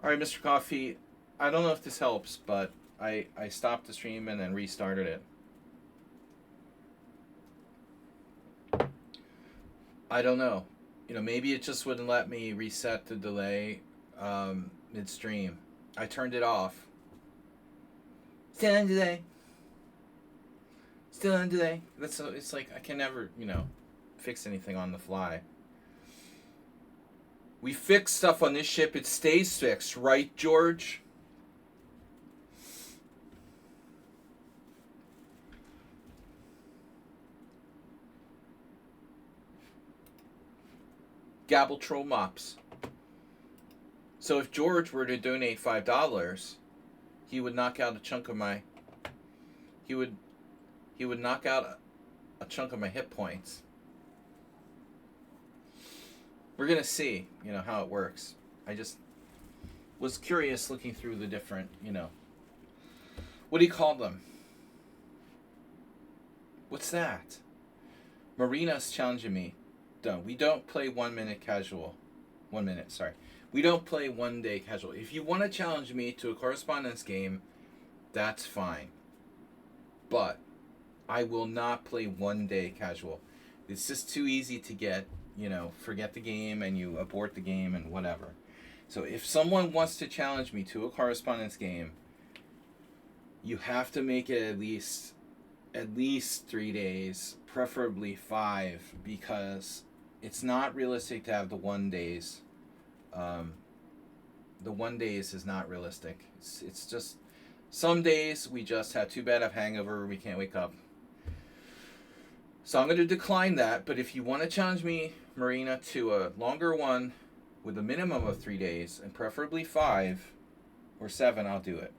All right, Mr. Coffee. I don't know if this helps, but I stopped the stream and then restarted it. I don't know. Maybe it just wouldn't let me reset the delay midstream. I turned it off. Still on delay. Still on delay. It's like I can never fix anything on the fly. We fix stuff on this ship. It stays fixed, right, George? Gabble troll mops. So if George were to donate $5, he would knock out a chunk of my. He would knock out a chunk of my hit points. We're gonna see, how it works. I just was curious looking through the different, what do you call them? What's that? Marina's challenging me. Don't. We don't play 1 minute casual. 1 minute, sorry. We don't play 1 day casual. If you want to challenge me to a correspondence game, that's fine. But I will not play 1 day casual. It's just too easy to get, forget the game and you abort the game and whatever. So if someone wants to challenge me to a correspondence game, you have to make it at least 3 days, preferably 5, because it's not realistic to have the 1 days. The 1 days is not realistic. It's just some days we just have too bad of hangover, we can't wake up. So I'm going to decline that, but if you want to challenge me, Marina, to a longer one with a minimum of 3 days and preferably 5 or 7, I'll do it.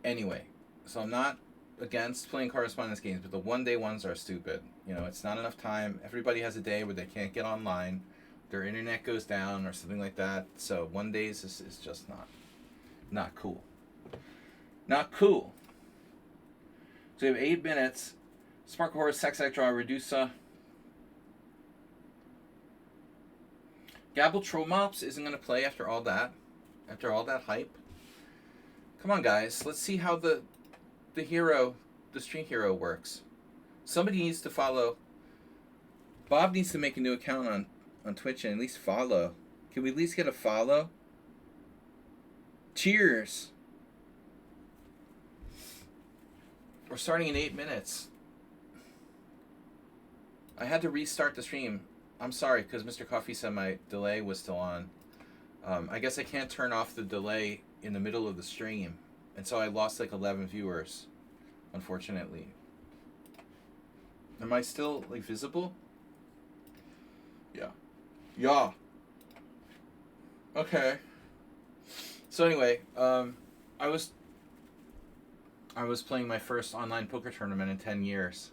Anyway, so I'm not against playing correspondence games, but the 1 day ones are stupid. It's not enough time. Everybody has a day where they can't get online, their internet goes down or something like that. So 1 day is just not cool. Not cool. So we have 8 minutes. Sparkle Horse, Sex Act Draw, Redusa. Gabble Troll Mops isn't going to play after all that. After all that hype. Come on, guys. Let's see how the stream hero works. Somebody needs to follow. Bob needs to make a new account on Twitch and at least follow. Can we at least get a follow? Cheers. We're starting in 8 minutes. I had to restart the stream. I'm sorry, because Mr. Coffee said my delay was still on. I guess I can't turn off the delay in the middle of the stream. And so I lost like 11 viewers, unfortunately. Am I still like visible? Yeah. Okay. So anyway, I was playing my first online poker tournament in 10 years.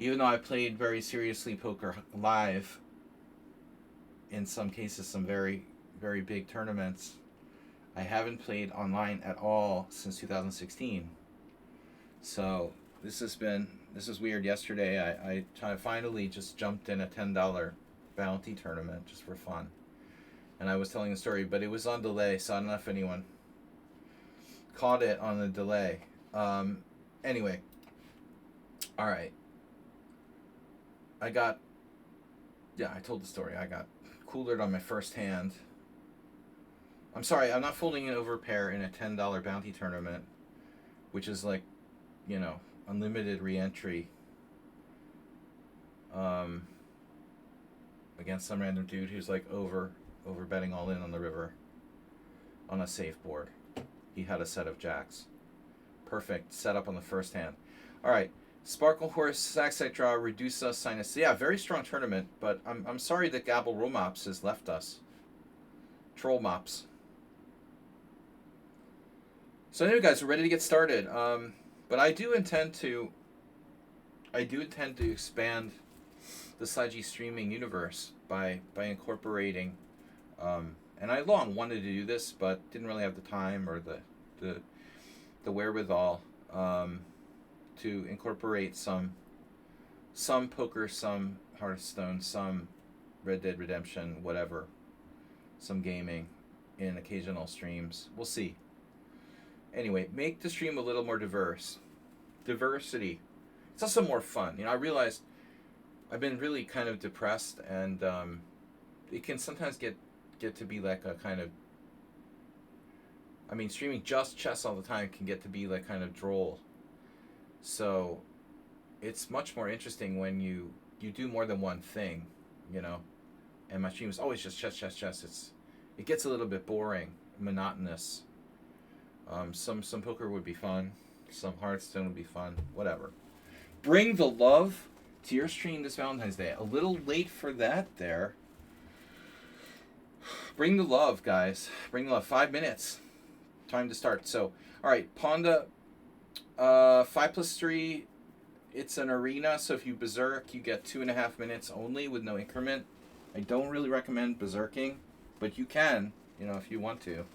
Even though I played very seriously poker live, in some cases some very, very big tournaments, I haven't played online at all since 2016. So this is weird. Yesterday I finally just jumped in a $10 bounty tournament just for fun. And I was telling the story, but it was on delay, so I don't know if anyone caught it on the delay. Anyway. Alright. I told the story. I got coolered on my first hand. I'm sorry, I'm not folding an overpair in a $10 bounty tournament, which is like, unlimited re-entry against some random dude who's like over betting all in on the river on a safe board. He had a set of jacks. Perfect setup on the first hand. All right. Sparkle Horse, Saxite Draw, Redusa, Sinus. Yeah, very strong tournament, but I'm sorry that Gabble Romops has left us. Troll Mops. So anyway, guys, we're ready to get started. But I do intend to expand the Sludgy streaming universe by incorporating, and I long wanted to do this, but didn't really have the time or the wherewithal to incorporate some poker, some Hearthstone, some Red Dead Redemption, whatever, some gaming in occasional streams. We'll see. Anyway, make the stream a little more diverse. Diversity. It's also more fun. You know, I realized I've been really kind of depressed, and it can sometimes get to be like a kind of, I mean, streaming just chess all the time can get to be like kind of droll. So it's much more interesting when you do more than one thing, you know. And my stream is always just chess, chess, chess. It gets a little bit boring, monotonous. Some poker would be fun. Some Hearthstone would be fun. Whatever. Bring the love to your stream this Valentine's Day. A little late for that there. Bring the love, guys. Bring the love. 5 minutes. Time to start. So, all right, Pawnda, 5+3. It's an arena, so if you berserk, you get 2.5 minutes only with no increment. I don't really recommend berserking, but you can, you know, if you want to.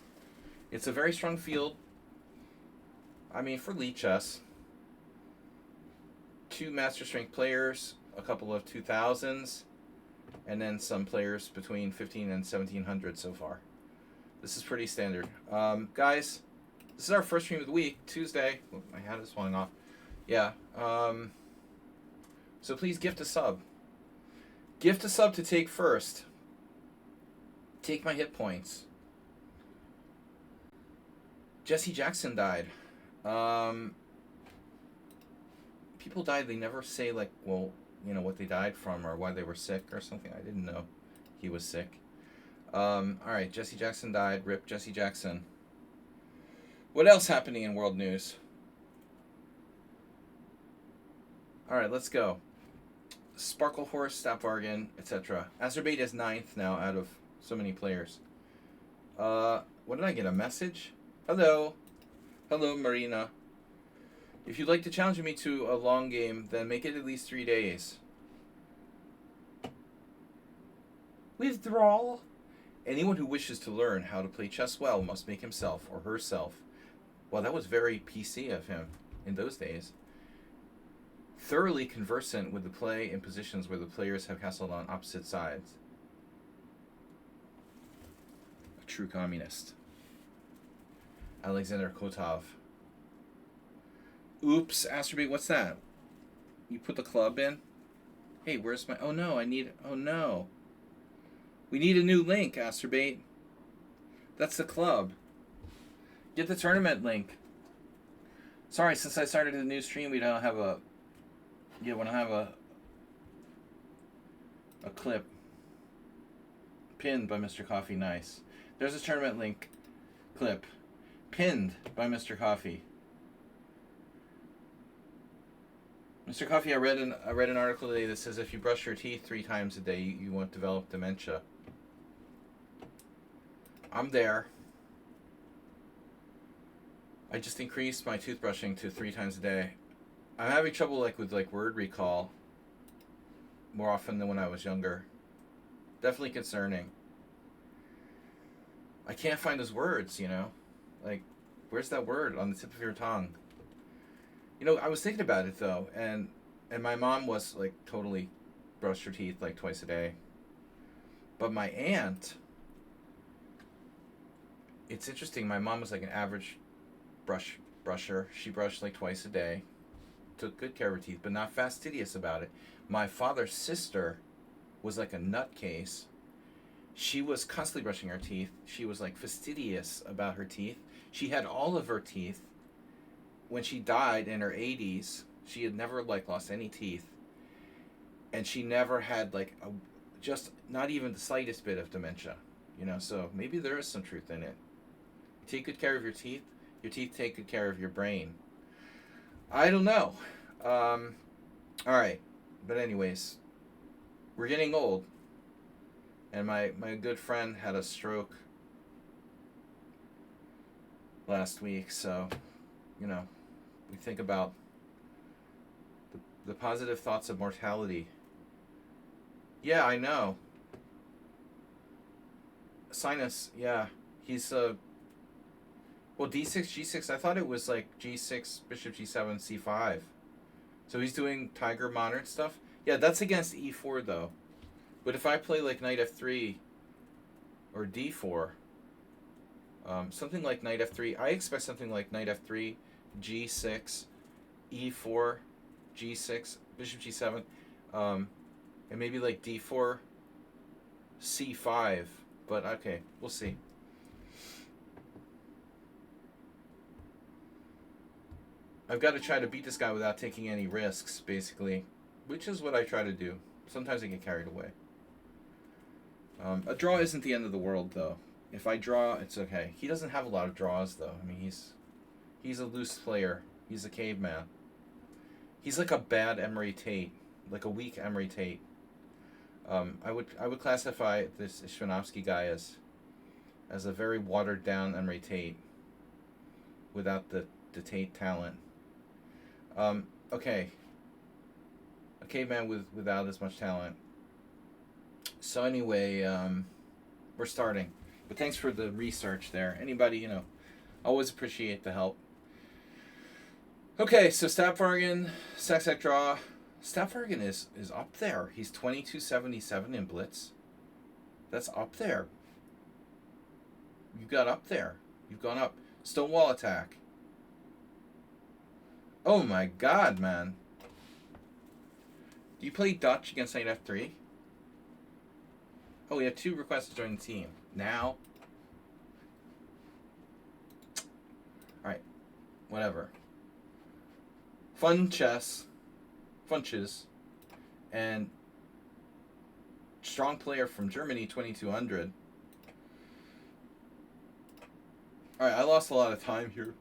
It's a very strong field. I mean, for lead chess. 2 master strength players, a couple of 2000s, and then some players between 15 and 1700 so far. This is pretty standard. Guys, this is our first stream of the week, Tuesday. Oh, my hat is falling off. Yeah. So please gift a sub. Gift a sub to take first. Take my hit points. Jesse Jackson died. People died, they never say, like, well, you know, what they died from or why they were sick or something. I didn't know he was sick. Alright, Jesse Jackson died. Rip Jesse Jackson. What else happening in world news? Alright, let's go. Sparkle Horse, Stapvargan, etc. Azerbaijan is 9th now out of so many players. What did I get? A message? Hello. Hello, Marina. If you'd like to challenge me to a long game, then make it at least 3 days. Withdrawal. Anyone who wishes to learn how to play chess well must make himself or herself. Well, that was very PC of him in those days. Thoroughly conversant with the play in positions where the players have castled on opposite sides. A true communist. Alexander Kotov. Oops, Astrobate, what's that? You put the club in? Hey, where's my... Oh, no, I need... Oh, no. We need a new link, Astrobate. That's the club. Get the tournament link. Sorry, since I started the new stream, we don't have a... Yeah, we don't have a clip. Pinned by Mr. Coffee, nice. There's a tournament link clip. Pinned by Mr. Coffee. Mr. Coffee, I read an article today that says if you brush your teeth 3 times a day, you won't develop dementia. I'm there. I just increased my toothbrushing to 3 times a day. I'm having trouble with word recall more often than when I was younger. Definitely concerning. I can't find those words, you know? Like, where's that word on the tip of your tongue? You know, I was thinking about it, though, and my mom was, like, totally brushed her teeth, like, twice a day. But my aunt, it's interesting, my mom was, like, an average brusher. She brushed, like, twice a day, took good care of her teeth, but not fastidious about it. My father's sister was, like, a nutcase. She was constantly brushing her teeth. She was, like, fastidious about her teeth. She had all of her teeth. When she died in her 80s, she had never, like, lost any teeth. And she never had, like, just not even the slightest bit of dementia. You know, so maybe there is some truth in it. You take good care of your teeth take good care of your brain. I don't know. Alright. But anyways, we're getting old. And my good friend had a stroke last week, so, you know, we think about the positive thoughts of mortality. Yeah, I know. Sinus, yeah. He's, well, d6, g6, I thought it was, like, g6, bishop g7, c5. So he's doing tiger modern stuff. Yeah, that's against e4, though. But if I play, like, knight f3, or d4. Something like knight f3. I expect something like knight f3, g6, e4, g6, bishop g7, and maybe like d4, c5. But okay, we'll see. I've got to try to beat this guy without taking any risks, basically, which is what I try to do. Sometimes I get carried away. A draw isn't the end of the world, though. If I draw, it's okay. He doesn't have a lot of draws, though. I mean, he's a loose player. He's a caveman. He's like a bad Emery Tate, like a weak Emery Tate. I would classify this Ishvanovsky guy as a very watered down Emery Tate, without the Tate talent. Okay. A caveman without as much talent. So anyway, we're starting. But thanks for the research there. Anybody, always appreciate the help. Okay, so Stapvargan, Saxac draw. Stapvargan is up there. He's 2277 in Blitz. That's up there. You got up there. You've gone up. Stonewall attack. Oh my god, man. Do you play Dutch against knight f3? Oh, we have 2 requests to join the team. Now? Alright. Whatever. Fun chess. Funches. And strong player from Germany, 2200. Alright, I lost a lot of time here.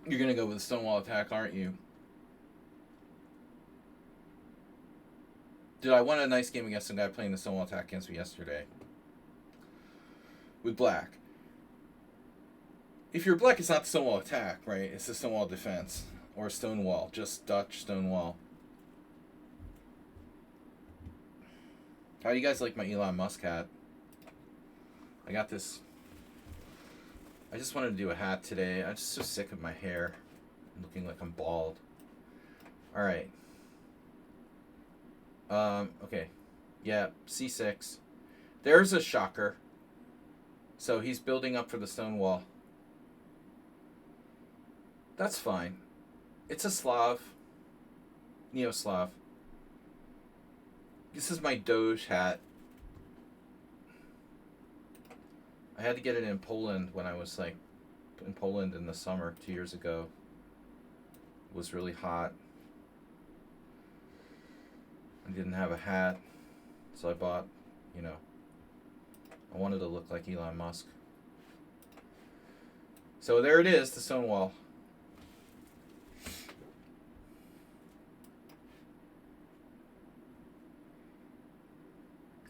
You're going to go with a Stonewall attack, aren't you? Dude, I won a nice game against some guy playing the Stonewall attack against me yesterday. With black. If you're black, it's not the Stonewall attack, right? It's the Stonewall defense. Or Stonewall. Just Dutch Stonewall. How do you guys like my Elon Musk hat? I got this. I just wanted to do a hat today. I'm just so sick of my hair. I'm looking like I'm bald. Alright. Okay. Yeah, c6. There's a shocker. So he's building up for the Stonewall. That's fine. It's a Slav. Neo-Slav. This is my Doge hat. I had to get it in Poland when I was in Poland in the summer 2 years ago. It was really hot. I didn't have a hat, so I bought, I wanted to look like Elon Musk. So there it is, the Stonewall.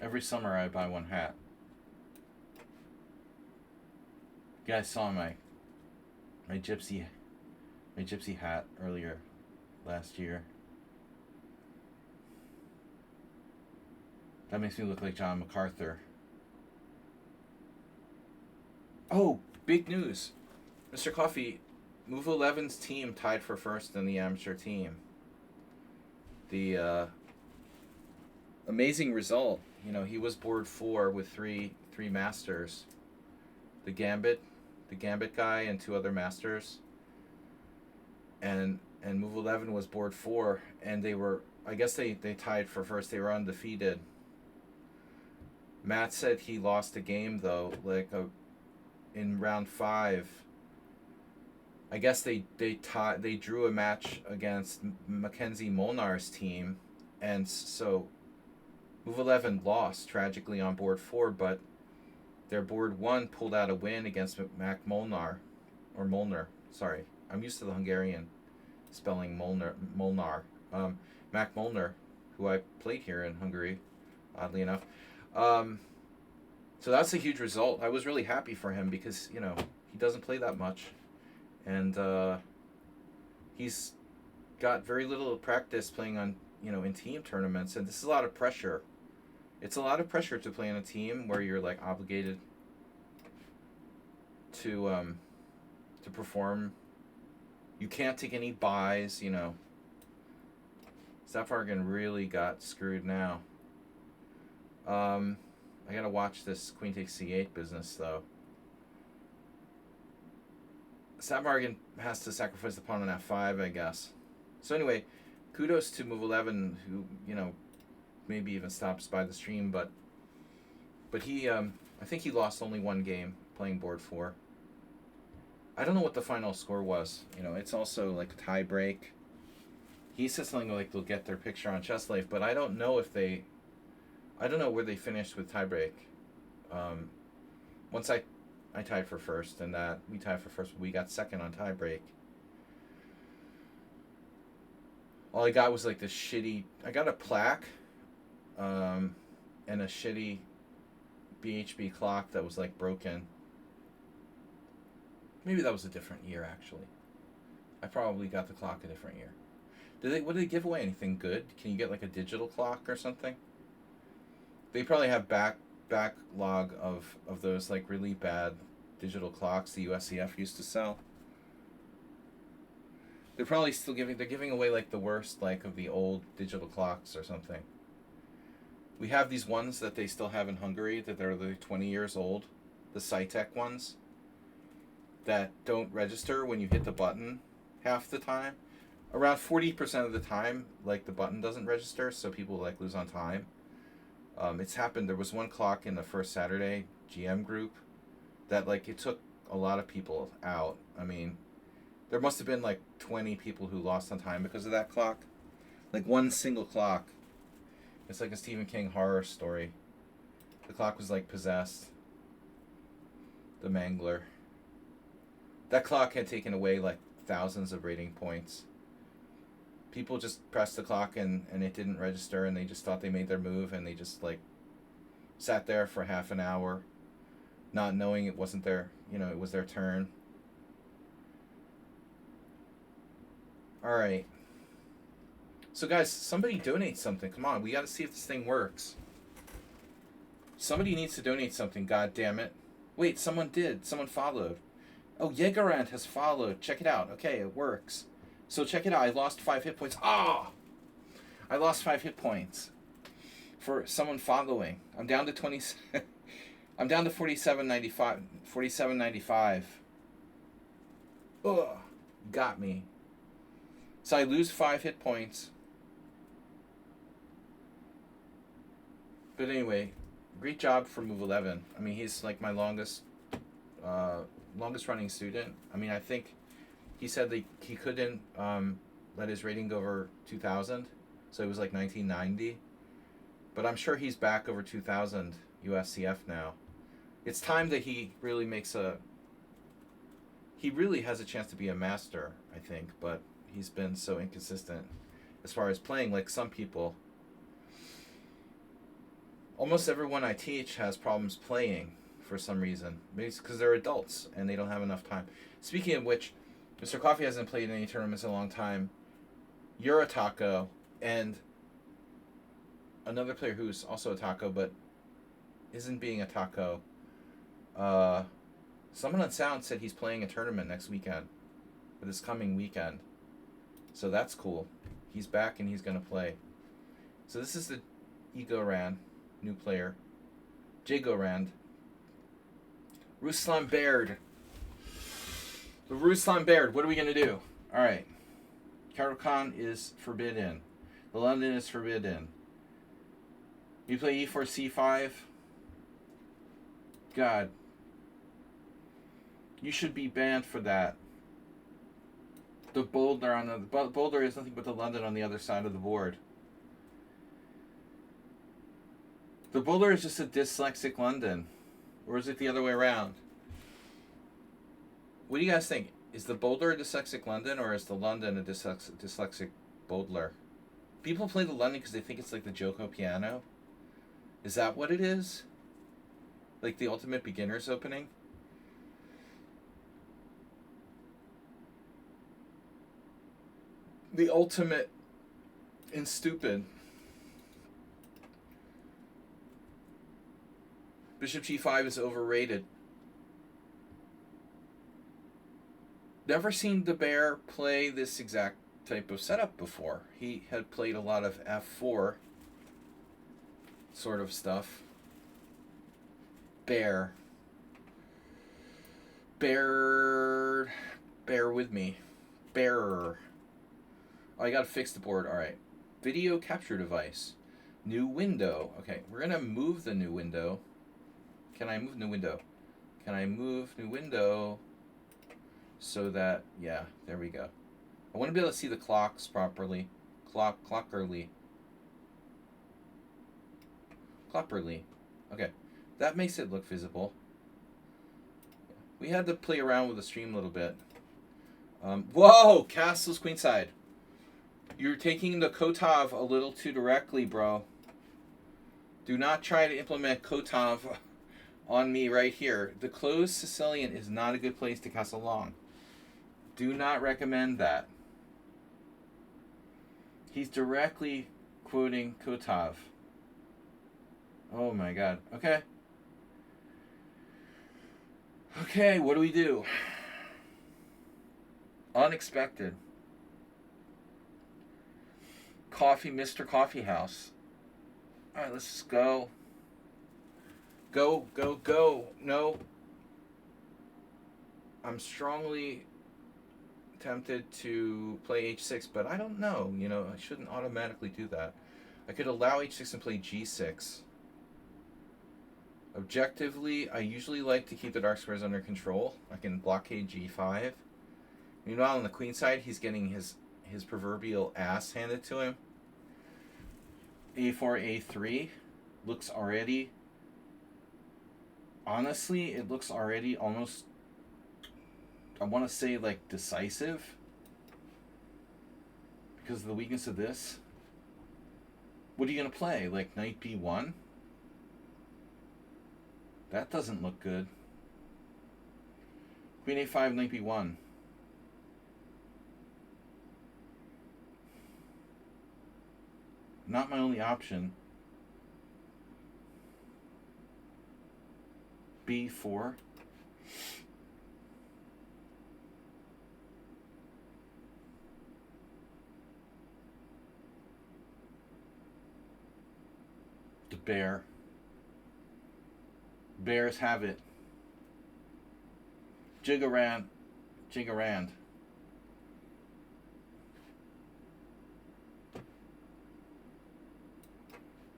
Every summer I buy one hat. You guys saw my gypsy hat earlier last year. That makes me look like John MacArthur. Oh, big news. Mr. Coffee, Move 11's team tied for first in the amateur team. The amazing result. He was board 4 with three masters. The Gambit guy and 2 other masters. And Move 11 was board 4, and I guess they tied for first. They were undefeated. Matt said he lost a game though, in round 5. I guess they drew a match against Mackenzie Molnar's team, and so Move 11 lost tragically on board 4, but their board 1 pulled out a win against Mac Molnar, or Molnar. Sorry, I'm used to the Hungarian spelling Molnar. Mac Molnar, who I played here in Hungary, oddly enough. So that's a huge result. I was really happy for him because, he doesn't play that much. And he's got very little practice playing on, in team tournaments. And this is a lot of pressure. It's a lot of pressure to play in a team where you're, obligated to perform. You can't take any buys, Stapvargan really got screwed now. I gotta watch this queen takes c8 business, though. Sabmargan has to sacrifice the pawn on f5, I guess. So anyway, kudos to move 11, who, maybe even stops by the stream, but he, I think he lost only one game playing board 4. I don't know what the final score was. It's also like a tie break. He said something like they'll get their picture on Chess Life, but I don't know I don't know where they finished with tie break. Once I tied for first, and that we tied for first, we got second on tie break. All I got was like this shitty. I got a plaque, and a shitty BHB clock that was like broken. Maybe that was a different year, actually. I probably got the clock a different year. What did they give away? Anything good? Can you get like a digital clock or something? They probably have backlog of those like really bad digital clocks the USCF used to sell. They're probably still giving away like the worst like of the old digital clocks or something. We have these ones that they still have in Hungary that they're like 20 years old, the Cytec ones that don't register when you hit the button half the time. Around 40% of the time, like the button doesn't register, so people like lose on time. It's happened. There was one clock in the first Saturday GM group that like it took a lot of people out. I mean, there must have been like 20 people who lost on time because of that clock. Like one single clock. It's like a Stephen King horror story. The clock was like possessed. The Mangler. That clock had taken away like thousands of rating points. People just pressed the clock and it didn't register, and they just thought they made their move, and they just like sat there for half an hour not knowing it wasn't their, it was their turn. All right. So guys, somebody donate something. Come on, we got to see if this thing works. Somebody needs to donate something, god damn it. Wait, someone did. Someone followed. Oh, Yegarant has followed. Check it out. Okay, it works. So check it out. I lost 5 hit points. Ah! I lost 5 hit points for someone following. I'm down to 20. I'm down to 47.95. 47.95. Ugh. Got me. So I lose 5 hit points. But anyway, great job for move 11. I mean, he's like my longest running student. I mean, I think he said that he couldn't let his rating go over 2,000, so it was like 1990. But I'm sure he's back over 2,000 USCF now. It's time that he really he really has a chance to be a master, I think, but he's been so inconsistent as far as playing. Like some people, almost everyone I teach has problems playing for some reason. Maybe it's because they're adults and they don't have enough time. Speaking of which, Mr. Coffee hasn't played in any tournaments in a long time. You're a taco, and another player who's also a taco but isn't being a taco. Someone on Sound said he's playing a tournament next weekend, or this coming weekend. So that's cool. He's back and he's going to play. So this is the Egoran, new player. Jagorand. Ruslan Baird. The Ruslan Baird, what are we going to do? Alright. Caracan is forbidden. The London is forbidden. You play e4, c5. God. You should be banned for that. The boulder on the boulder is nothing but the London on the other side of the board. The boulder is just a dyslexic London. Or is it the other way around? What do you guys think? Is the boulder a dyslexic London, or is the London a dyslexic boulder? People play the London because they think it's like the Joko piano. Is that what it is? Like the ultimate beginner's opening? The ultimate in stupid. Bishop g5 is overrated. Never seen the Bear play this exact type of setup before. He had played a lot of f4 sort of stuff. Bear. Bear with me. Bearer. Oh, I gotta fix the board. Alright. Video capture device. New window. Okay, we're gonna move the new window. Can I move new window? Can I move new window so that, yeah, there we go. I want to be able to see the clocks properly. Clockerly. Okay, that makes it look visible. We had to play around with the stream a little bit. Whoa, castles queenside. You're taking the Kotov a little too directly, bro. Do not try to implement Kotov on me right here. The closed Sicilian is not a good place to castle long. Do not recommend that. He's directly quoting Kotov. Oh my god. Okay. Okay, what do we do? Unexpected. Coffee, Mr. Coffee House. Alright, let's just go. Go. No. I'm strongly tempted to play h6, but I don't know. You know, I shouldn't automatically do that. I could allow h6 and play g6. Objectively, I usually like to keep the dark squares under control. I can blockade g5. Meanwhile, on the queen side, he's getting his proverbial ass handed to him. a4, a3 looks already... Honestly, it looks already almost... I want to say, like, decisive. Because of the weakness of this. What are you going to play? Like, knight b1? That doesn't look good. Queen a5, knight b1. Not my only option. b4. The bear. Bears have it. Jig around.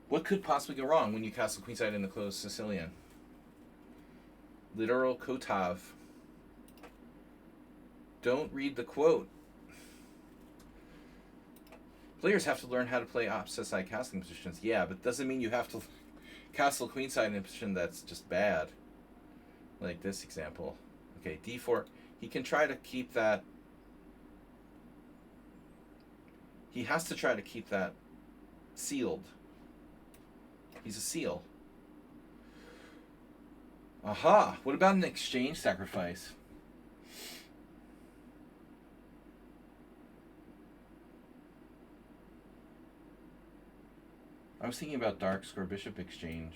What could possibly go wrong when you castle queenside in the closed Sicilian? Literal Kotov. Don't read the quote. Players have to learn how to play opposite side castling positions. Yeah, but doesn't mean you have to castle queenside in a position that's just bad. Like this example. Okay, d4. He can try to keep that... He has to try to keep that sealed. He's a seal. Aha! What about an exchange sacrifice? I was thinking about dark square bishop exchange.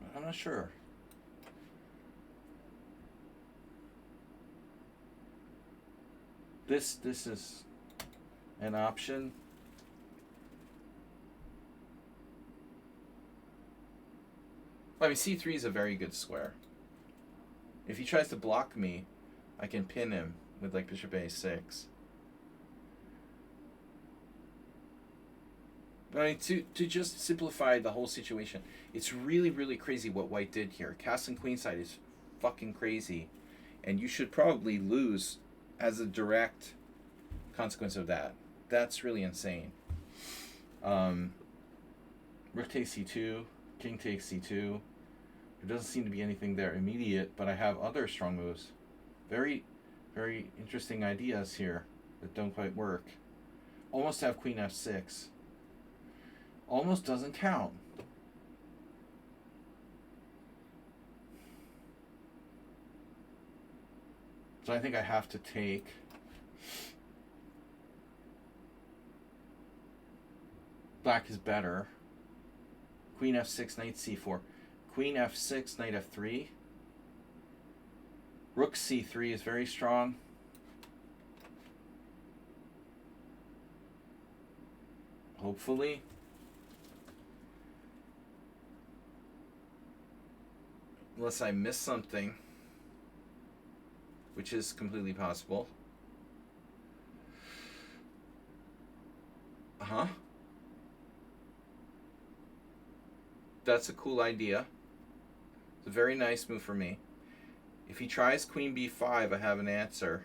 But I'm not sure. This is an option. I mean, c3 is a very good square. If he tries to block me, I can pin him with like bishop a6. But I mean, to just simplify the whole situation, it's really, really crazy what white did here. Castling queenside is fucking crazy, and you should probably lose as a direct consequence of that. That's really insane. Rook takes c2, king takes c2. There doesn't seem to be anything there immediate, but I have other strong moves. Very, very interesting ideas here that don't quite work. Almost have queen f6. Almost doesn't count. So I think I have to take... Black is better. Queen f6, knight c4. Queen f6, knight f3. Rook c3 is very strong. Hopefully. Unless I miss something, which is completely possible. Uh-huh. That's a cool idea. It's a very nice move for me. If he tries queen b5, I have an answer.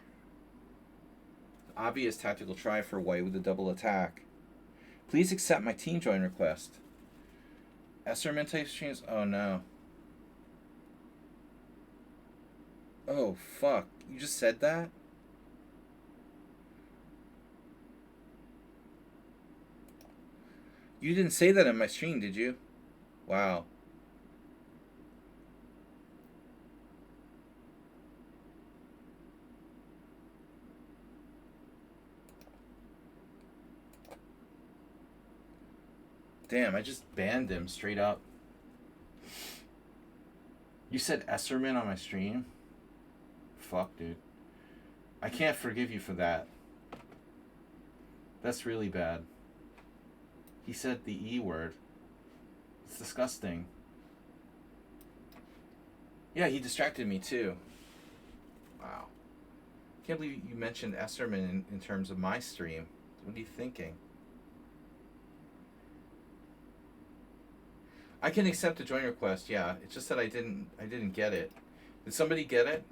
Obvious tactical try for white with a double attack. Please accept my team join request. Esserman type streams? Oh no. Oh fuck. You just said that? You didn't say that in my stream, did you? Wow. Damn, I just banned him straight up. You said Esserman on my stream? Fuck, dude. I can't forgive you for that. That's really bad. He said the E word. It's disgusting. Yeah, he distracted me too. Wow. Can't believe you mentioned Esserman in terms of my stream. What are you thinking? I can accept a join request, yeah. It's just that I didn't get it. Did somebody get it?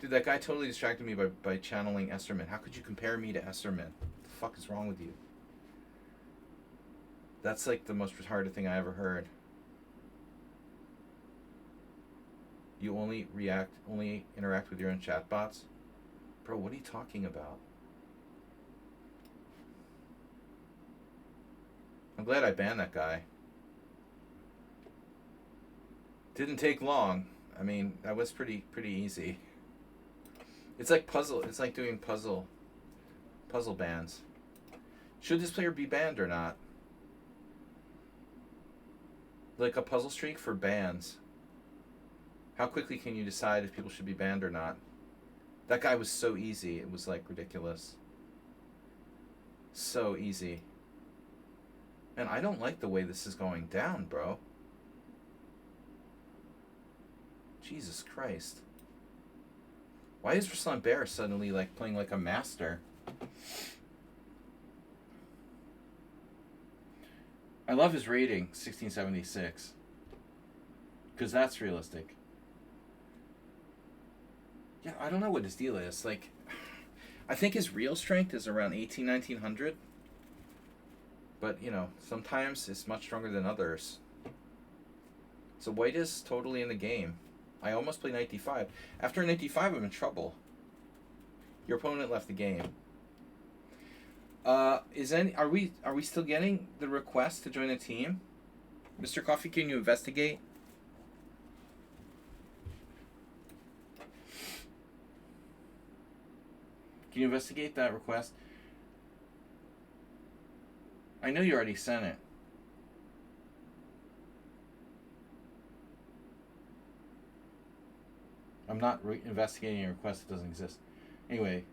Dude, that guy totally distracted me by channeling Esserman. How could you compare me to Esserman? What the fuck is wrong with you? That's like the most retarded thing I ever heard. You only interact with your own chatbots? Bro, what are you talking about? I'm glad I banned that guy. Didn't take long. I mean, that was pretty easy. It's like puzzle. It's like doing puzzle bans. Should this player be banned or not? Like a puzzle streak for bans. How quickly can you decide if people should be banned or not? That guy was so easy. It was like ridiculous. So easy. And I don't like the way this is going down, bro. Jesus Christ. Why is Ruslan Bear suddenly like playing like a master? I love his rating, 1676. Because that's realistic. Yeah, I don't know what his deal is. Like, I think his real strength is around 1900. But, you know, sometimes it's much stronger than others. So white is totally in the game. I almost played knight d5. After knight d5, I'm in trouble. Your opponent left the game. Are we still getting the request to join a team? Mr. Coffee, can you investigate? Can you investigate that request? I know you already sent it. I'm not investigating a request that doesn't exist. Anyway,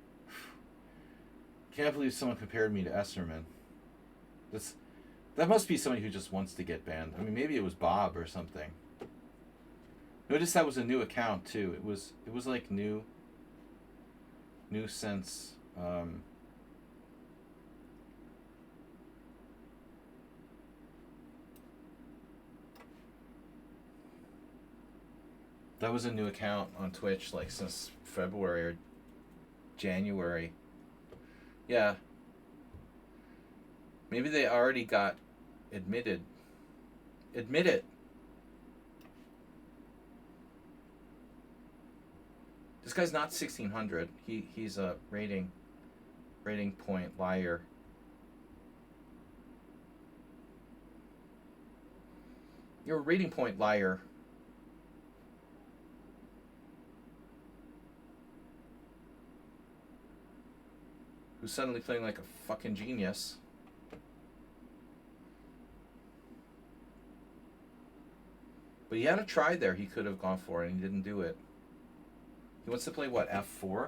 can't believe someone compared me to Esserman. That must be somebody who just wants to get banned. I mean, maybe it was Bob or something. Notice that was a new account too. It was like new since. That was a new account on Twitch, like since February or January. Yeah. Maybe they already got admitted. Admit it. This guy's not 1600. He's a rating point liar. You're a rating point liar. Who's suddenly playing like a fucking genius. But he had a try there he could have gone for, and he didn't do it. He wants to play, what, F4?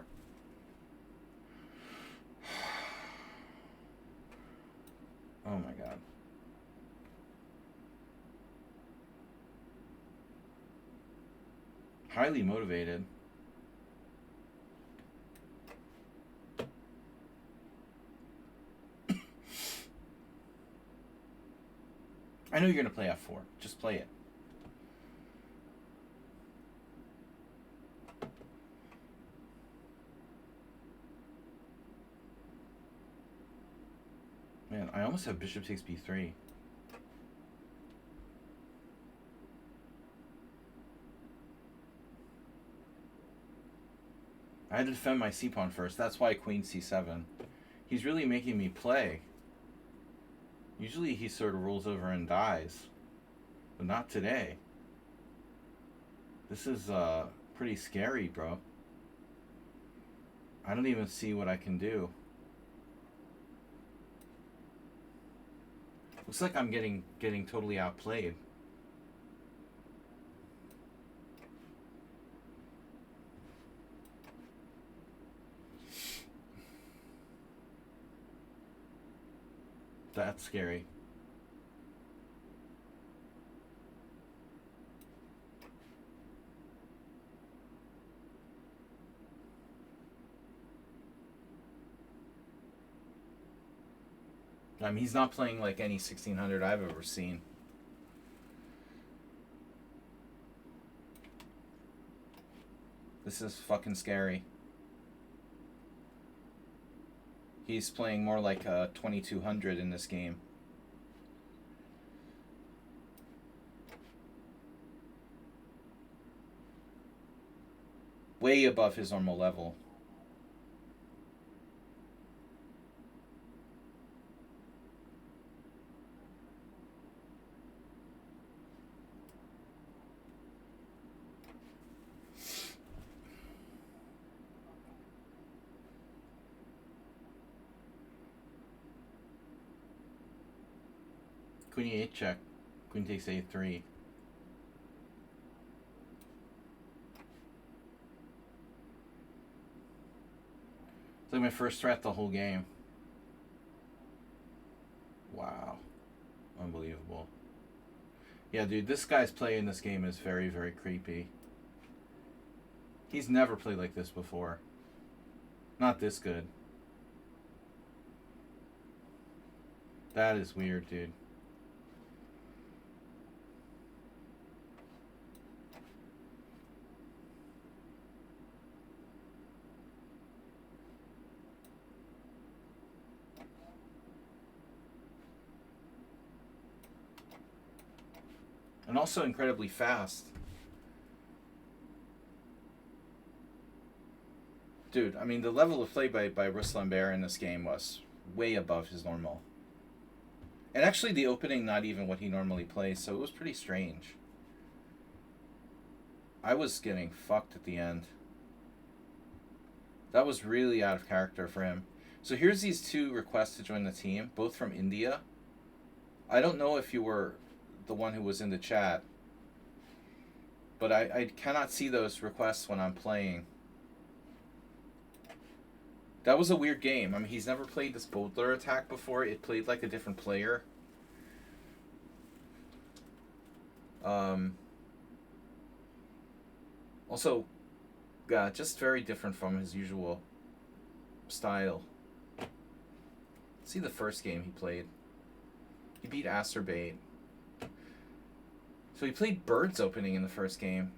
Oh my god. Highly motivated. I know you're going to play F4. Just play it. Man, I almost have bishop takes b3. I had to defend my c-pawn first. That's why queen c7. He's really making me play. Usually he sort of rolls over and dies. But not today. This is pretty scary, bro. I don't even see what I can do. Looks like I'm getting totally outplayed. That's scary. I mean, he's not playing like any 1600 I've ever seen. This is fucking scary. He's playing more like 2200 in this game. Way above his normal level. Queen e8 check. Queen takes a3. It's like my first threat the whole game. Wow. Unbelievable. Yeah, dude, this guy's play in this game is very, very creepy. He's never played like this before. Not this good. That is weird, dude. And also incredibly fast. Dude, I mean, the level of play by Ruslan Bear in this game was way above his normal. And actually the opening, not even what he normally plays, so it was pretty strange. I was getting fucked at the end. That was really out of character for him. So here's these two requests to join the team, both from India. I don't know if you were the one who was in the chat, but I cannot see those requests when I'm playing. That was a weird game. I mean, he's never played this Bodler attack before. It played like a different player. Also, yeah, just very different from his usual style. See the first game he played. He beat Asterbait. So he played Birds opening in the first game.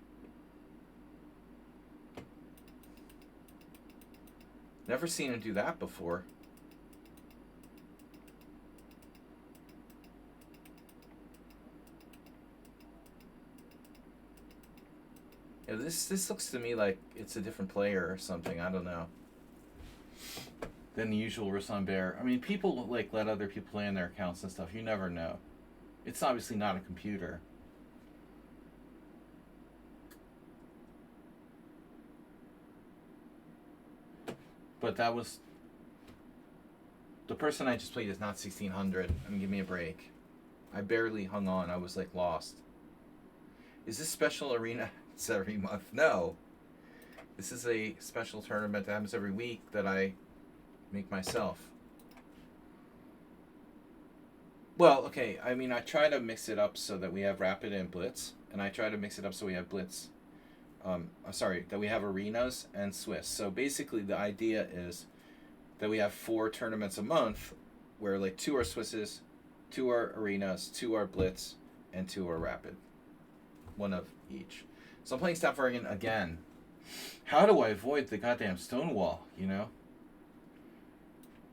Never seen him do that before. Yeah, this looks to me like it's a different player or something. I don't know. Than the usual Ruslan Bear. I mean, people like let other people play on their accounts and stuff. You never know. It's obviously not a computer. But that was... The person I just played is not 1600. I mean, give me a break. I barely hung on. I was, like, lost. Is this special arena? It's every month. No. This is a special tournament that happens every week that I make myself. Well, okay. I mean, I try to mix it up so that we have rapid and blitz, and I try to mix it up so we have blitz. Sorry, that we have arenas and Swiss. So basically, the idea is that we have 4 tournaments a month, where like 2 are Swisses, 2 are arenas, 2 are blitz, and 2 are rapid. One of each. So I'm playing Staffording again. How do I avoid the goddamn Stonewall? You know,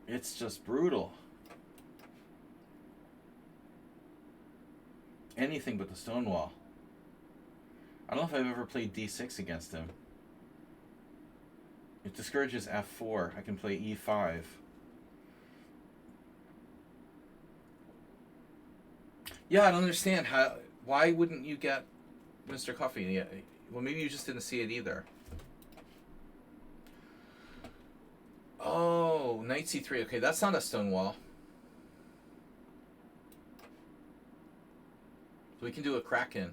it's just brutal. Anything but the Stonewall. I don't know if I've ever played D6 against him. It discourages F4. I can play E5. Yeah, I don't understand how. Why wouldn't you get Mr. Coffee? Yeah, well, maybe you just didn't see it either. Oh, Knight C3. Okay, that's not a Stonewall. So we can do a Kraken.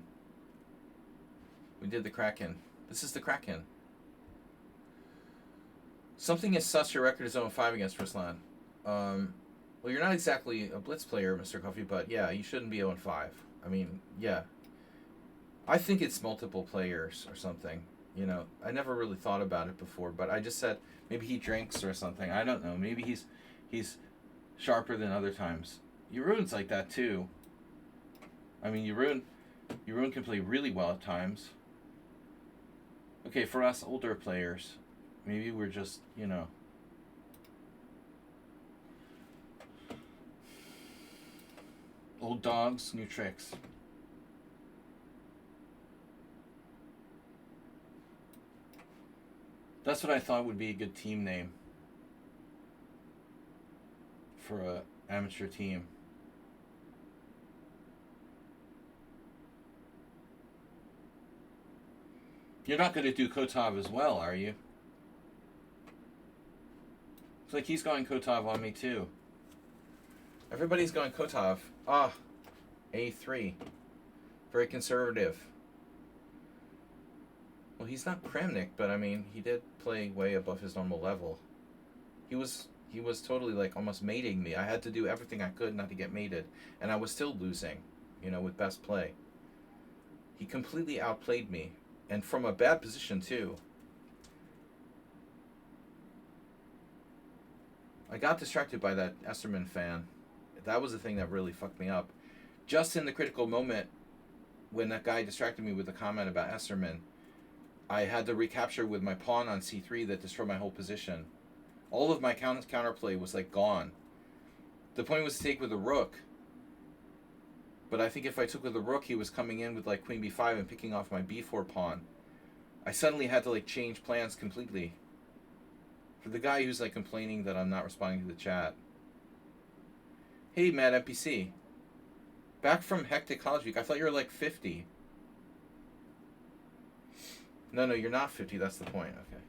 We did the Kraken. This is the Kraken. Something is such your record is 0-5 against Ruslan. Well, you're not exactly a Blitz player, Mr. Coffee, but yeah, you shouldn't be 0-5. I mean, yeah. I think it's multiple players or something. You know, I never really thought about it before, but I just said maybe he drinks or something. I don't know. Maybe he's sharper than other times. Jeroen's like that too. I mean, Jeroen can play really well at times. Okay, for us older players, maybe we're just, you know. Old dogs, new tricks. That's what I thought would be a good team name for a amateur team. You're not going to do Kotov as well, are you? It's like he's going Kotov on me too. Everybody's going Kotov. Ah, A3. Very conservative. Well, he's not Kramnik, but I mean, he did play way above his normal level. He was totally like almost mating me. I had to do everything I could not to get mated, and I was still losing, you know, with best play. He completely outplayed me, and from a bad position too. I got distracted by that Esserman fan. That was the thing that really fucked me up. Just in the critical moment, when that guy distracted me with a comment about Esserman, I had to recapture with my pawn on C3 that destroyed my whole position. All of my counterplay was like gone. The point was to take with the rook. But I think if I took with the rook, he was coming in with like queen b5 and picking off my b4 pawn. I suddenly had to like change plans completely. For the guy who's like complaining that I'm not responding to the chat. Hey, Mad NPC. Back from hectic college week. I thought you were like 50. No, you're not 50. That's the point. Okay.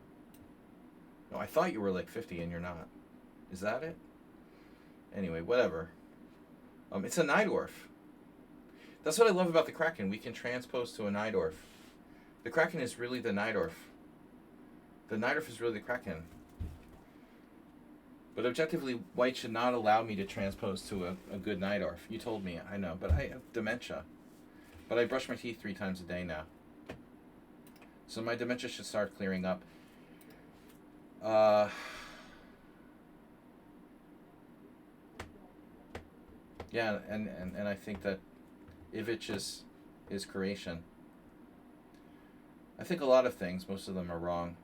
No, I thought you were like 50 and you're not. Is that it? Anyway, whatever. It's a Najdorf. That's what I love about the Kraken. We can transpose to a Najdorf. The Kraken is really the Najdorf. The Najdorf is really the Kraken. But objectively, white should not allow me to transpose to a good Najdorf. You told me, I know, but I have dementia. But I brush my teeth 3 times a day now. So my dementia should start clearing up. Yeah, and I think that Ivic is Croatian. I think a lot of things, most of them are wrong.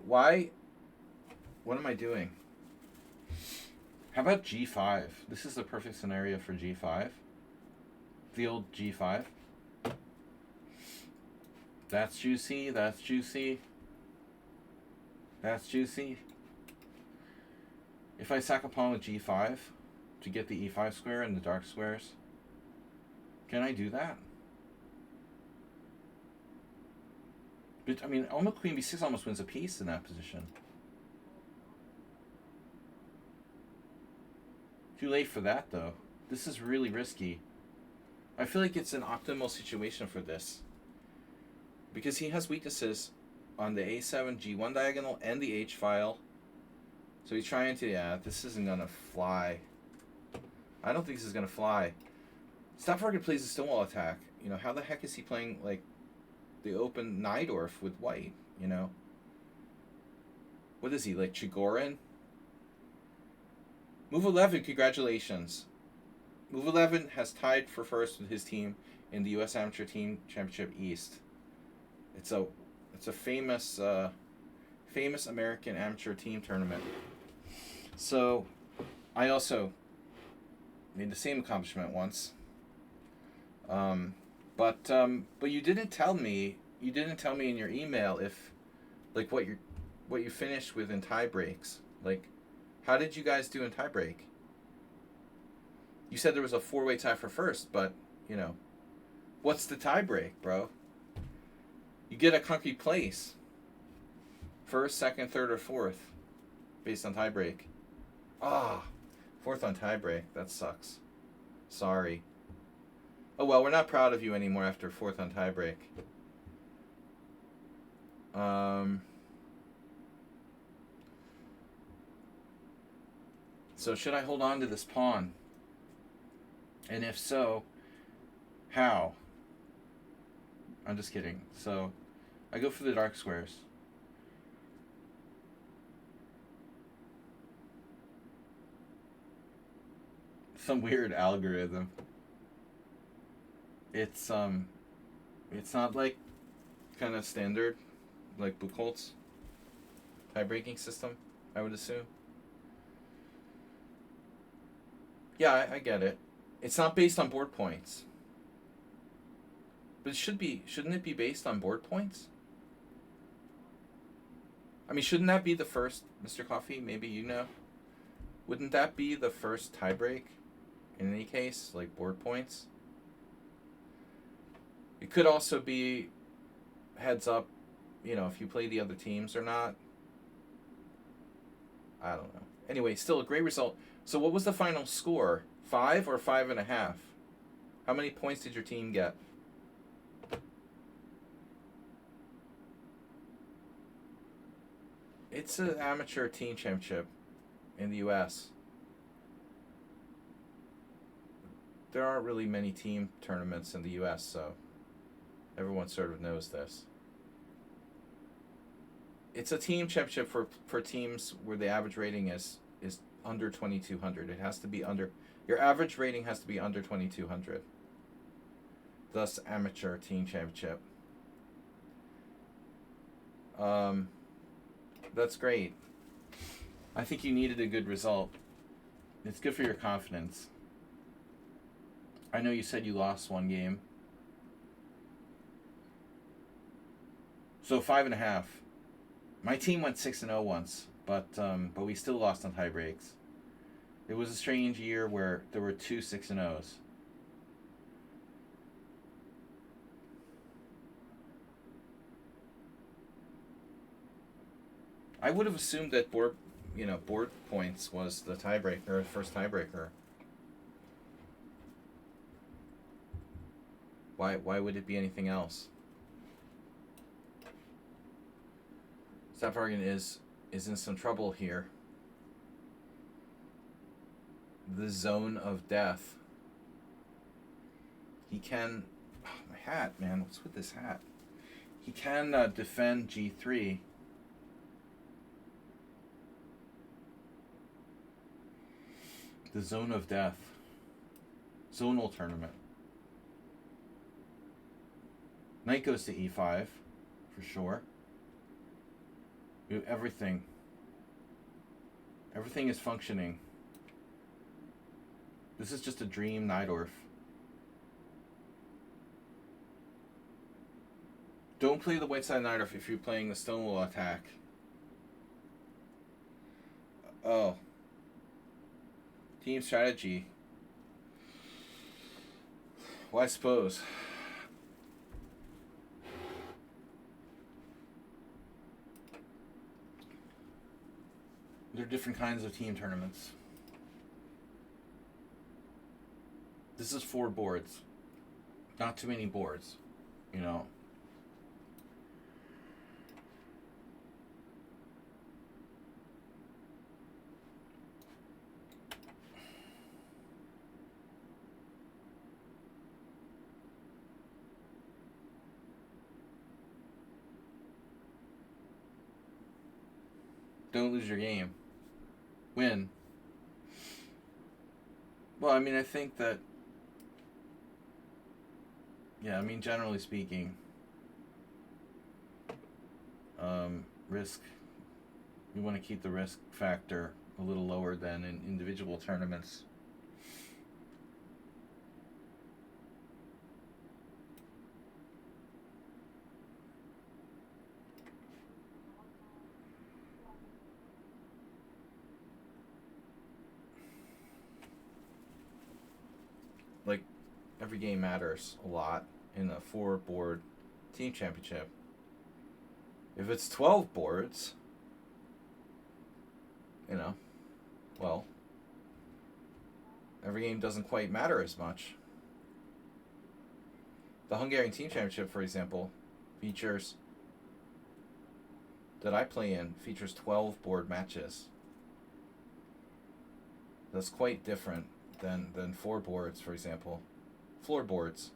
Why? What am I doing? How about G5? This is the perfect scenario for G5. The old G5. That's juicy, that's juicy. That's juicy. If I sack a pawn with G5 to get the E5 square and the dark squares, can I do that? But, I mean, almost queen b6 almost wins a piece in that position. Too late for that, though. This is really risky. I feel like it's an optimal situation for this. Because he has weaknesses on the A7, G1 diagonal, and the H file. So he's trying to, yeah, this isn't going to fly. I don't think this is gonna fly. Stafford plays a Stonewall attack. You know, how the heck is he playing like the open Nydorf with white? You know, what is he like, Chigorin? Move 11, congratulations. Move 11 has tied for first with his team in the U.S. Amateur Team Championship East. It's a famous famous American amateur team tournament. So, I also made the same accomplishment once. But you didn't tell me. You didn't tell me in your email if, like, what you finished with in tie breaks. Like, how did you guys do in tie break? You said there was a 4-way tie for first, but you know, what's the tie break, bro? You get a concrete place. First, second, third, or fourth, based on tie break. Fourth on tie break. That sucks. Sorry. Oh well, we're not proud of you anymore after fourth on tie break. So should I hold on to this pawn? And if so, how? I'm just kidding. So I go for the dark squares. Some weird algorithm. It's not like kind of standard like Buchholz tie-breaking system, I would assume. Yeah, I get it. It's not based on board points. But it should be. Shouldn't it be based on board points? I mean, shouldn't that be the first, Mr. Coffee? Maybe you know. Wouldn't that be the first tiebreak? In any case, like board points? It could also be heads up, you know, if you play the other teams or not. I don't know. Anyway, still a great result. So what was the final score? 5 or 5.5? How many points did your team get? It's an amateur team championship in the U.S. There aren't really many team tournaments in the U.S., so everyone sort of knows this. It's a team championship for teams where the average rating is under 2,200. It has to be under... Your average rating has to be under 2,200. Thus, amateur team championship. That's great. I think you needed a good result. It's good for your confidence. I know you said you lost one game. So 5.5. My team went 6-0 once, but we still lost on tie breaks. It was a strange year where there were 2 6-0s. I would have assumed that board points was the tiebreaker, first tiebreaker. Why would it be anything else? Stafford is in some trouble here. The zone of death. He can... Oh, my hat, man. What's with this hat? He can defend G3. The zone of death. Zonal tournament. Knight goes to E5, for sure. Everything. Everything is functioning. This is just a dream Nydorf. Don't play the white side Nydorf if you're playing the Stonewall attack. Oh. Team strategy. Well, I suppose. There are different kinds of team tournaments. This is 4 boards. Not too many boards, you know. Don't lose your game. Win. Well, I mean, I think that, yeah, I mean, generally speaking, risk, you want to keep the risk factor a little lower than in individual tournaments. Like, every game matters a lot in a 4-board team championship. If it's 12 boards, well, every game doesn't quite matter as much. The Hungarian Team Championship, for example, that I play in features 12 board matches. That's quite different than 4 boards, for example. Floorboards.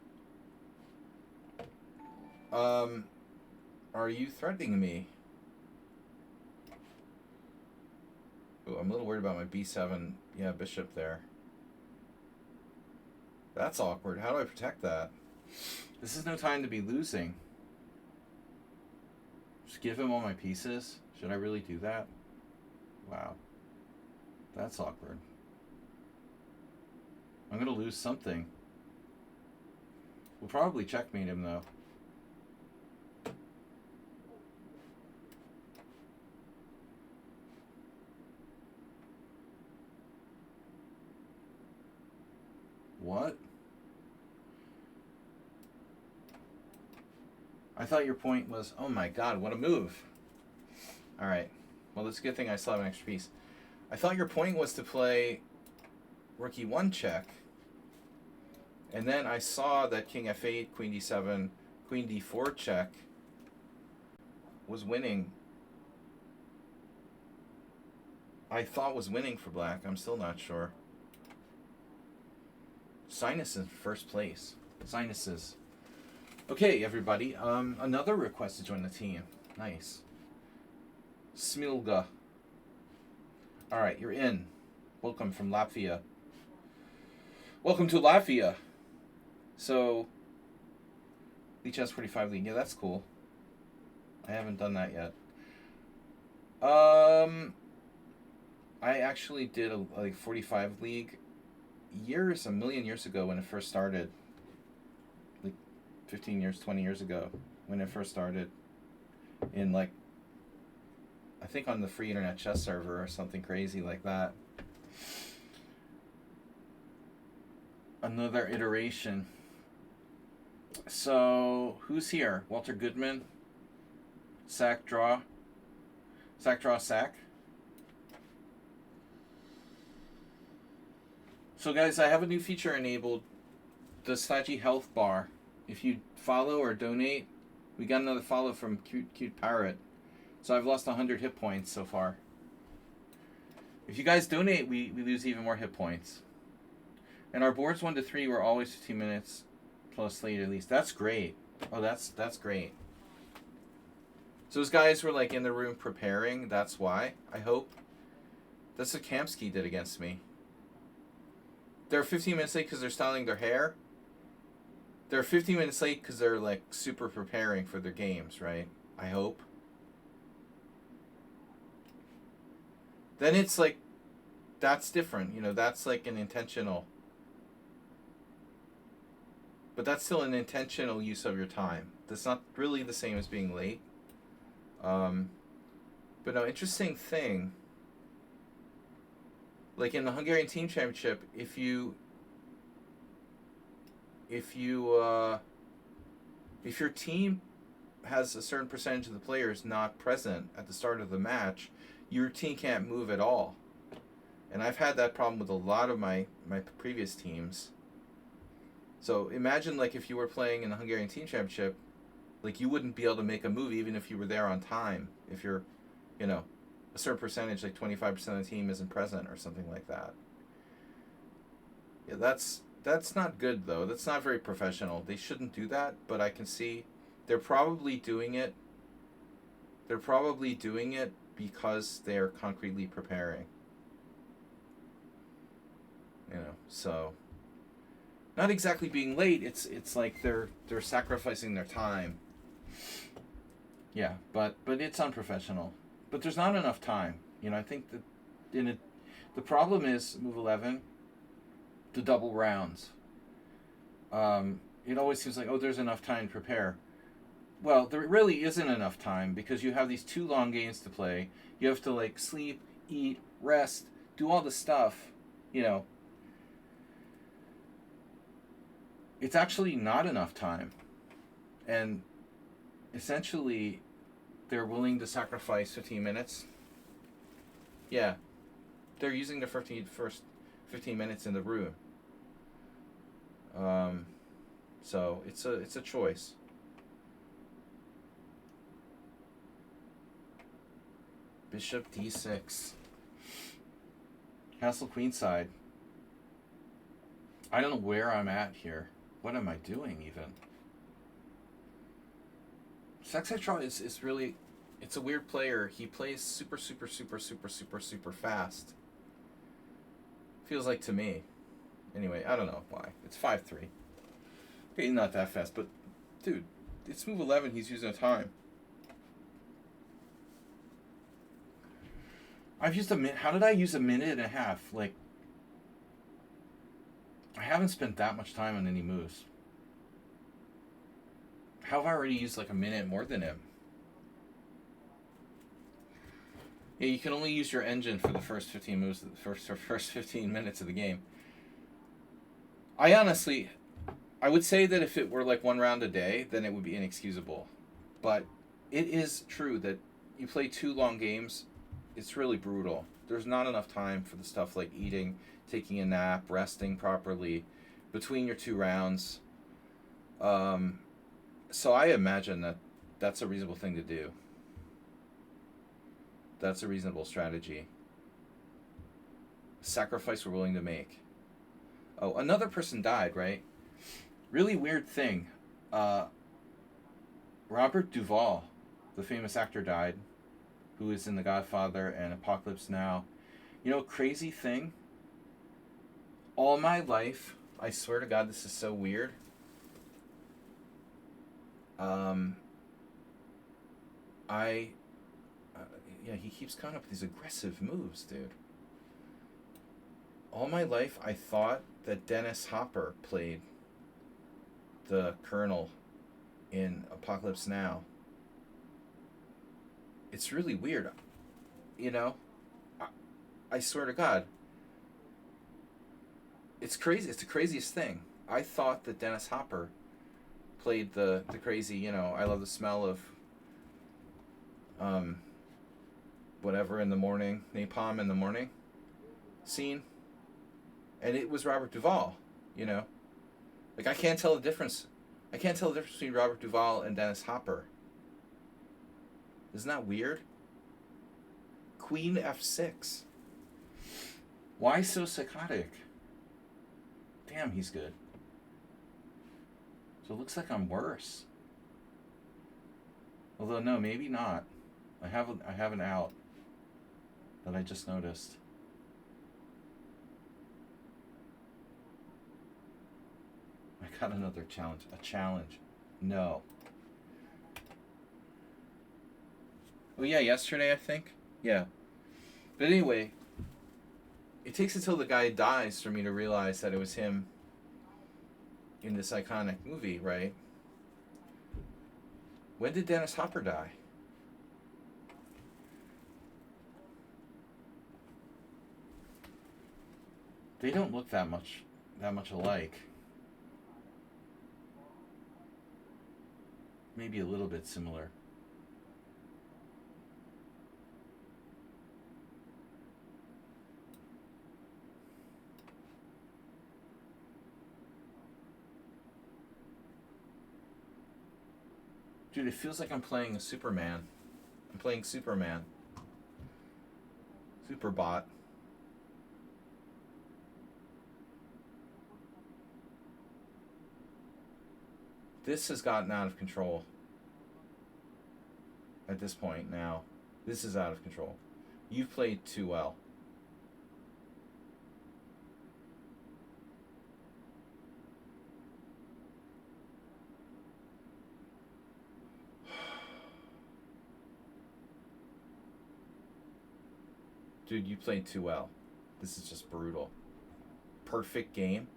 Are you threatening me? Ooh, I'm a little worried about my b7. Yeah, bishop there. That's awkward. How do I protect that? This is no time to be losing. Just give him all my pieces? Should I really do that? Wow. That's awkward. I'm going to lose something. We'll probably checkmate him, though. What? I thought your point was, oh my god, what a move. Alright. Well, it's a good thing I still have an extra piece. I thought your point was to play rook e1 check. And then I saw that king f8, queen d7, queen d4 check was winning. I thought was winning for black. I'm still not sure. Sinus in first place. Sinuses. Okay, everybody. Another request to join the team. Nice. Smilga. Alright, you're in. Welcome from Latvia. Welcome to Latvia. So, Leech S45 League. Yeah, that's cool. I haven't done that yet. I actually did a 45 League a million years ago when it first started. Like 15 years, 20 years ago when it first started. In I think on the free internet chess server or something crazy like that. Another iteration. So, who's here? Walter Goodman? Sack, draw. Sack, draw, sack. So guys, I have a new feature enabled, the Stodgy Health Bar. If you follow or donate, we got another follow from Cute Parrot. So I've lost 100 hit points so far. If you guys donate, we lose even more hit points. And our boards 1 to 3 were always 15 minutes plus late at least. That's great. Oh, that's great. So those guys were like in the room preparing. That's why, I hope. That's what Kamsky did against me. They're 15 minutes late because they're styling their hair. They're 15 minutes late because they're like super preparing for their games, right? I hope. Then it's like, that's different. That's like an intentional. But that's still an intentional use of your time. That's not really the same as being late. But no, interesting thing. Like in the Hungarian Team Championship, if your team has a certain percentage of the players not present at the start of the match, your team can't move at all. And I've had that problem with a lot of my previous teams. So imagine like if you were playing in the Hungarian Team Championship, like you wouldn't be able to make a move even if you were there on time. If you're, a certain percentage, like 25% of the team isn't present or something like that. Yeah, that's not good though. That's not very professional. They shouldn't do that, but I can see they're probably doing it. They're probably doing it because they're concretely preparing. So not exactly being late. It's like they're sacrificing their time. Yeah, but it's unprofessional. But there's not enough time. I think that the problem is move 11, the double rounds. It always seems like, oh, there's enough time to prepare. Well, there really isn't enough time because you have these 2 long games to play. You have to sleep, eat, rest, do all the stuff. It's actually not enough time, and essentially, they're willing to sacrifice 15 minutes. Yeah, they're using the first 15 minutes in the room. So it's a choice. Bishop d6. Castle queenside. I don't know where I'm at here. What am I doing even? Saxetra is really, it's a weird player. He plays super fast. Feels like to me. Anyway, I don't know why. It's 5-3. Okay, not that fast, but dude, it's move 11. He's using a time. I've used a minute. How did I use a minute and a half? I haven't spent that much time on any moves. How have I already used a minute more than him? Yeah, you can only use your engine for the first 15 moves, the first 15 minutes of the game. I would say that if it were 1 round a day, then it would be inexcusable. But it is true that you play 2 long games, it's really brutal. There's not enough time for the stuff like eating, taking a nap, resting properly between your 2 rounds. So I imagine that that's a reasonable thing to do. That's a reasonable strategy. Sacrifice we're willing to make. Oh, another person died, right? Really weird thing. Robert Duvall, the famous actor, died, who is in The Godfather and Apocalypse Now. Crazy thing. All my life, I swear to God, this is so weird. He keeps coming up with these aggressive moves, dude. All my life, I thought that Dennis Hopper played the Colonel in Apocalypse Now. It's really weird. I swear to God. It's crazy. It's the craziest thing. I thought that Dennis Hopper played the crazy, I love the smell of whatever in the morning, napalm in the morning scene. And it was Robert Duvall, I can't tell the difference. I can't tell the difference between Robert Duvall and Dennis Hopper. Isn't that weird? Queen f6. Why so psychotic? Damn, he's good. So it looks like I'm worse. Although no, maybe not. I have an out that I just noticed. I got another challenge. A challenge. No. Oh yeah, yesterday I think. Yeah. But anyway, it takes until the guy dies for me to realize that it was him in this iconic movie, right? When did Dennis Hopper die? They don't look that much alike. Maybe a little bit similar. Dude, it feels like I'm playing a Superman. I'm playing Superman. Superbot. This has gotten out of control at this point now. This is out of control. You've played too well. Dude, you played too well. This is just brutal. Perfect game.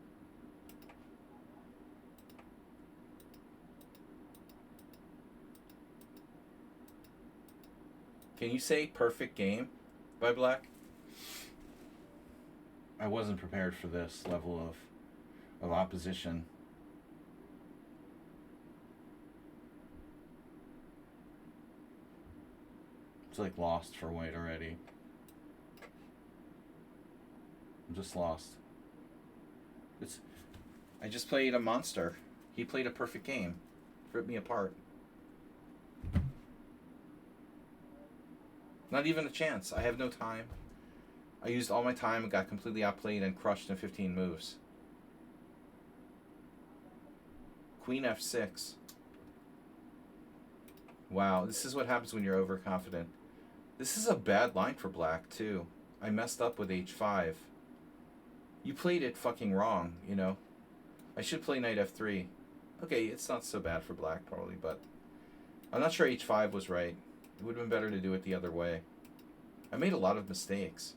Can you say perfect game by Black? I wasn't prepared for this level of opposition. It's like lost for white already. I'm just lost. I just played a monster. He played a perfect game. Ripped me apart. Not even a chance. I have no time. I used all my time and got completely outplayed and crushed in 15 moves. Queen f6. Wow, this is what happens when you're overconfident. This is a bad line for Black, too. I messed up with h5. You played it fucking wrong, you know. I should play knight f3. Okay, it's not so bad for Black, probably, but I'm not sure h5 was right. It would have been better to do it the other way. I made a lot of mistakes.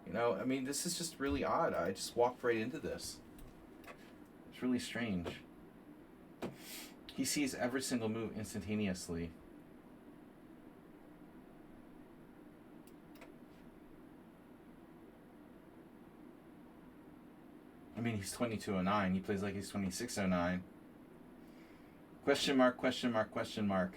You know, I mean, this is just really odd. I just walked right into this. It's really strange. He sees every single move instantaneously. I mean, he's 2209. He plays like he's 2609. Question mark, question mark, question mark.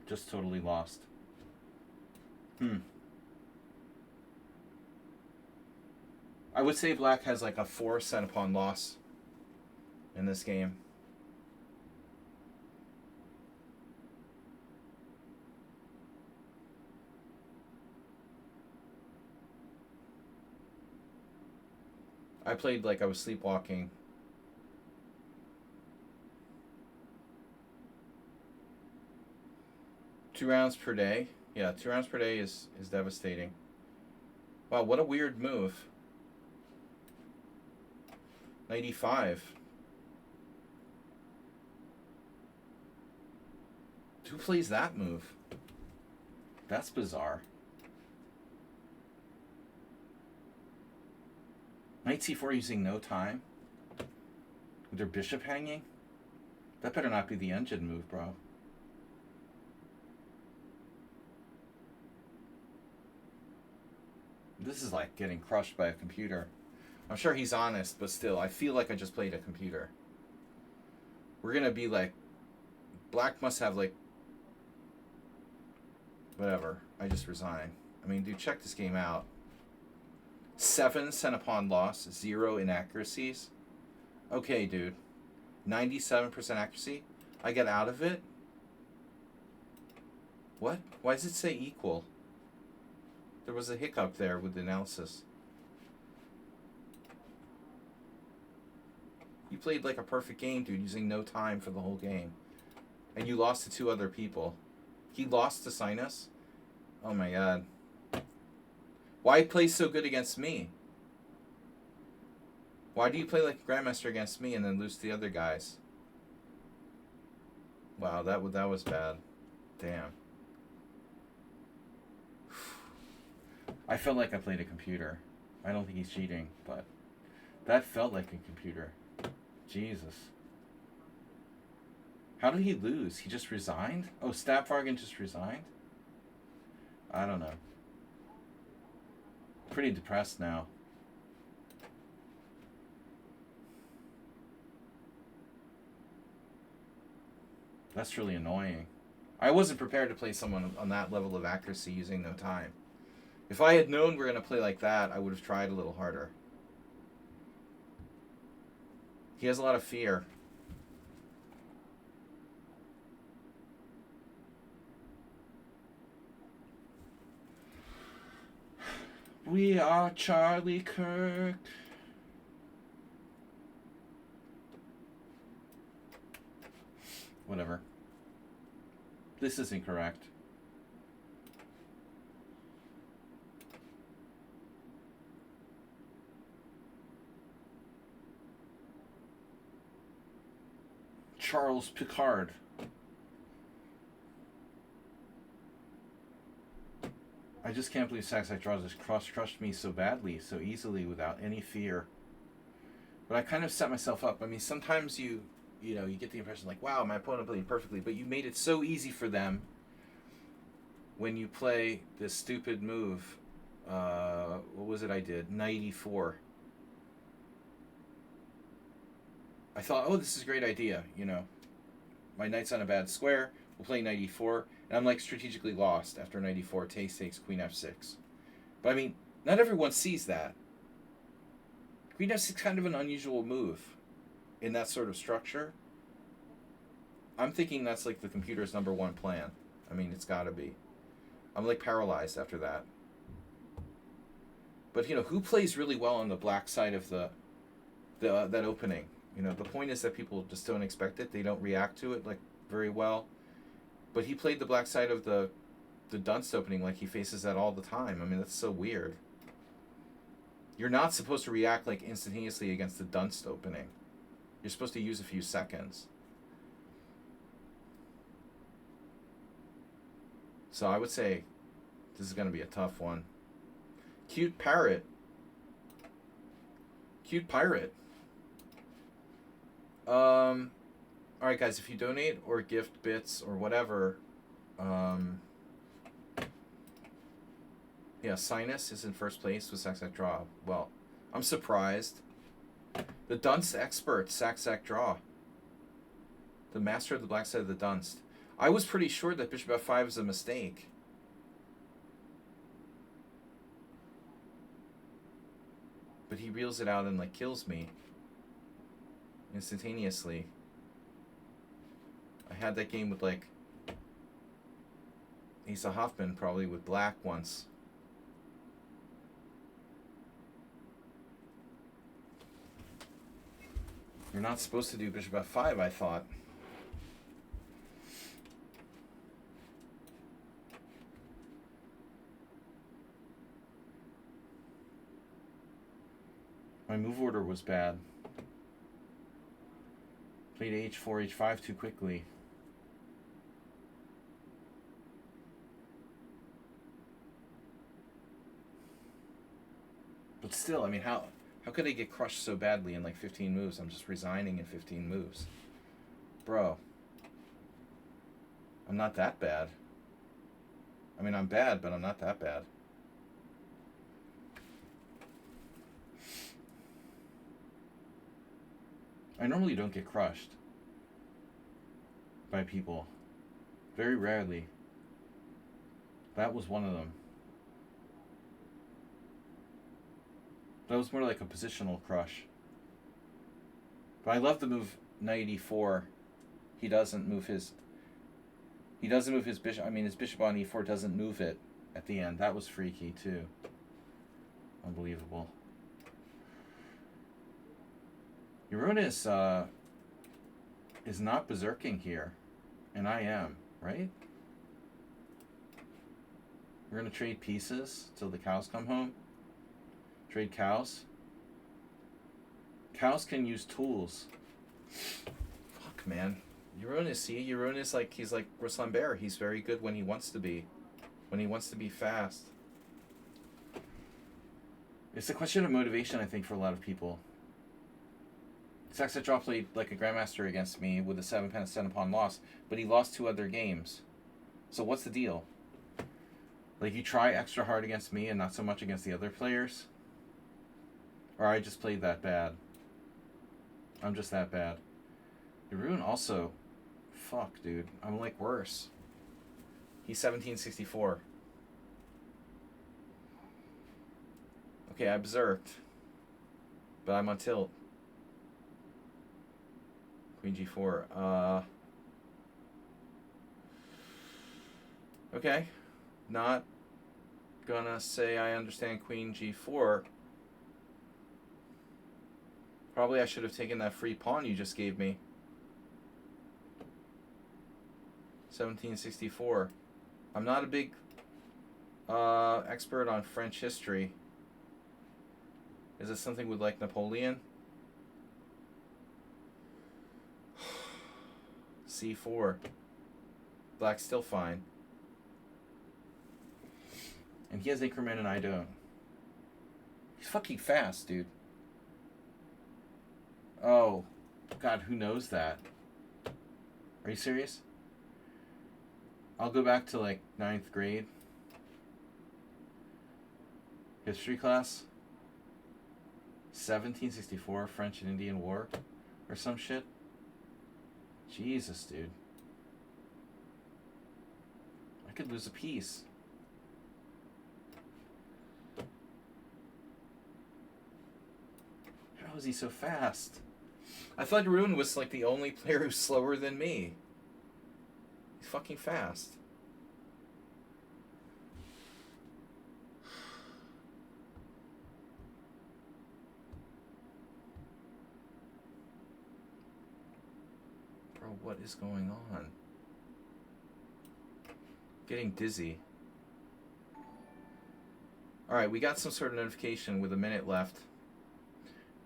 Just totally lost. I would say Black has like a 4 cent upon loss in this game. I played like I was sleepwalking. Two rounds per day. Yeah, 2 rounds per day is devastating. Wow, what a weird move. 95. Who plays that move? That's bizarre. Knight c4 using no time? With their bishop hanging? That better not be the engine move, bro. This is like getting crushed by a computer. I'm sure he's honest, but still, I feel like I just played a computer. We're gonna be like, Black must have like, whatever. I just resign. I mean, dude, check this game out. 7 cent upon loss, 0 inaccuracies. Okay, dude. 97% accuracy. I get out of it. What? Why does it say equal? There was a hiccup there with the analysis. You played like a perfect game, dude, using no time for the whole game. And you lost to 2 other people. He lost to Sinus? Oh my god. Why play so good against me? Why do you play like a Grandmaster against me and then lose to the other guys? Wow, that was bad. Damn. I felt like I played a computer. I don't think he's cheating, but that felt like a computer. Jesus. How did he lose? He just resigned? Oh, Stapfargen just resigned? I don't know. Pretty depressed now. That's really annoying. I wasn't prepared to play someone on that level of accuracy using no time. If I had known we're going to play like that, I would have tried a little harder. He has a lot of fear. We are Charlie Kirk. whatever. This is incorrect. Charles Picard. I just can't believe Saxac Draw just crushed me so badly, so easily, without any fear. But I kind of set myself up. I mean, sometimes you get the impression like, wow, my opponent played perfectly, but you made it so easy for them when you play this stupid move. What was it I did? Knight e4. I thought, oh, this is a great idea, My knight's on a bad square. We'll play knight e4. And I'm like strategically lost after knight e4. Takes queen f6. But I mean, not everyone sees that. Queen f6 is kind of an unusual move in that sort of structure. I'm thinking that's like the computer's #1 plan. I mean, it's got to be. I'm like paralyzed after that. But who plays really well on the black side of that opening? The point is that people just don't expect it. They don't react to it like very well. But he played the black side of the dunst opening like he faces that all the time. I mean, that's so weird. You're not supposed to react like instantaneously against the dunst opening. You're supposed to use a few seconds. So I would say this is going to be a tough one. Cute parrot. Cute pirate. Alright guys, if you donate or gift bits or whatever, yeah, Sinus is in first place with Saxac Draw. Well, I'm surprised. The Dunst expert, Saxac Draw. The master of the black side of the Dunst. I was pretty sure that bishop f5 is a mistake. But he reels it out and like kills me instantaneously. I had that game with like Asa Hoffman probably with black once. You're not supposed to do bishop f5, I thought. My move order was bad. Played h4, h5 too quickly. But still, I mean, how could I get crushed so badly in like 15 moves? I'm just resigning in 15 moves. Bro. I'm not that bad. I mean, I'm bad, but I'm not that bad. I normally don't get crushed by people. Very rarely. That was one of them. That was more like a positional crush. But I love the move knight e4. He doesn't move his bishop. I mean, his bishop on e4 doesn't move it at the end. That was freaky too. Unbelievable. Euronus is not berserking here, and I am, right? We're gonna trade pieces till the cows come home. Trade cows. Cows can use tools. Fuck, man. Euronus, like, he's like Ruslan Bear. He's very good when he wants to be. When he wants to be fast. It's a question of motivation, I think, for a lot of people. Saxac Draw played like a grandmaster against me with a 7-pen and 7-pawn loss, but he lost 2 other games. So what's the deal? Like, you try extra hard against me and not so much against the other players? Or I just played that bad. I'm just that bad. Yarun also... Fuck, dude. I'm like worse. He's 1764. Okay, I berserked. But I'm on tilt. Queen g4. Okay. Not gonna say I understand queen g4. Probably I should have taken that free pawn you just gave me. 1764. I'm not a big expert on French history. Is it something with like Napoleon? C4. Black's still fine. And he has increment and I don't. He's fucking fast, dude. Oh. God, who knows that? Are you serious? I'll go back to like 9th grade. History class. 1764, French and Indian War. Or some shit. Jesus, dude. I could lose a piece. How is he so fast? I thought Rune was like the only player who's slower than me. He's fucking fast. Bro, what is going on? Getting dizzy. Alright, we got some sort of notification with a minute left.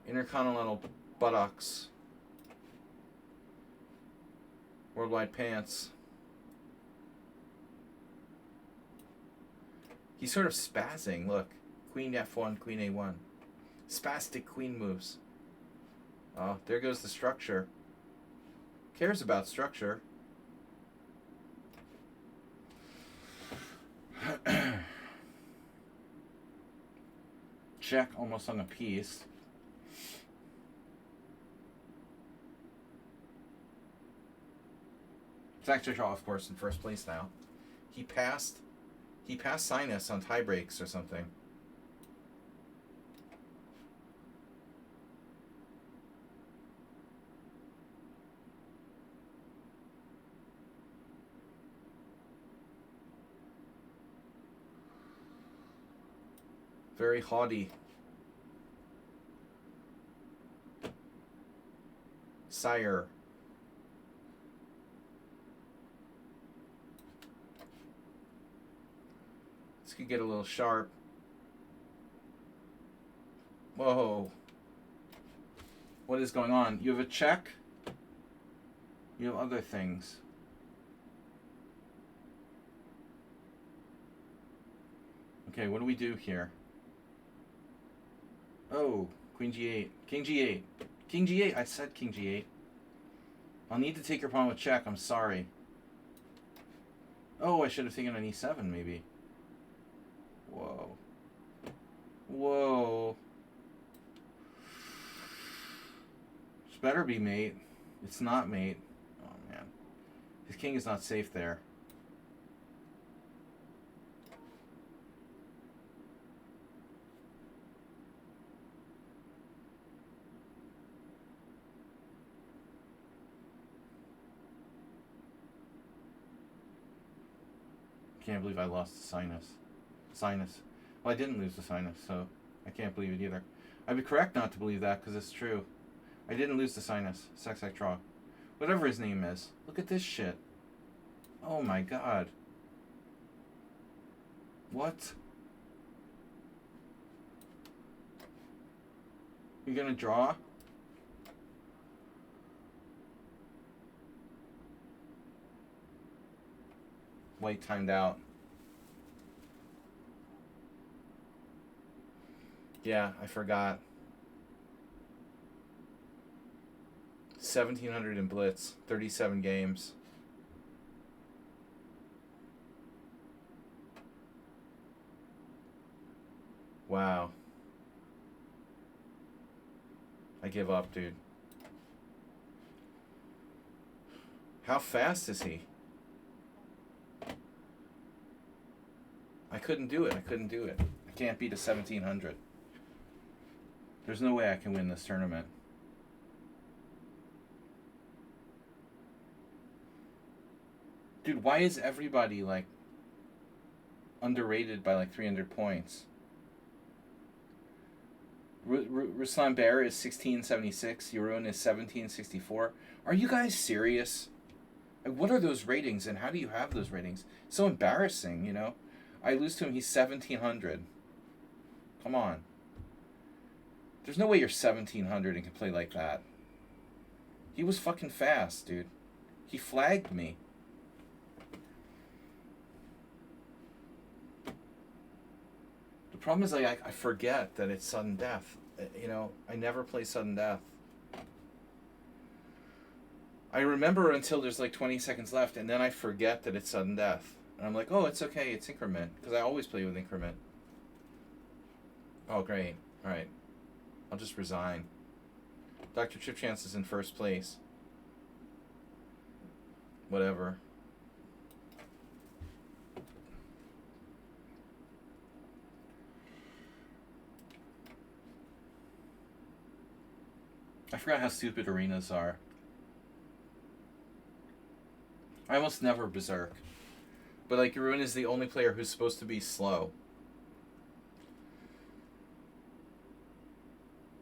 Intercontinental buttocks. Worldwide pants. He's sort of spazzing. Look. Queen F1, Queen A1. Spastic queen moves. Oh, there goes the structure. Cares about structure. Check almost on a piece. Shaw, of course, in first place now. He passed Sinus on tie breaks or something. Very haughty. Sire. This could get a little sharp. Whoa. What is going on? You have a check? You have other things. Okay, what do we do here? Oh, Queen G8. King G8. King G8. I said King G8. I'll need to take your pawn with check. I'm sorry. Oh, I should have taken an E7 maybe. Whoa. Whoa. This better be mate. It's not mate. Oh, man. His king is not safe there. Can't believe I lost the sinus. Well, I didn't lose the sinus, so I can't believe it either. I'd be correct not to believe that because it's true. I didn't lose the sinus. Sex draw. Whatever his name is. Look at this shit. Oh my god. What? You gonna draw? White timed out. Yeah, I forgot. 1700 in Blitz. 37 games. Wow. I give up, dude. How fast is he? I couldn't do it. I can't beat a 1700. There's no way I can win this tournament. Dude, why is everybody, like, underrated by, like, 300 points? Ruslan Bear is 1676. Jeroen is 1764. Are you guys serious? Like, what are those ratings, and how do you have those ratings? So embarrassing, you know. I lose to him. He's 1,700. Come on. There's no way you're 1,700 and can play like that. He was fucking fast, dude. He flagged me. The problem is I forget that it's sudden death. You know, I never play sudden death. I remember until there's like 20 seconds left, and then I forget that it's sudden death. And I'm like, oh, it's okay, it's increment. Because I always play with increment. Oh, great. Alright. I'll just resign. Dr. Chip Chance is in first place. Whatever. I forgot how stupid arenas are. I almost never berserk. But like, Ruin is the only player who's supposed to be slow.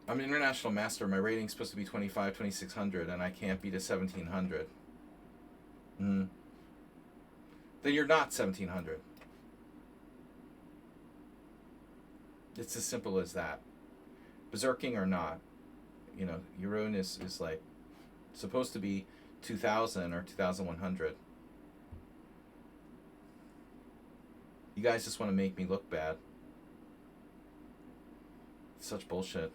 I'm an international master. My rating's supposed to be 2,600, and I can't beat a 1,700. Then you're not 1,700. It's as simple as that. Berserking or not, you know, your ruin is like supposed to be 2,000 or 2,100. You guys just want to make me look bad. It's such bullshit.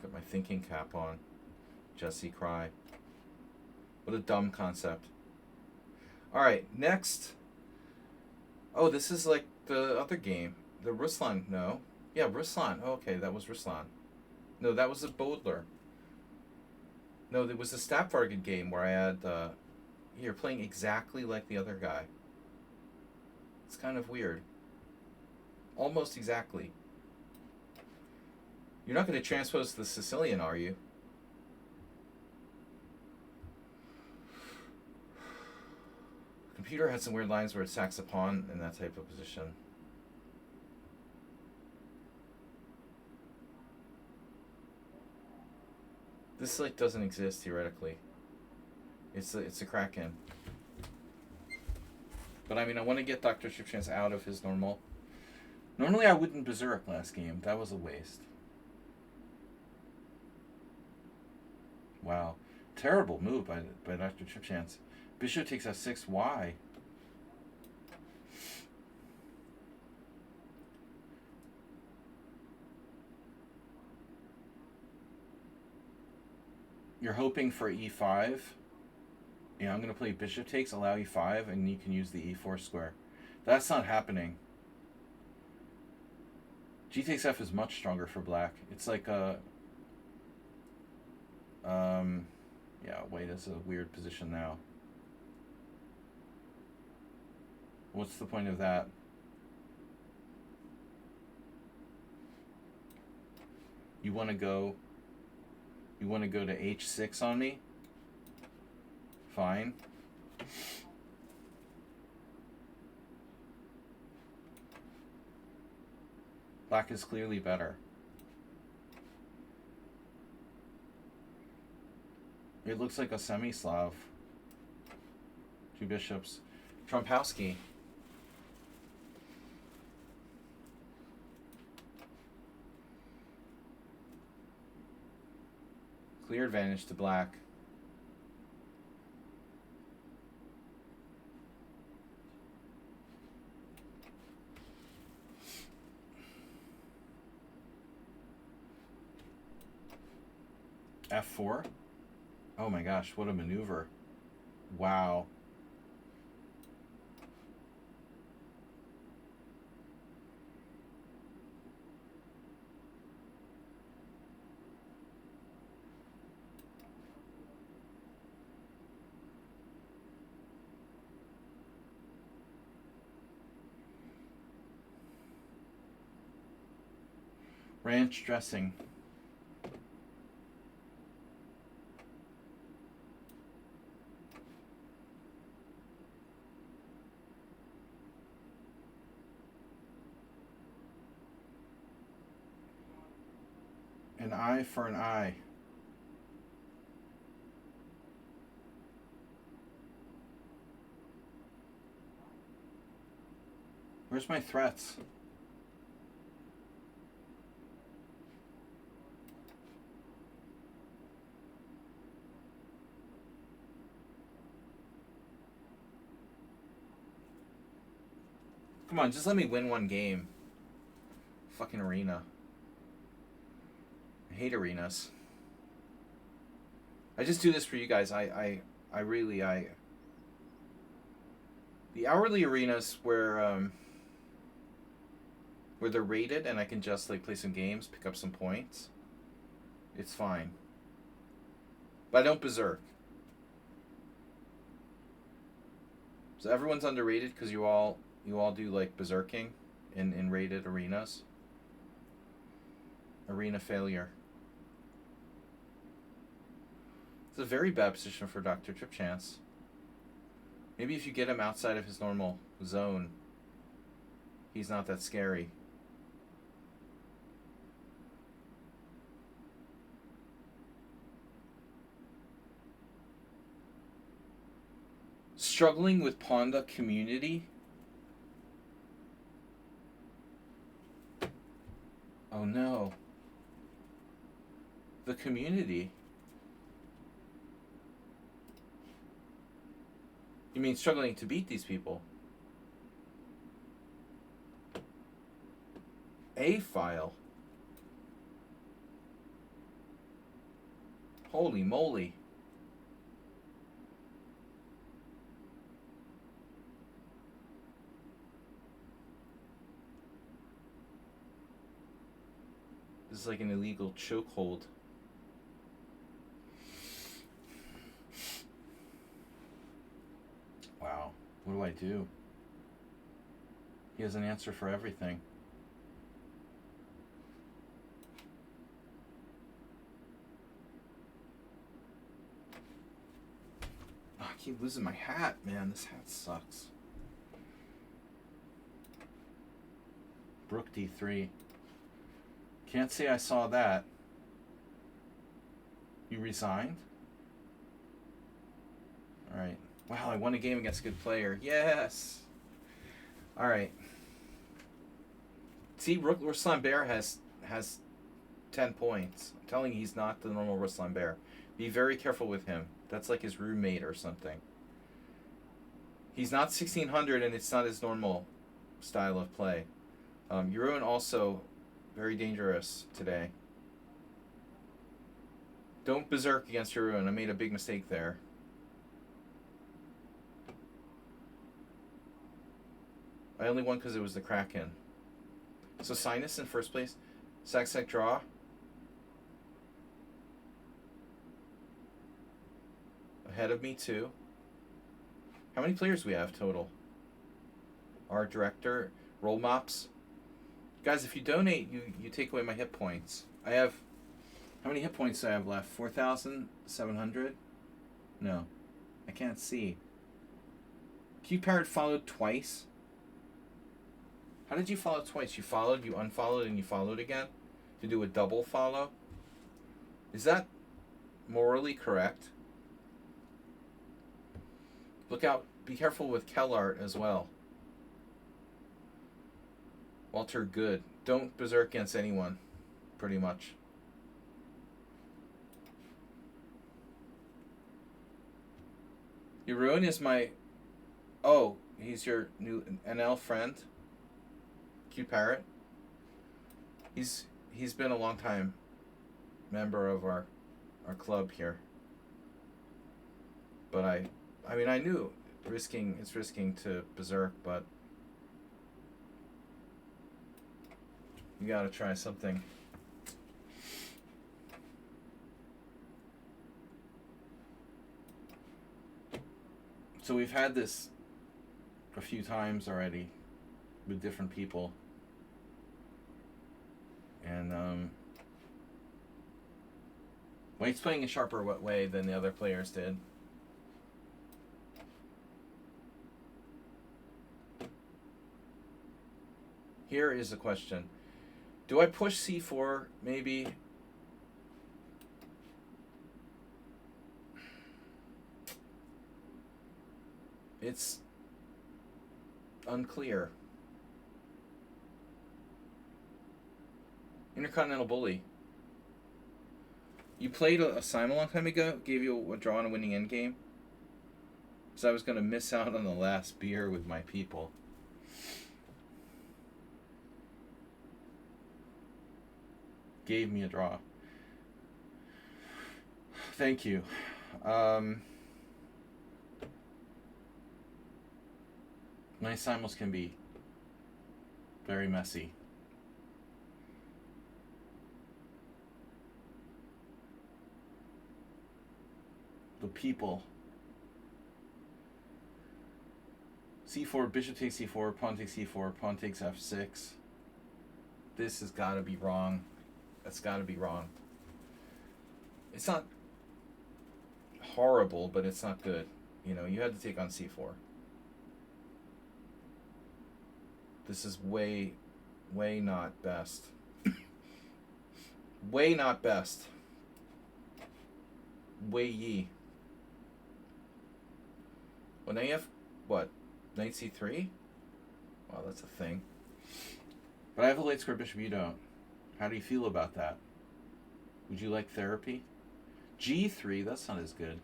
Got my thinking cap on. Jesse cry. What a dumb concept. Alright, next. Oh, this is like the other game. The Ruslan, no. Yeah, Ruslan. Oh, okay, that was Ruslan. No, that was a Bodler. No, there was a Stapvarged game where I had, you're playing exactly like the other guy. It's kind of weird. Almost exactly. You're not going to transpose the Sicilian, are you? Computer had some weird lines where it sacks a pawn in that type of position. This like doesn't exist theoretically. It's a Kraken. But I mean, I want to get Dr. Chipchance out of his normal. Normally I wouldn't berserk last game. That was a waste. Wow. Terrible move by Dr. Chipchance. Bishop takes f6. Why? You're hoping for e5. Yeah, I'm going to play bishop takes, allow e5, and you can use the e4 square. That's not happening. G takes f is much stronger for black. It's like a... yeah, white is a weird position now. What's the point of that? You want to go to h6 on me? Fine. Black is clearly better. It looks like a semi-Slav. Two bishops. Trompowski. Clear advantage to black. F4. Oh my gosh, what a maneuver. Wow. Ranch dressing. An eye for an eye. Where's my threats? Come on, just let me win one game. Fucking arena. I hate arenas. I just do this for you guys. I really the hourly arenas where they're rated and I can just like play some games, pick up some points. It's fine. But I don't berserk. So everyone's underrated because you all do like berserking in rated arenas. Arena failure. It's a very bad position for Dr. Trip Chance. Maybe if you get him outside of his normal zone, he's not that scary. Struggling with Pawnda community? Oh no. The community? You mean struggling to beat these people? A file? Holy moly. This is like an illegal chokehold. Wow. What do I do? He has an answer for everything. Oh, I keep losing my hat, man. This hat sucks. Brook D3. Can't say I saw that. You resigned? Alright. Wow, I won a game against a good player. Yes! Alright. See, Ruslan Bear has 10 points. I'm telling you, he's not the normal Ruslan Bear. Be very careful with him. That's like his roommate or something. He's not 1600 and it's not his normal style of play. Euruin also very dangerous today. Don't berserk against Euruin. I made a big mistake there. I only won because it was the Kraken. So Sinus in first place. Sac draw. Ahead of me too. How many players do we have total? Our director. Roll mops. Guys, if you donate, you take away my hit points. I have... How many hit points do I have left? 4,700? No. I can't see. Q Parrot followed twice? How did you follow twice? You followed, you unfollowed, and you followed again? To do a double follow? Is that morally correct? Look out. Be careful with Kellart as well. Walter Good. Don't berserk against anyone, pretty much. Euruin is my... Oh, he's your new NL friend? Q Parrot? He's been a long time member of our club here. But I mean, I knew it's risking to berserk, but you gotta try something. So we've had this a few times already with different people. And White's playing a sharper way than the other players did. Here is the question. Do I push C4 maybe? It's unclear. Intercontinental Bully. You played a Sim a long time ago, gave you a draw and a winning endgame. So I was going to miss out on the last beer with my people. Gave me a draw. Thank you. My simul's can be very messy. The people. C4, bishop takes c4, pawn takes c4, pawn takes f6. This has got to be wrong. That's got to be wrong. It's not horrible, but it's not good. You know, you had to take on c4. This is way not best. Way not best. Way ye. Well, now you have, what, knight c3? Wow, that's a thing. But I have a late square bishop, you don't. How do you feel about that? Would you like therapy? g3, that's not as good.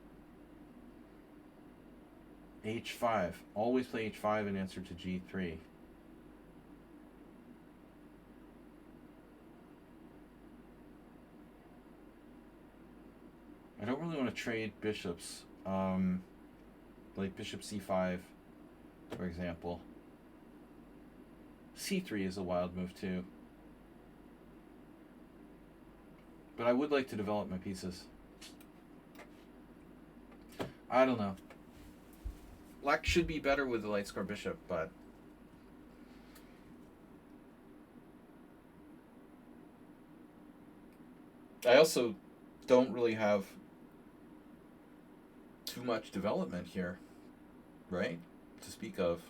h5. Always play h5 in answer to g3. I don't really want to trade bishops. Like bishop c5, for example. c3 is a wild move too. But I would like to develop my pieces. I don't know. Black should be better with the light square bishop, but I also don't really have too much development here, right? To speak of.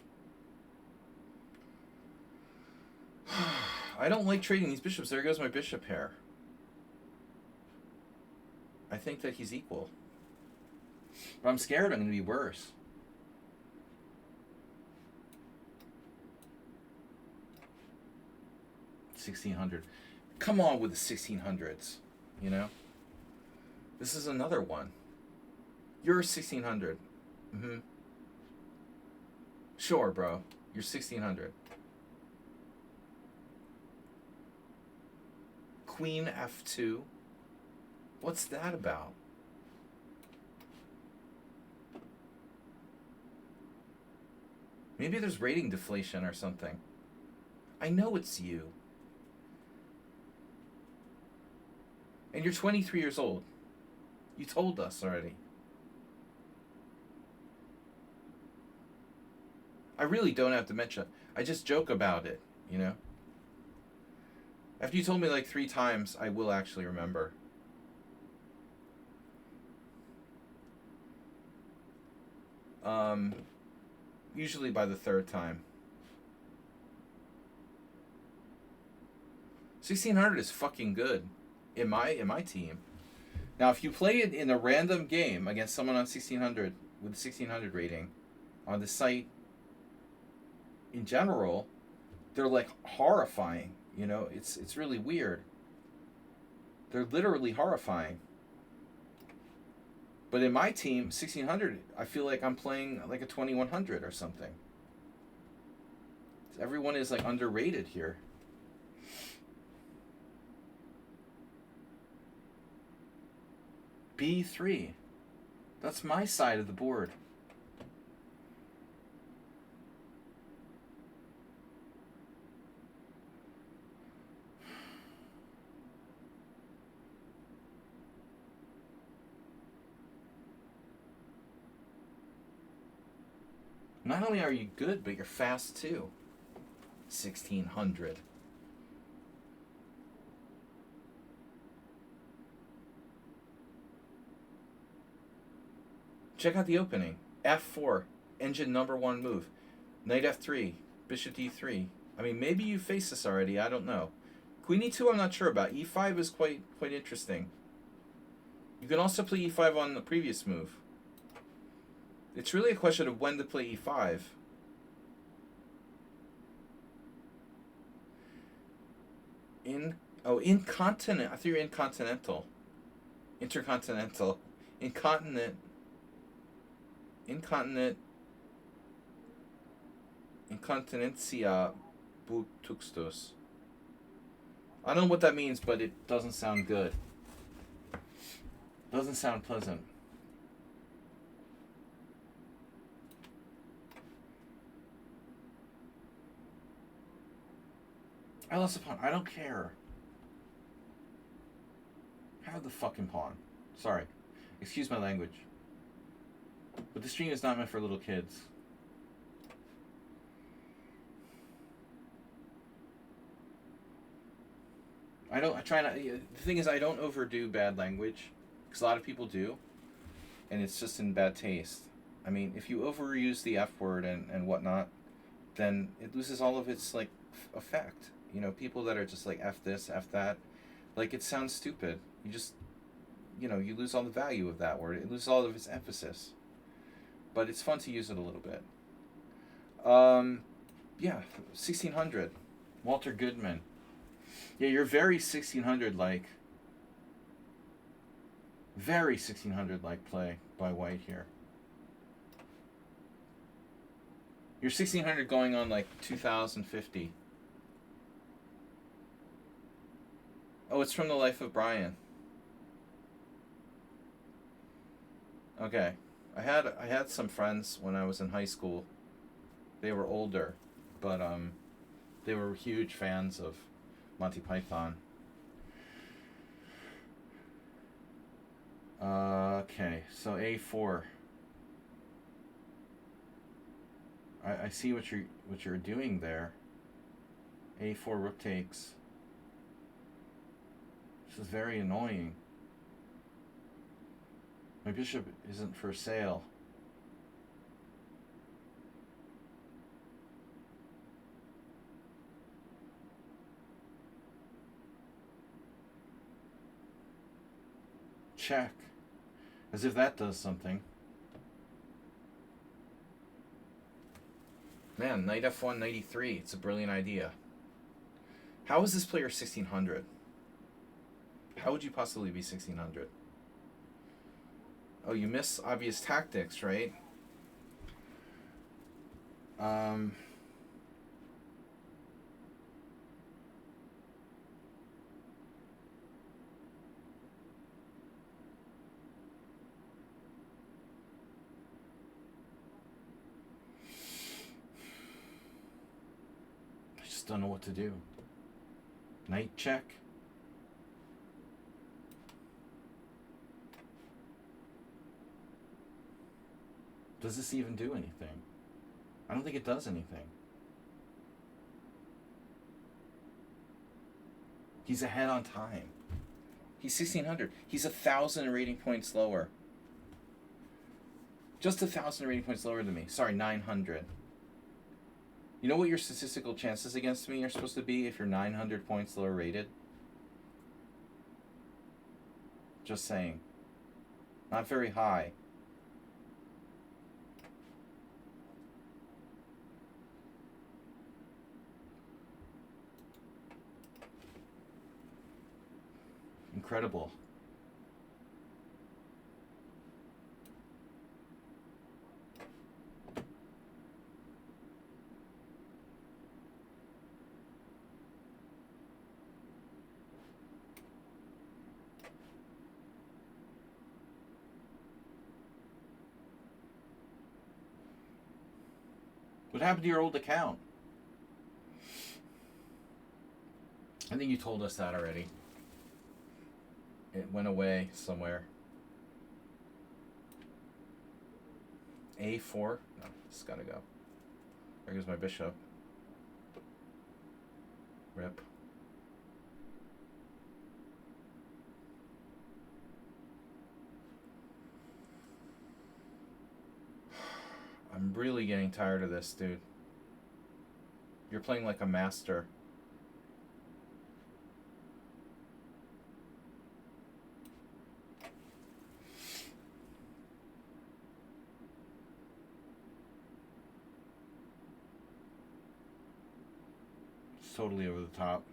I don't like trading these bishops. There goes my bishop pair. I think that he's equal. But I'm scared I'm going to be worse. $1,600. Come on with the 1600s, you know? This is another one. You're 1600. Mm-hmm. Sure, bro. You're 1600. Queen f2. What's that about? Maybe there's rating deflation or something. I know it's you. And you're 23 years old. You told us already. I really don't have dementia. I just joke about it, you know? After you told me like 3 times, I will actually remember. Usually by the 3rd time. 1600 is fucking good in my team. Now, if you play it in a random game against someone on 1600 with a 1600 rating on the site, in general, they're like horrifying. You know, it's really weird. They're literally horrifying. But in my team, 1600, I feel like I'm playing like a 2100 or something. Everyone is like underrated here. B3. That's my side of the board. Not only are you good, but you're fast too. 1600. Check out the opening. F4, engine number 1 move. Knight F3, bishop D3. I mean, maybe you faced this already. I don't know. Queen E2, I'm not sure about. E5 is quite interesting. You can also play E5 on the previous move. It's really a question of when to play E5. In Oh, incontinent. I thought you were incontinental. Intercontinental. Incontinent. Incontinent. Incontinentia butuxtus. I don't know what that means, but it doesn't sound good. Doesn't sound pleasant. I lost a pawn. I don't care. Have the fucking pawn. Sorry. Excuse my language. But the stream is not meant for little kids. I try not. The thing is, I don't overdo bad language. Because a lot of people do. And it's just in bad taste. I mean, if you overuse the F word and whatnot, then it loses all of its, like, effect. You know, people that are just like, F this, F that. Like, it sounds stupid. You just, you know, you lose all the value of that word. It loses all of its emphasis. But it's fun to use it a little bit. Yeah, 1600. Walter Goodman. Yeah, you're very 1600 like. Very 1600 like play by White here. You're 1600 going on like 2050. Oh, it's from the life of Brian. Okay. I had some friends when I was in high school. They were older, but they were huge fans of Monty Python. Okay, so A4. I see what you're doing there. A4 rook takes. This is very annoying. My bishop isn't for sale. Check. As if that does something. Man, knight f1, knight e3. It's a brilliant idea. How is this player 1600? How would you possibly be 1600? Oh, you miss obvious tactics, right? I just don't know what to do. Knight check. Does this even do anything? I don't think it does anything. He's ahead on time. He's 1600. He's 1,000 rating points lower. Just 1,000 rating points lower than me. Sorry, 900. You know what your statistical chances against me are supposed to be if you're 900 points lower rated? Just saying. Not very high. Incredible. What happened to your old account? I think you told us that already. It went away somewhere. A4? No, it's gotta go. There goes my bishop. Rip. I'm really getting tired of this, dude. You're playing like a master. Totally over the top.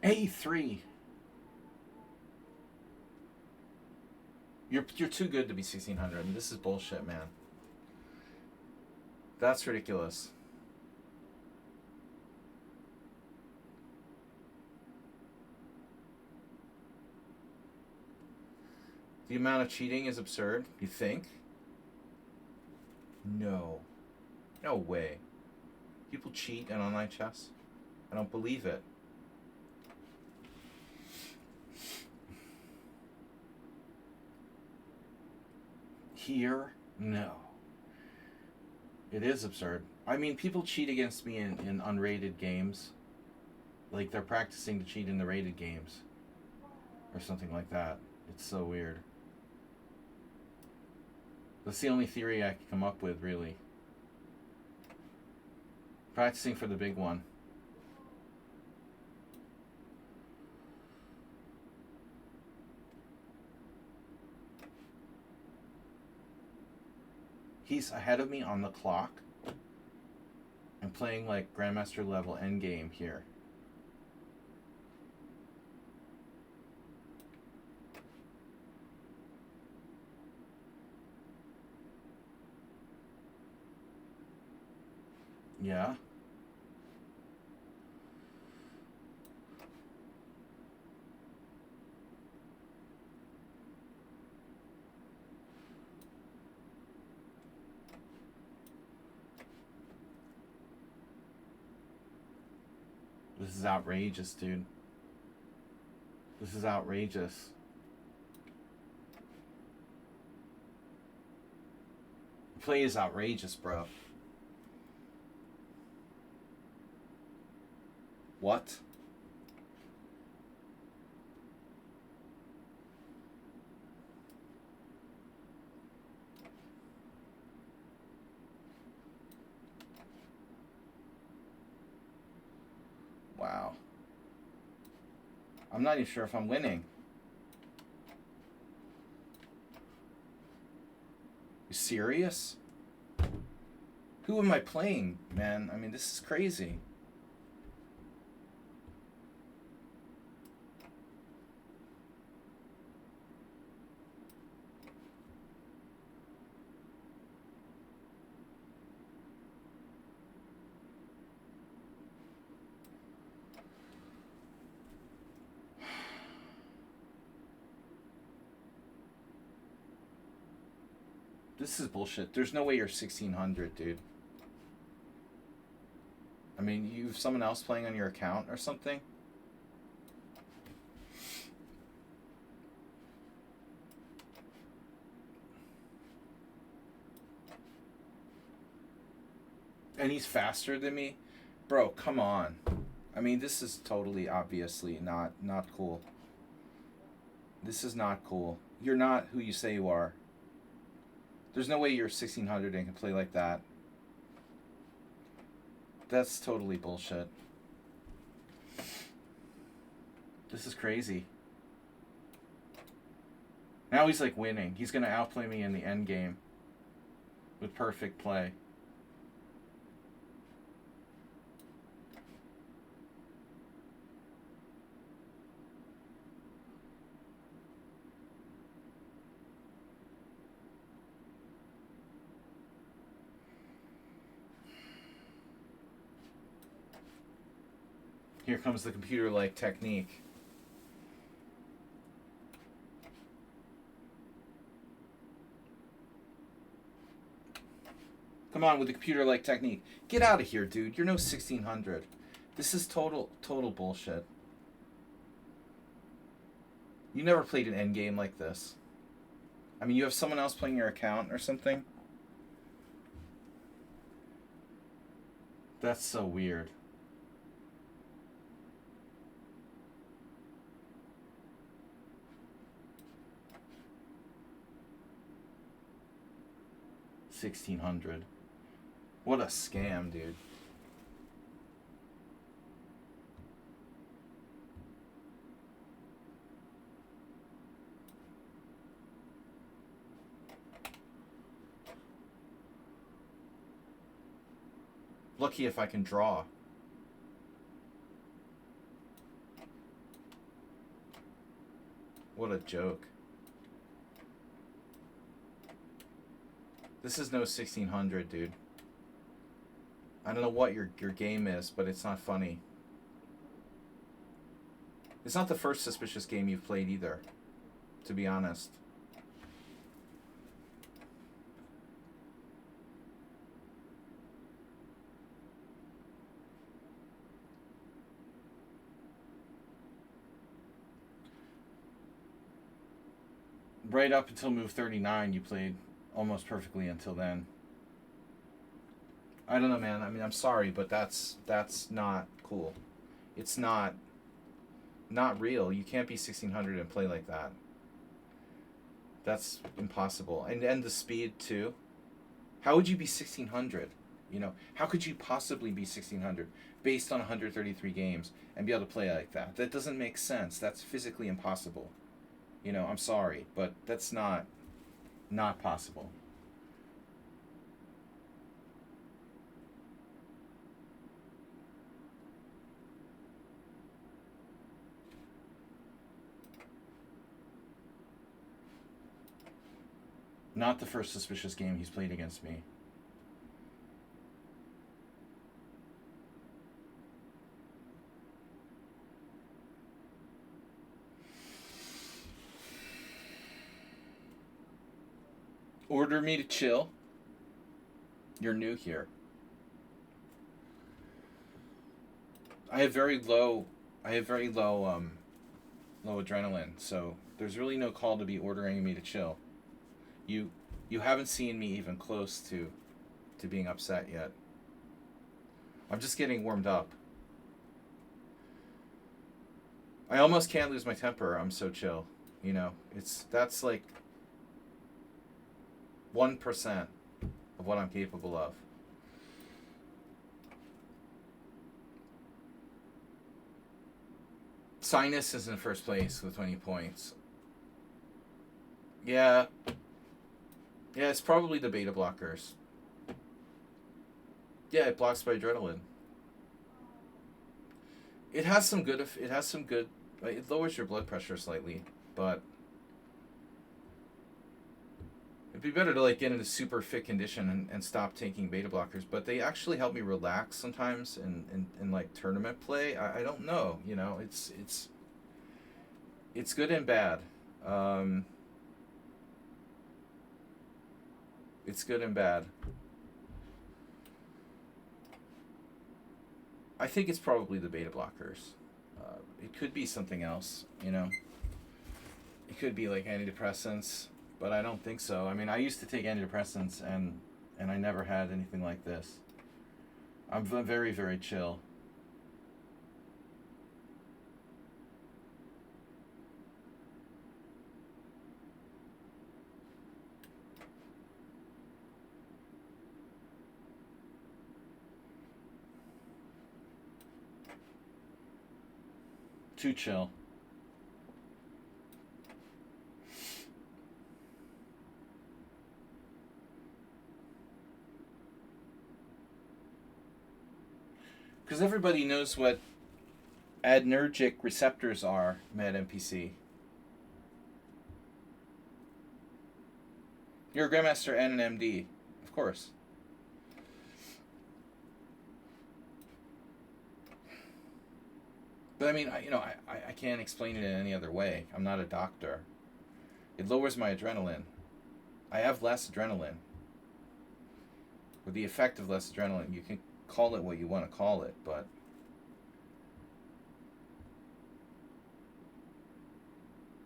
A3. You're too good to be 1600. This is bullshit, man. That's ridiculous. The amount of cheating is absurd. You think? No. No way. People cheat in online chess? I don't believe it. Here? No. It is absurd. I mean, people cheat against me in unrated games. Like, they're practicing to cheat in the rated games. Or something like that. It's so weird. That's the only theory I can come up with, really. Practicing for the big one. He's ahead of me on the clock. I'm playing like Grandmaster level endgame here. Yeah. This is outrageous, dude. This is outrageous. The play is outrageous, bro. What? Wow. I'm not even sure if I'm winning. You serious? Who am I playing, man? I mean, this is crazy. This is bullshit. There's no way you're 1600, dude. I mean, you have someone else playing on your account or something? And he's faster than me? Bro, come on. I mean, this is totally, obviously not cool. This is not cool. You're not who you say you are. There's no way you're 1600 and can play like that. That's totally bullshit. This is crazy. Now he's like winning. He's going to outplay me in the end game with perfect play. Here comes the computer-like technique. Come on with the computer-like technique. Get out of here, dude. You're no 1600. This is total bullshit. You never played an endgame like this. I mean, you have someone else playing your account or something? That's so weird. $1,600. What a scam, dude. Lucky if I can draw. What a joke. This is no 1600, dude. I don't know what your game is, but it's not funny. It's not the first suspicious game you've played either, to be honest. Right up until move 39, you played almost perfectly until then. I don't know, man. I mean, I'm sorry, but that's not cool. It's not real. You can't be 1600 and play like that. That's impossible. And the speed too. How would you be 1600? You know, how could you possibly be 1600 based on 133 games and be able to play like that? That doesn't make sense. That's physically impossible. You know, I'm sorry, but that's not possible. Not the first suspicious game he's played against me. Order me to chill. You're new here. I have very low low adrenaline, so there's really no call to be ordering me to chill. You haven't seen me even close to being upset yet. I'm just getting warmed up. I almost can't lose my temper. I'm so chill. You know, that's like 1% of what I'm capable of. Sinus is in first place with 20 points. Yeah. Yeah, it's probably the beta blockers. Yeah, it blocks by adrenaline. It has some good. It lowers your blood pressure slightly, but it'd be better to like get into super fit condition and stop taking beta blockers. But they actually help me relax sometimes in like tournament play. I don't know. You know, it's good and bad. It's good and bad. I think it's probably the beta blockers. It could be something else, you know. It could be like antidepressants, but I don't think so. I mean, I used to take antidepressants and I never had anything like this. I'm very, very chill. Too chill. Because everybody knows what adrenergic receptors are, Mad NPC. You're a Grandmaster and an MD, of course. But I mean, I can't explain it in any other way. I'm not a doctor. It lowers my adrenaline. I have less adrenaline. With the effect of less adrenaline, you can call it what you want to call it, but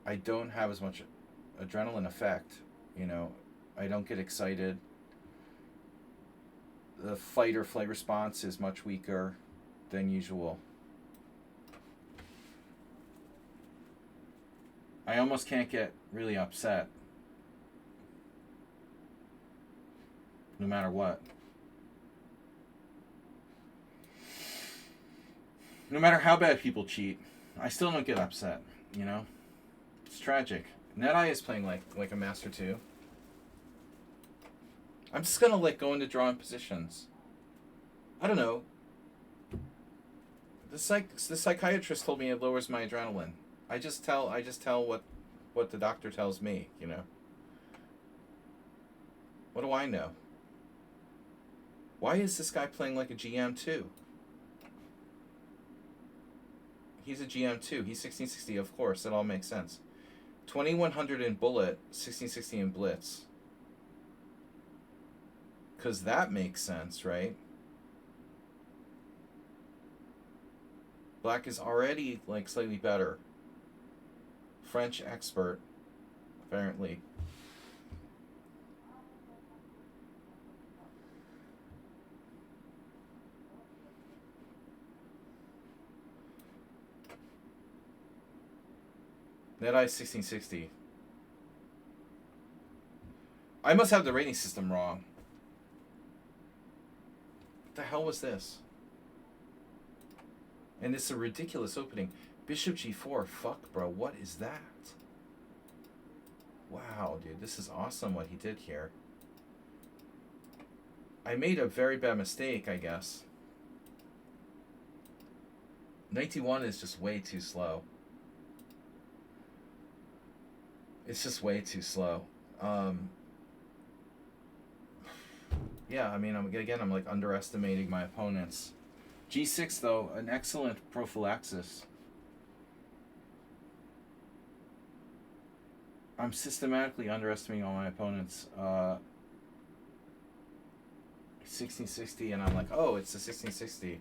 I don't have as much adrenaline effect. You know, I don't get excited. The fight or flight response is much weaker than usual. I almost can't get really upset. No matter what. No matter how bad people cheat, I still don't get upset, you know? It's tragic. NetEye is playing like a master too. I'm just gonna like go into drawing positions. I don't know. The psychiatrist told me it lowers my adrenaline. I just tell what what the doctor tells me, you know. What do I know? Why is this guy playing like a GM too? He's a GM too. He's 1660, of course. That all makes sense. 2100 in Bullet, 1660 in Blitz. Because that makes sense, right? Black is already, like, slightly better. French expert, apparently. Net Eye 1660. I must have the rating system wrong. What the hell was this? And it's a ridiculous opening. Bishop G4. Fuck, bro. What is that? Wow, dude. This is awesome what he did here. I made a very bad mistake, I guess. 91 is just way too slow. It's just way too slow. Yeah, I mean, I'm like underestimating my opponents. G6, though, an excellent prophylaxis. I'm systematically underestimating all my opponents. 1660, and I'm like, oh, it's a 1660.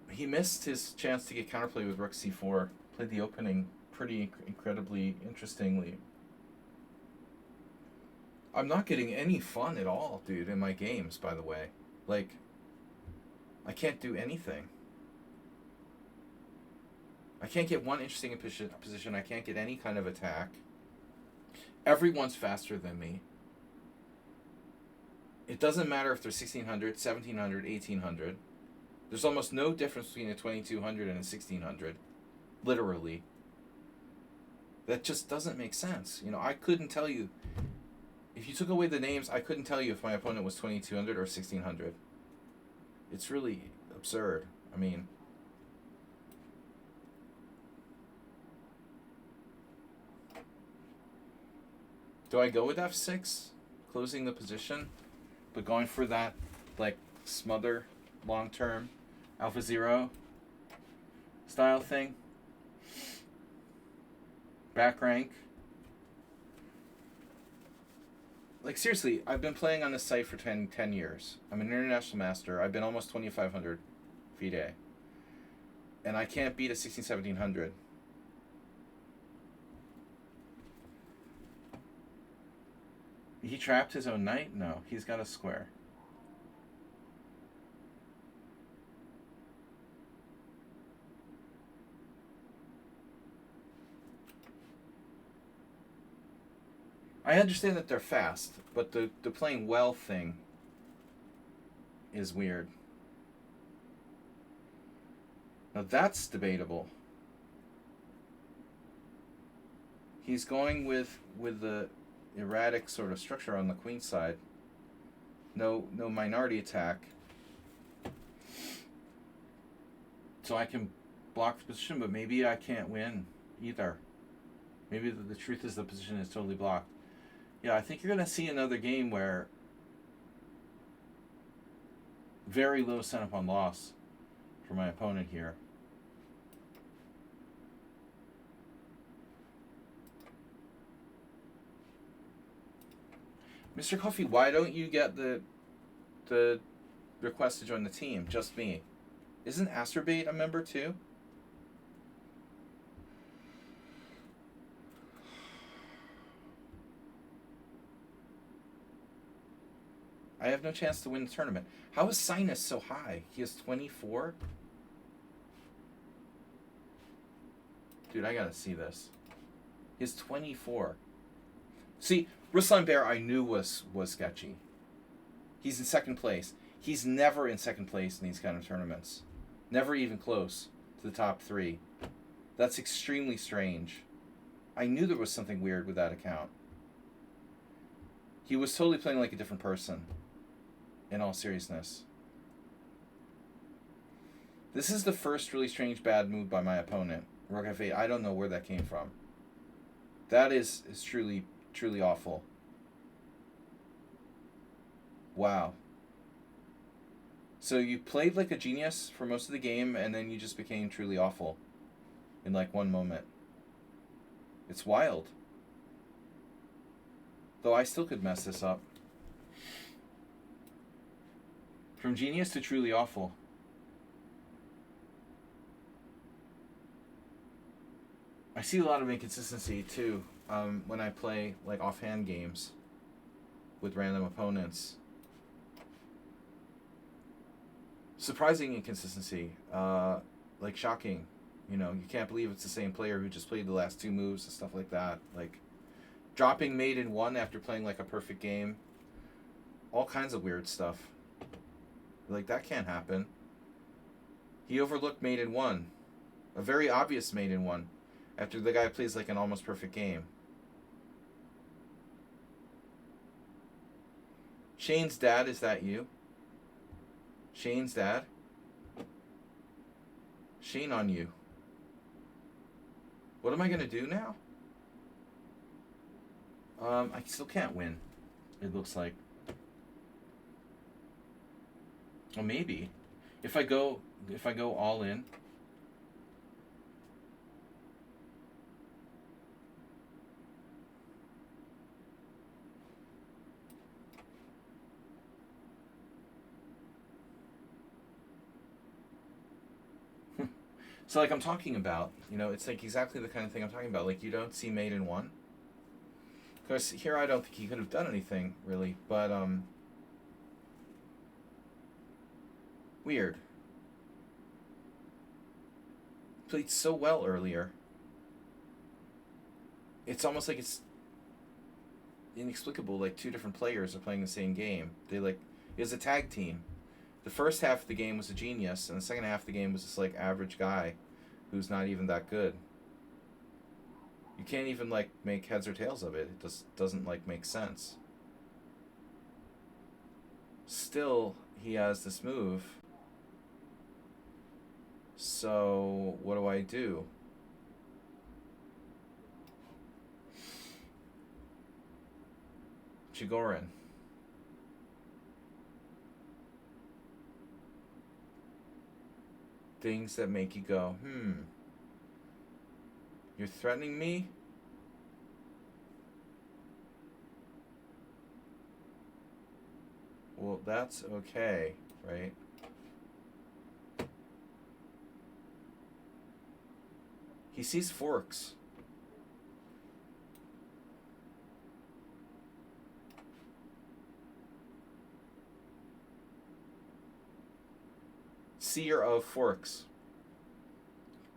He missed his chance to get counterplay with Rook C4. Played the opening pretty incredibly interestingly. I'm not getting any fun at all, dude, in my games, by the way. Like, I can't do anything. I can't get one interesting position. I can't get any kind of attack. Everyone's faster than me. It doesn't matter if they're 1600, 1700, 1800. There's almost no difference between a 2200 and a 1600. Literally. That just doesn't make sense. You know, I couldn't tell you. If you took away the names, I couldn't tell you if my opponent was 2200 or 1600. It's really absurd. I mean, do I go with f6, closing the position, but going for that, like, smother, long-term, alpha zero style thing? Back rank. Like, seriously, I've been playing on this site for 10 years. I'm an international master. I've been almost 2,500 FIDE. And I can't beat a 16, 1700. He trapped his own knight? No, he's got a square. I understand that they're fast, but the playing well thing is weird. Now that's debatable. He's going with the erratic sort of structure on the queen side. No minority attack. So I can block the position, but maybe I can't win either. Maybe the truth is the position is totally blocked. Yeah, I think you're going to see another game where very low setup on loss for my opponent here. Mr. Coffee, why don't you get the request to join the team? Just me. Isn't Asterbait a member too? I have no chance to win the tournament. How is Sinus so high? He has 24? Dude, I gotta see this. He has 24. See, Ruslan Bear I knew was sketchy. He's in second place. He's never in second place in these kind of tournaments. Never even close to the top 3. That's extremely strange. I knew there was something weird with that account. He was totally playing like a different person. In all seriousness. This is the first really strange bad move by my opponent. Rook f8. I don't know where that came from. That is truly, truly awful. Wow. So you played like a genius for most of the game, and then you just became truly awful in like one moment. It's wild. Though I still could mess this up. From genius to truly awful. I see a lot of inconsistency too when I play like offhand games with random opponents. Surprising inconsistency, like shocking. You know, you can't believe it's the same player who just played the last two moves and stuff like that. Like dropping mate in one after playing like a perfect game. All kinds of weird stuff. Like that can't happen. He overlooked mate in one, a very obvious mate in one, after the guy plays like an almost perfect game. Shane's dad, is that you? Shane's dad? Shane on you. What am I going to do now? I still can't win, it looks like. Well, maybe. If I go all in. So like I'm talking about, you know, it's like exactly the kind of thing I'm talking about. Like you don't see mate in one. Of course, here I don't think he could have done anything really, but weird. Played so well earlier. It's almost like it's inexplicable. Like two different players are playing the same game. It was a tag team. The first half of the game was a genius, and the second half of the game was this like average guy who's not even that good. You can't even like make heads or tails of it. It just doesn't like make sense. Still, he has this move. So what do I do? Chigorin. Things that make you go, you're threatening me? Well, that's okay, right? He sees forks. Seer of forks.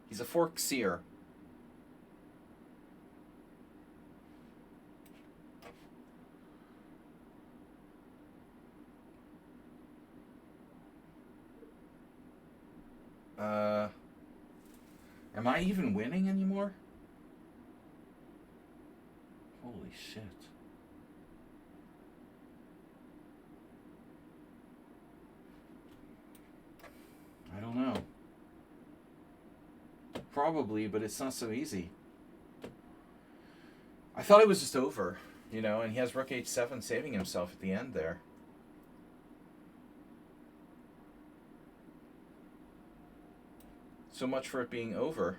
He's a fork seer. Am I even winning anymore? Holy shit. I don't know. Probably, but it's not so easy. I thought it was just over, you know, and he has rook h7 saving himself at the end there. So much for it being over.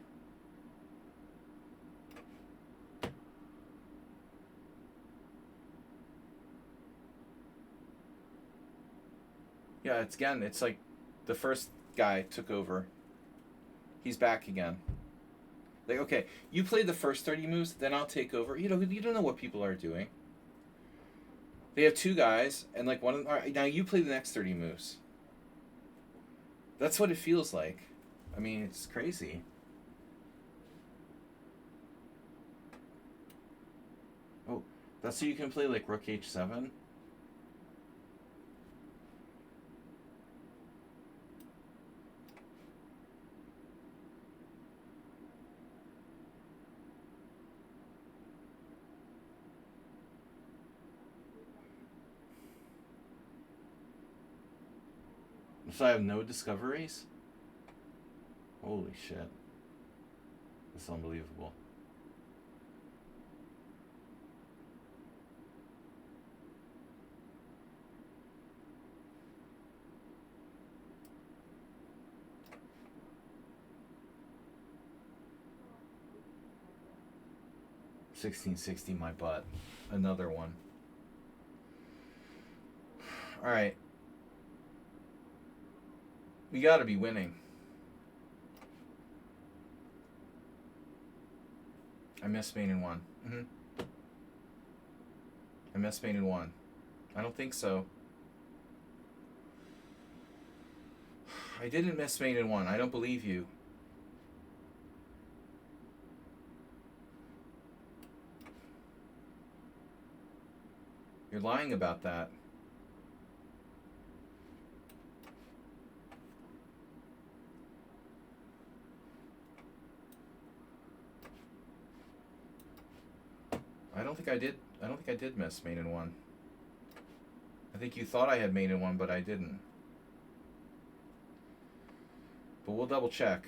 Yeah, it's like the first guy took over. He's back again. Like, okay, you play the first 30 moves, then I'll take over. You know, you don't know what people are doing. They have two guys, and like one of them, all right, now you play the next 30 moves. That's what it feels like. I mean, it's crazy. Oh, that's so you can play like rook h7? So I have no discoveries? Holy shit. It's unbelievable. $16.60 my butt. Another one. Alright. We gotta be winning. I missed main in one. I missed main in one. I don't think so. I didn't miss main in one. I don't believe you. You're lying about that. I don't think I did. I don't think I did miss main in one. I think you thought I had main in one, but I didn't. But we'll double check.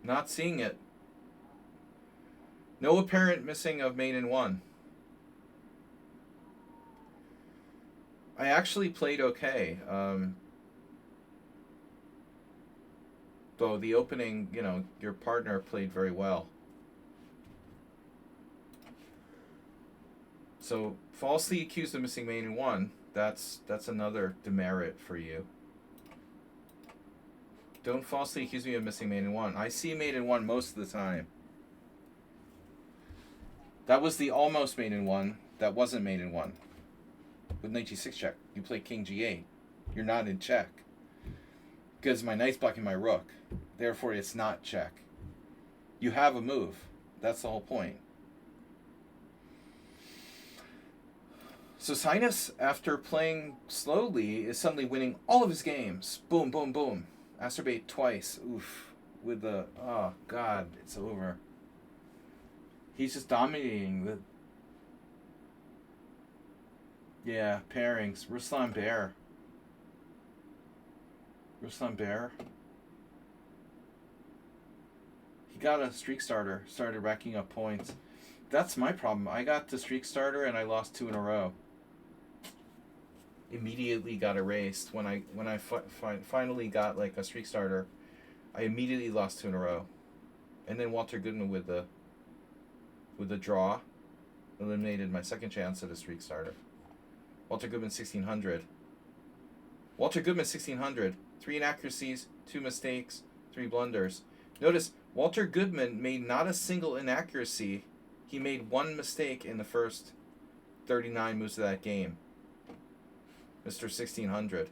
Not seeing it. No apparent missing of main in one. I actually played okay. Though the opening, you know, your partner played very well. So, falsely accused of missing main in one, that's another demerit for you. Don't falsely accuse me of missing main in one. I see main in one most of the time. That was the almost main in one. That wasn't main in one. With knight g6 check. You play king g8. You're not in check. Because my knight's blocking my rook. Therefore, it's not check. You have a move. That's the whole point. So Sinus, after playing slowly, is suddenly winning all of his games. Boom, boom, boom. Asterbate twice. Oof. With the... Oh, God. It's over. He's just dominating the... Yeah, pairings. Ruslan Bear. Ruslan Bear. He got a streak starter. Started racking up points. That's my problem. I got the streak starter and I lost 2 in a row. Immediately got erased. When I finally got like a streak starter, I immediately lost 2 in a row. And then Walter Goodman with the draw eliminated my second chance at a streak starter. Walter Goodman 1600. Walter Goodman 1600. 3 inaccuracies, 2 mistakes, 3 blunders. Notice Walter Goodman made not a single inaccuracy. He made 1 mistake in the first 39 moves of that game. Mr. 1600.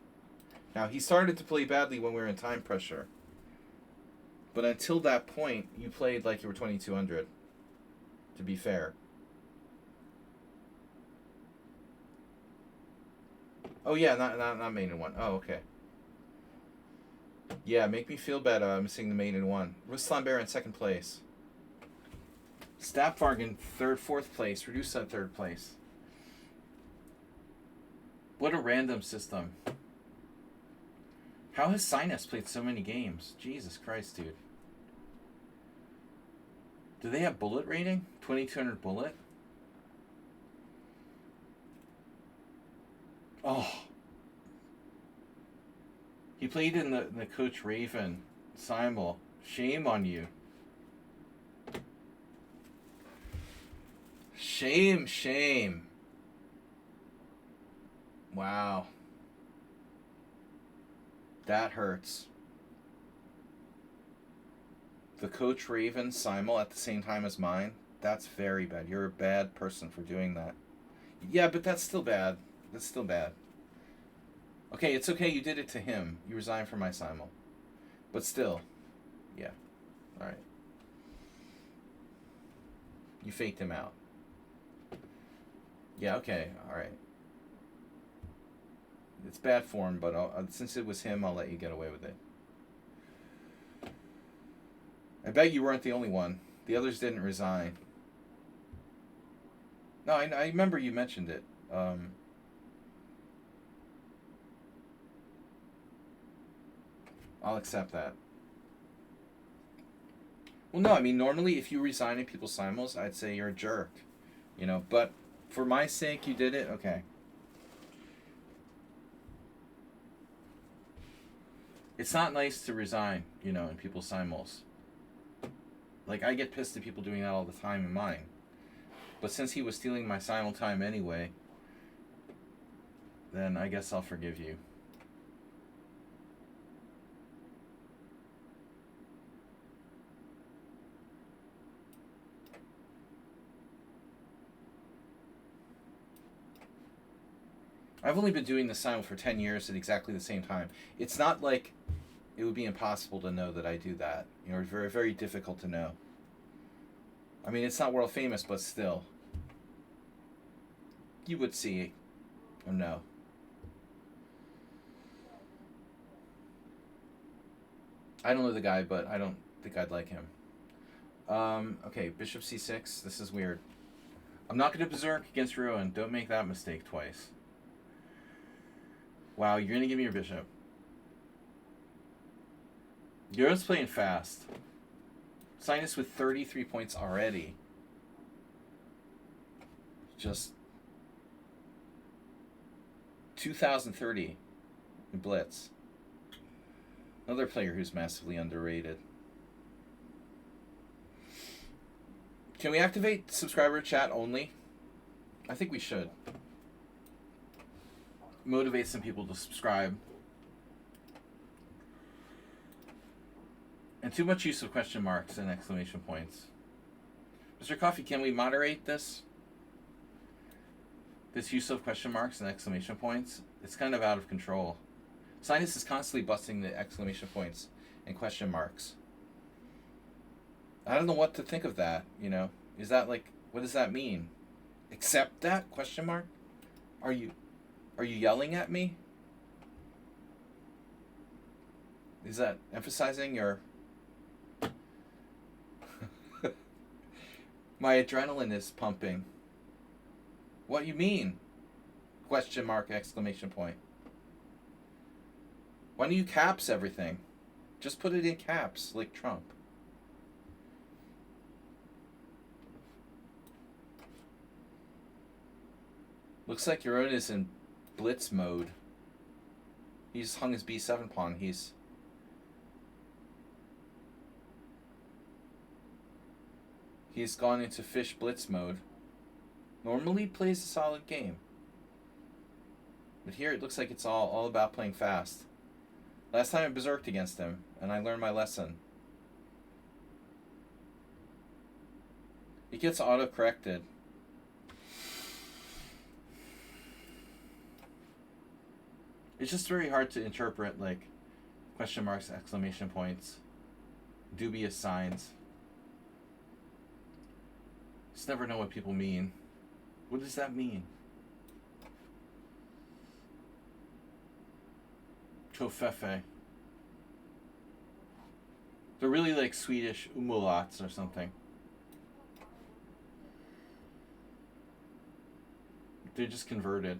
Now, he started to play badly when we were in time pressure. But until that point, you played like you were 2200. To be fair. Oh, yeah, not main in one. Oh, okay. Yeah, make me feel bad missing the main in one. Ruslan Bear in second place. Stapvargan third, fourth place. Reduce that third place. What a random system. How has Sinus played so many games? Jesus Christ, dude. Do they have bullet rating? 2200 bullet? Oh. He played in the Coach Raven Simul. Shame on you. Shame, shame. Wow. That hurts. The Coach Raven Simul at the same time as mine? That's very bad. You're a bad person for doing that. Yeah, but that's still bad. That's still bad. Okay, it's okay. You did it to him. You resigned from my Simul. But still. Yeah. Alright. You faked him out. Yeah, okay. Alright. It's bad form, but since it was him, I'll let you get away with it. I bet you weren't the only one. The others didn't resign. No, I remember you mentioned it. I'll accept that. Well, no, I mean, normally if you resign in people's simul's, I'd say you're a jerk. You know, but for my sake, you did it? Okay. It's not nice to resign, you know, in people's simul's. Like, I get pissed at people doing that all the time in mine. But since he was stealing my simul time anyway, then I guess I'll forgive you. I've only been doing the simul for 10 years at exactly the same time. It's not like it would be impossible to know that I do that. You know, it's very, very difficult to know. I mean, it's not world famous, but still. You would see or know. I don't know the guy, but I don't think I'd like him. Okay, bishop c6. This is weird. I'm not going to berserk against ruin. Don't make that mistake twice. Wow, you're going to give me your bishop. Euro's playing fast. Sinus with 33 points already. Just 2030 in Blitz. Another player who's massively underrated. Can we activate subscriber chat only? I think we should. Motivate some people to subscribe. And too much use of question marks and exclamation points. Mr. Coffee, can we moderate this? This use of question marks and exclamation points? It's kind of out of control. Sinus is constantly busting the exclamation points and question marks. I don't know what to think of that, you know. Is that like, what does that mean? Accept that? Question mark? Are you yelling at me? Is that emphasizing your... My adrenaline is pumping. What you mean? Question mark, exclamation point. Why don't you caps everything? Just put it in caps, like Trump. Looks like your own is in Blitz mode. He's hung his b7 pawn. He's gone into fish Blitz mode. Normally plays a solid game. But here it looks like it's all about playing fast. Last time I berserked against him, and I learned my lesson. He gets auto-corrected. It's just very hard to interpret, like, question marks, exclamation points, dubious signs. Just never know what people mean. What does that mean? Tofefe. They're really like Swedish umlauts or something. They're just converted.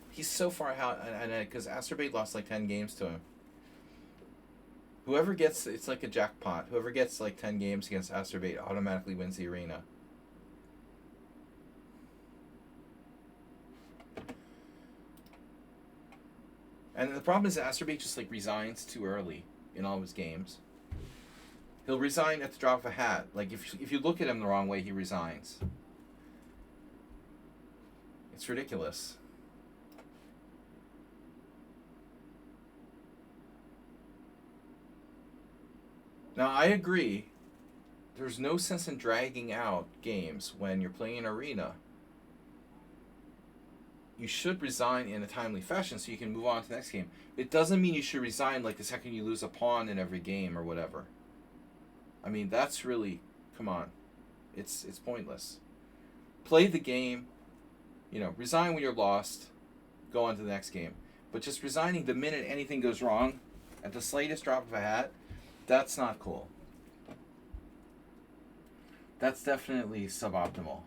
He's so far out, and because Asterbate lost like 10 games to him. Whoever gets, it's like a jackpot. Whoever gets like 10 games against Asterbate automatically wins the arena. And the problem is that Asterbate just like resigns too early in all of his games. He'll resign at the drop of a hat. Like if you look at him the wrong way, he resigns. It's ridiculous. Now, I agree. There's no sense in dragging out games when you're playing an arena. You should resign in a timely fashion so you can move on to the next game. It doesn't mean you should resign like the second you lose a pawn in every game or whatever. I mean, that's really... Come on. It's pointless. Play the game. You know, resign when you're lost. Go on to the next game. But just resigning the minute anything goes wrong, at the slightest drop of a hat... That's not cool. That's definitely suboptimal.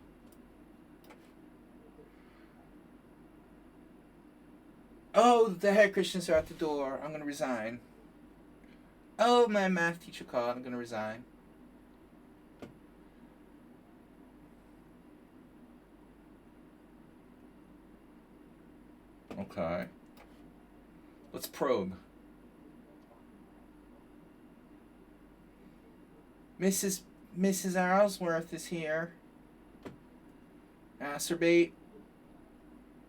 Oh, the head Christians are at the door. I'm going to resign. Oh, my math teacher called. I'm going to resign. Okay. Let's probe. Mrs. Arlsworth is here. Acerbate.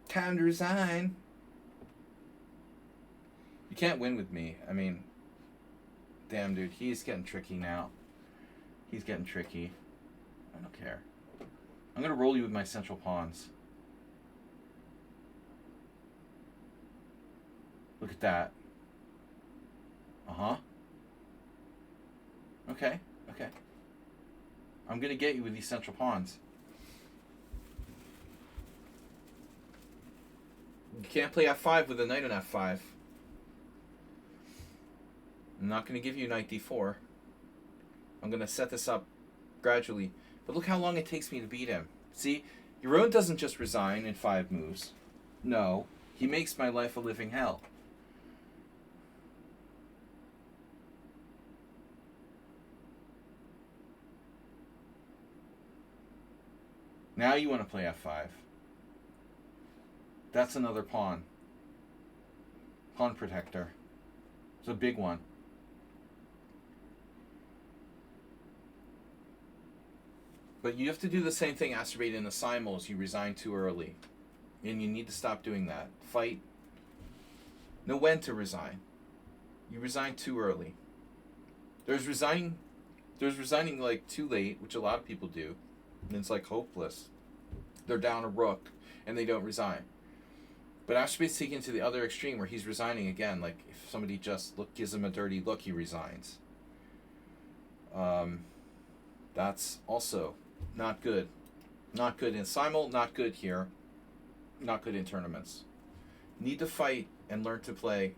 Time to resign. You can't win with me. I mean, damn, dude. He's getting tricky now. He's getting tricky. I don't care. I'm going to roll you with my central pawns. Look at that. Uh-huh. Okay. Okay. I'm going to get you with these central pawns. You can't play f5 with a knight on f5. I'm not going to give you knight d4. I'm going to set this up gradually. But look how long it takes me to beat him. See, your own doesn't just resign in 5 moves. No, he makes my life a living hell. Now you want to play f5. That's another pawn. Pawn protector. It's a big one. But you have to do the same thing, acerbate in the simul's. You resign too early. And you need to stop doing that. Fight. Know when to resign. You resign too early. There's resigning like too late, which a lot of people do. And it's like hopeless. They're down a rook and they don't resign. But Ashby's taken to the other extreme where he's resigning again. Like if somebody just gives him a dirty look, he resigns. That's also not good. Not good in simul, not good here. Not good in tournaments. Need to fight and learn to play,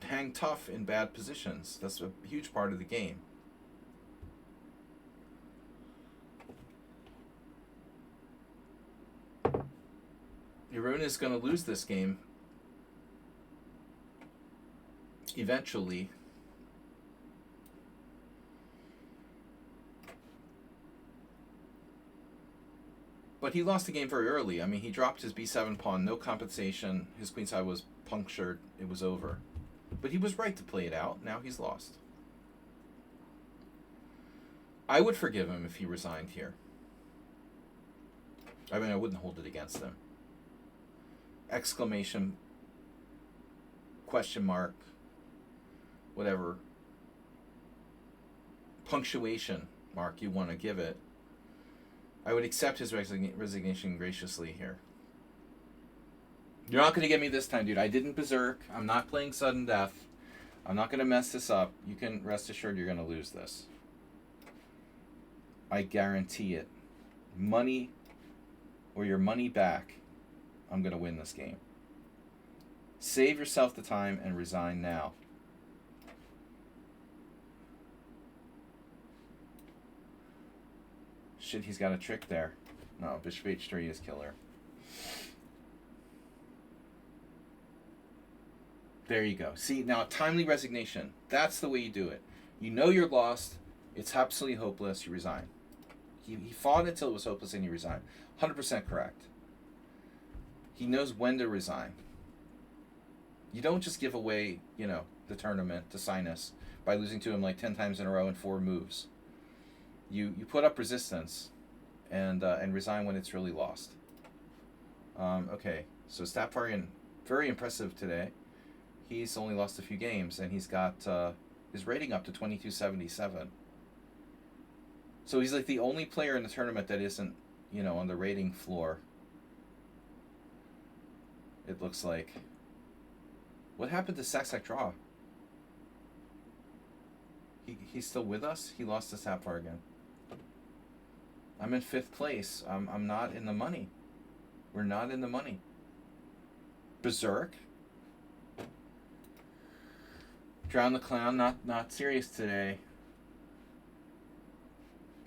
hang tough in bad positions. That's a huge part of the game. Iruna is going to lose this game eventually. But he lost the game very early. I mean, he dropped his b7 pawn, no compensation. His queenside was punctured. It was over. But he was right to play it out. Now he's lost. I would forgive him if he resigned here. I mean, I wouldn't hold it against him. Exclamation, question mark, whatever punctuation mark you want to give it. I would accept his resignation graciously here. You're not going to get me this time, dude. I didn't berserk. I'm not playing sudden death. I'm not going to mess this up. You can rest assured you're going to lose this. I guarantee it. Money or your money back, I'm going to win this game. Save yourself the time and resign now. Shit, he's got a trick there. No, bishop h3 is killer. There you go. See, now timely resignation. That's the way you do it. You know you're lost. It's absolutely hopeless. You resign. He fought until it was hopeless and he resigned. 100% correct. He knows when to resign. You don't just give away, the tournament to Sinus by losing to him like 10 times in a row in 4 moves. You put up resistance and resign when it's really lost. Okay, so Stapfarian, very impressive today. He's only lost a few games, and he's got his rating up to 2277. So he's like the only player in the tournament that isn't, on the rating floor. It looks like. What happened to Saxac Draw? He's still with us? He lost to Sapphire again. I'm in 5th place. I'm not in the money. We're not in the money. Berserk. Drown the Clown, not serious today.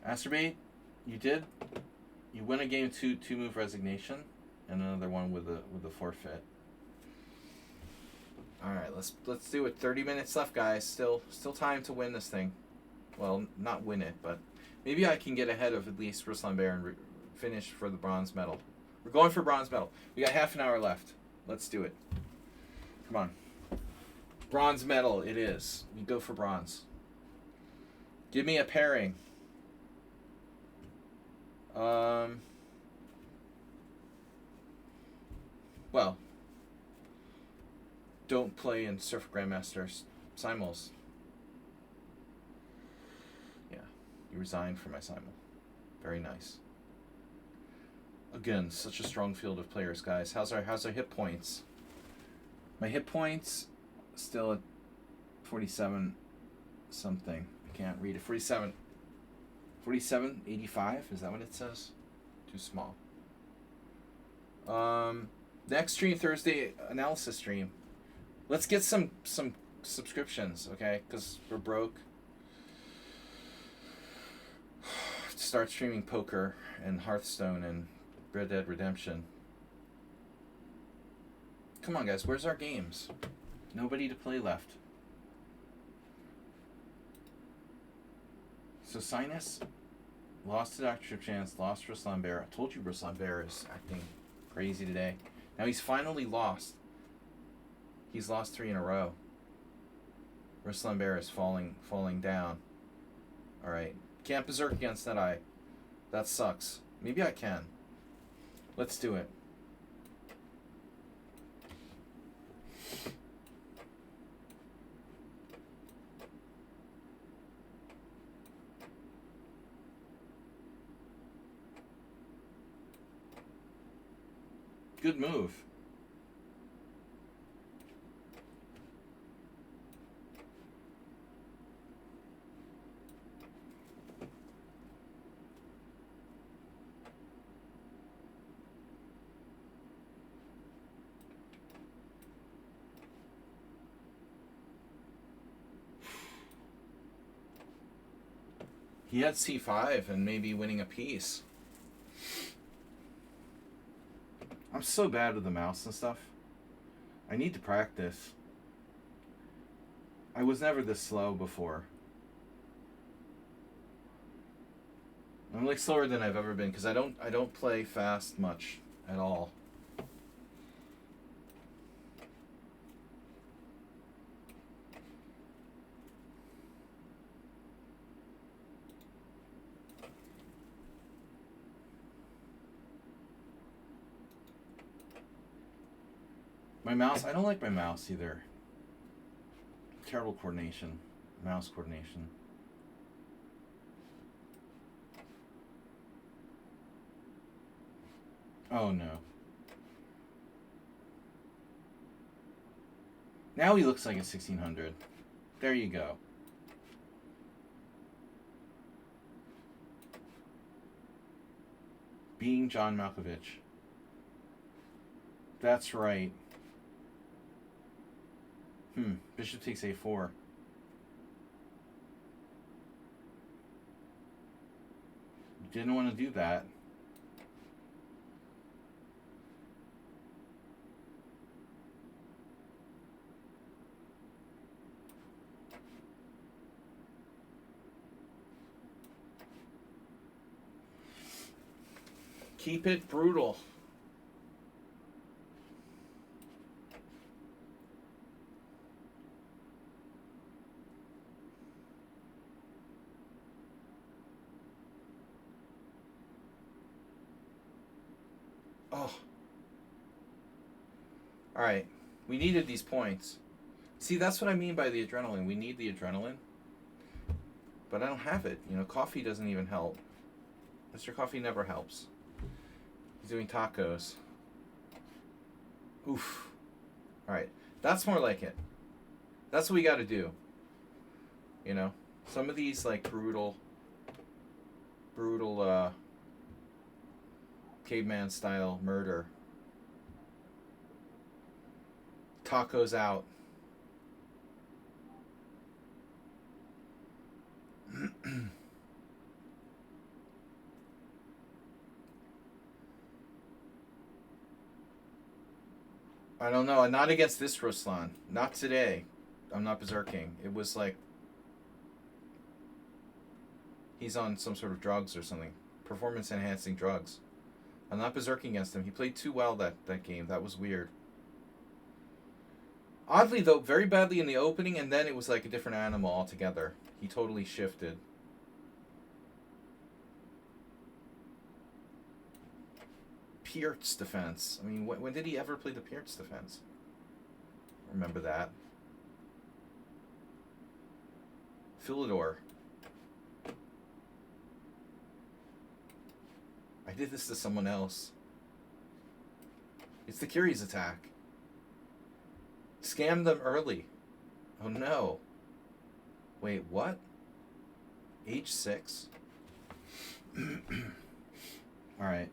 Acerbate, you did. You win a game two move resignation, and another one with a forfeit. All right, let's do it. 30 minutes left, guys. Still time to win this thing. Well, not win it, but maybe I can get ahead of at least Ruslan Bear and finish for the bronze medal. We're going for bronze medal. We got half an hour left. Let's do it. Come on. Bronze medal it is. We go for bronze. Give me a pairing. Well, don't play in Surf Grandmaster Simul's. Yeah, you resigned for my Simul. Very nice. Again, such a strong field of players, guys. How's our hit points? My hit points still at 47 something. I can't read it. 47. 47.85? Is that what it says? Too small. Next stream, Thursday analysis stream. Let's get some subscriptions, okay? Because we're broke. Start streaming poker and Hearthstone and Red Dead Redemption. Come on, guys. Where's our games? Nobody to play left. So Sinus lost to Dr. Chance, lost Ruslan Bear. I told you Ruslan Bear is acting crazy today. Now he's finally lost. He's lost 3 in a row. Ruslan Bear is falling down. Alright. Can't berserk against that eye. That sucks. Maybe I can. Let's do it. Good move. He had C5 and maybe winning a piece. I'm so bad with the mouse and stuff. I need to practice. I was never this slow before. I'm like slower than I've ever been because I don't play fast much at all. My mouse, I don't like my mouse either. Terrible coordination. Mouse coordination. Oh no. Now he looks like a 1600. There you go. Being John Malkovich. That's right. Bishop takes a4. Didn't want to do that. Keep it brutal. Oh. Alright. We needed these points. See, that's what I mean by the adrenaline. We need the adrenaline. But I don't have it. You know, coffee doesn't even help. Mr. Coffee never helps. He's doing tacos. Oof. Alright. That's more like it. That's what we gotta do. You know? Some of these, like, brutal, caveman style murder. Tacos out. I don't know. Not against this Ruslan. Not today. I'm not berserking. It was like he's on some sort of drugs or something. Performance enhancing drugs. I'm not berserking against him. He played too well that game. That was weird. Oddly, though, very badly in the opening, and then it was like a different animal altogether. He totally shifted. Piert's defense. I mean, when did he ever play the Piert's defense? Remember that. Philidor. I did this to someone else. It's the Curious attack. Scam them early. Oh no. Wait, what? H6? Alright.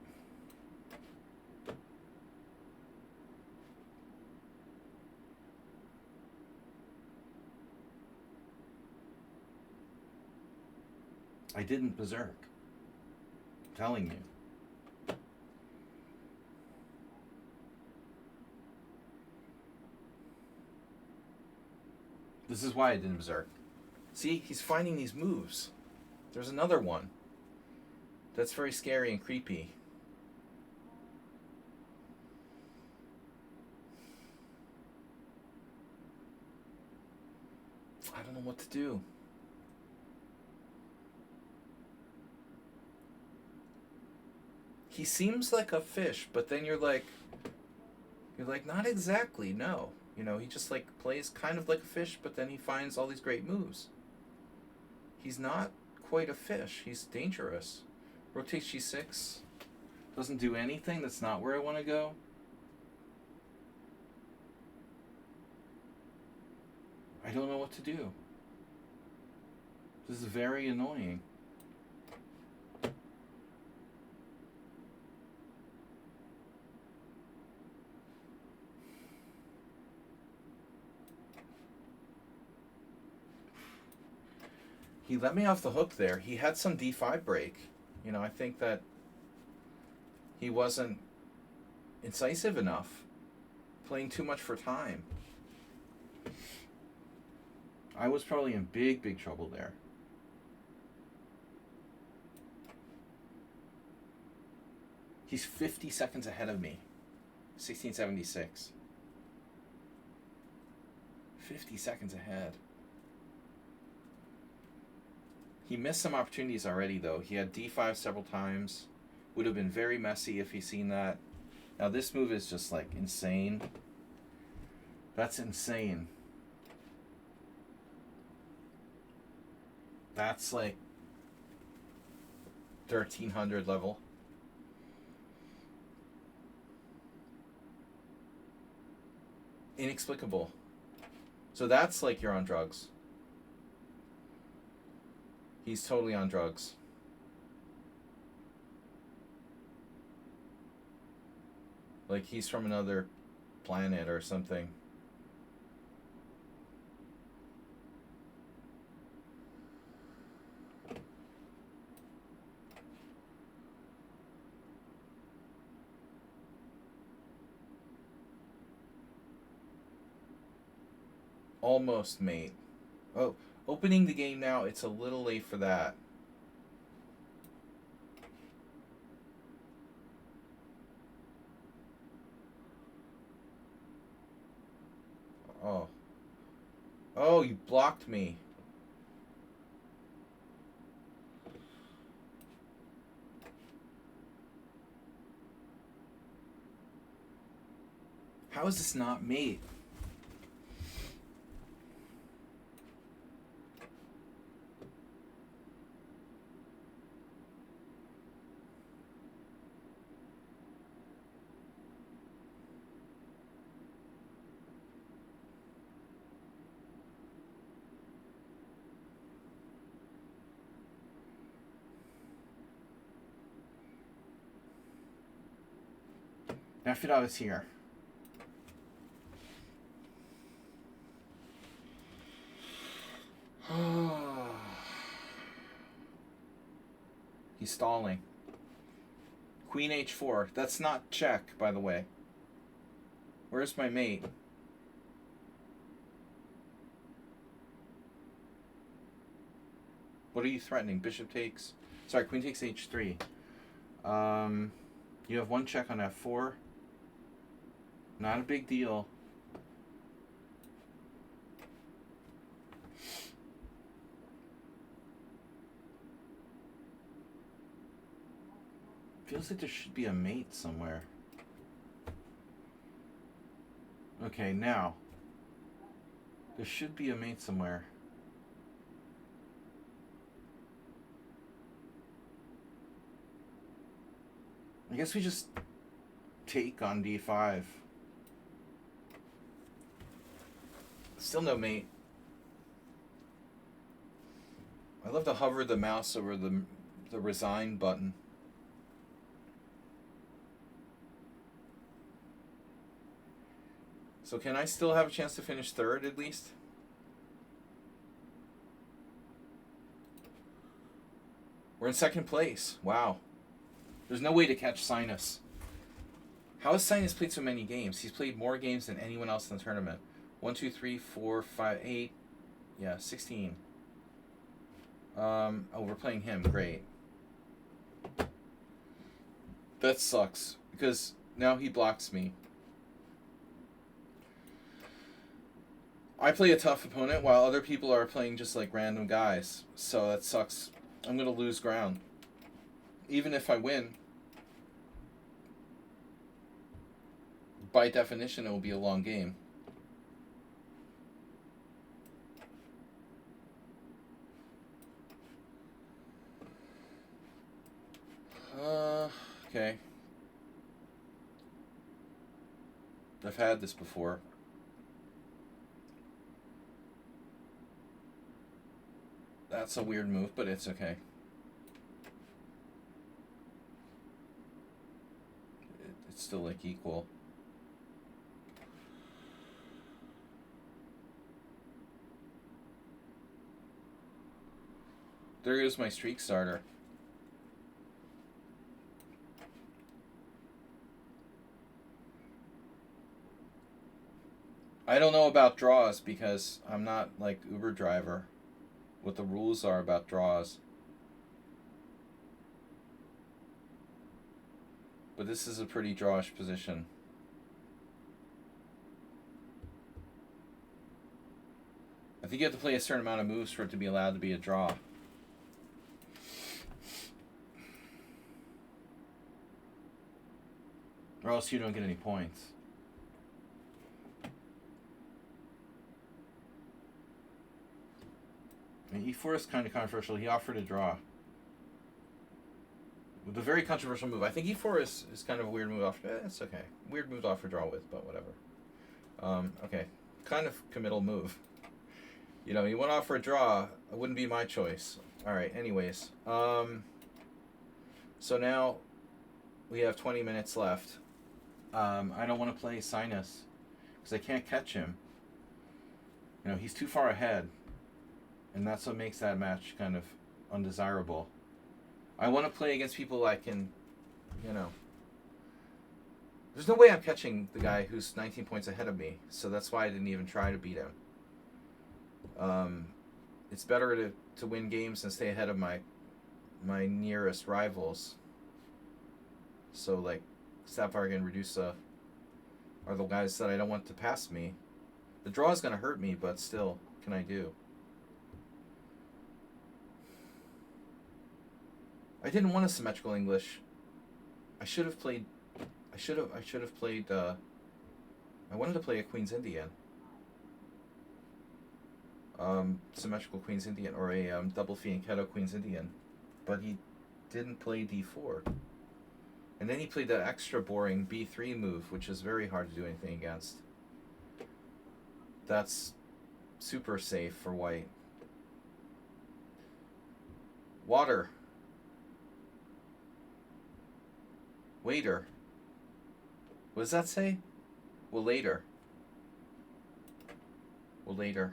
I didn't berserk. I'm telling you. This is why I didn't berserk. See, he's finding these moves. There's another one. That's very scary and creepy. I don't know what to do. He seems like a fish, but then you're like, not exactly, no. You know, he just like plays kind of like a fish, but then he finds all these great moves. He's not quite a fish. He's dangerous. Rotate G6. Doesn't do anything. That's not where I want to go. I don't know what to do. This is very annoying. He let me off the hook there. He had some D5 break. You know, I think that he wasn't incisive enough. Playing too much for time. I was probably in big, big trouble there. He's 50 seconds ahead of me. 1676. 50 seconds ahead. He missed some opportunities already, though. He had D5 several times. Would have been very messy if he'd seen that. Now, this move is just, like, insane. That's insane. That's, like, 1300 level. Inexplicable. So that's, like, you're on drugs. He's totally on drugs. Like he's from another planet or something. Almost mate. Oh. Opening the game now, it's a little late for that. Oh. Oh, you blocked me. How is this not mate? Nafidov is here. He's stalling. Queen h4. That's not check, by the way. Where's my mate? What are you threatening? Bishop takes... Sorry, queen takes h3. You have one check on f4. Not a big deal. Feels like there should be a mate somewhere. Okay, now. There should be a mate somewhere. I guess we just take on d5. Still no mate. I love to hover the mouse over the resign button. So can I still have a chance to finish third at least? We're in second place. Wow. There's no way to catch Sinus. How has Sinus played so many games? He's played more games than anyone else in the tournament. 1, 2, 3, 4, 5, 8. Yeah, 16. Oh, we're playing him. Great. That sucks. Because now he blocks me. I play a tough opponent while other people are playing just like random guys. So that sucks. I'm going to lose ground. Even if I win, by definition, it will be a long game. Okay. I've had this before. That's a weird move, but it's okay. It's still like equal. There goes my streak starter. I don't know about draws because I'm not like Uber driver. What the rules are about draws. But this is a pretty drawish position. I think you have to play a certain amount of moves for it to be allowed to be a draw. Or else you don't get any points. I mean, e4 is kind of controversial. He offered a draw. With a very controversial move. I think e4 is kind of a weird move off. It's okay. Weird move to offer draw with, but whatever. Okay. Kind of committal move. You know, you want to offer a draw. It wouldn't be my choice. Alright, anyways. So now we have 20 minutes left. I don't want to play Sinus because I can't catch him. You know, he's too far ahead. And that's what makes that match kind of undesirable. I want to play against people I can, you know. There's no way I'm catching the guy who's 19 points ahead of me. So that's why I didn't even try to beat him. It's better to win games and stay ahead of my nearest rivals. So like Sapphire and Redusa are the guys that I don't want to pass me. The draw is going to hurt me, but still, what can I do? I didn't want a symmetrical English. I should have played. I should have played. I wanted to play a Queen's Indian. Symmetrical Queen's Indian or a double fianchetto Queen's Indian, but he didn't play d4. And then he played that extra boring b3 move, which is very hard to do anything against. That's super safe for white. Water. Waiter. What does that say? Well, later. Well, later.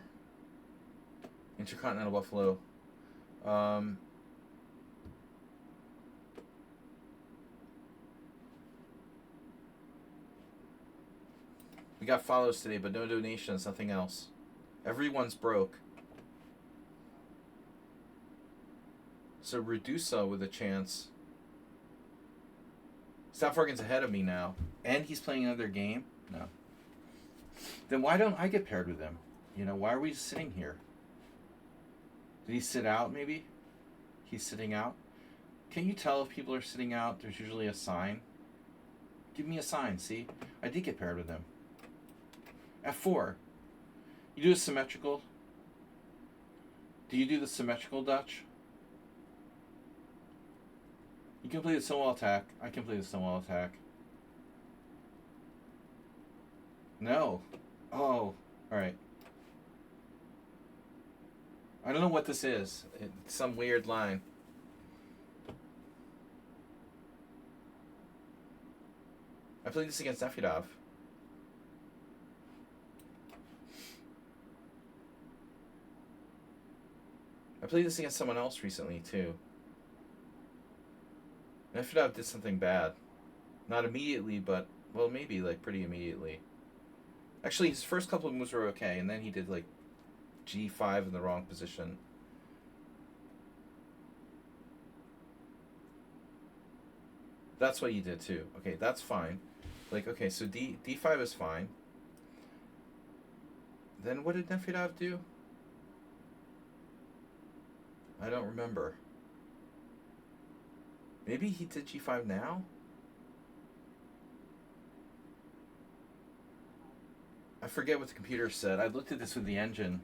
Intercontinental Buffalo. We got follows today, but no donations, nothing else. Everyone's broke. So Redusa with a chance. Stafford's ahead of me now. And he's playing another game? No. Then why don't I get paired with him? You know, why are we just sitting here? Did he sit out, maybe? He's sitting out? Can you tell if people are sitting out? There's usually a sign. Give me a sign, see? I did get paired with him. F4. You do a symmetrical? Do you do the symmetrical Dutch? You can play the Stonewall attack. I can play the Stonewall attack. No. Oh, alright. I don't know what this is. It's some weird line. I played this against Nefedov. I played this against someone else recently, too. Nefedov did something bad. Not immediately, but, well, maybe, like, pretty immediately. Actually, his first couple of moves were okay, and then he did, like, G5 in the wrong position. That's what he did, too. Okay, that's fine. Like, okay, so D5 is fine. Then what did Nefedov do? I don't remember. Maybe he did G5 now? I forget what the computer said. I looked at this with the engine.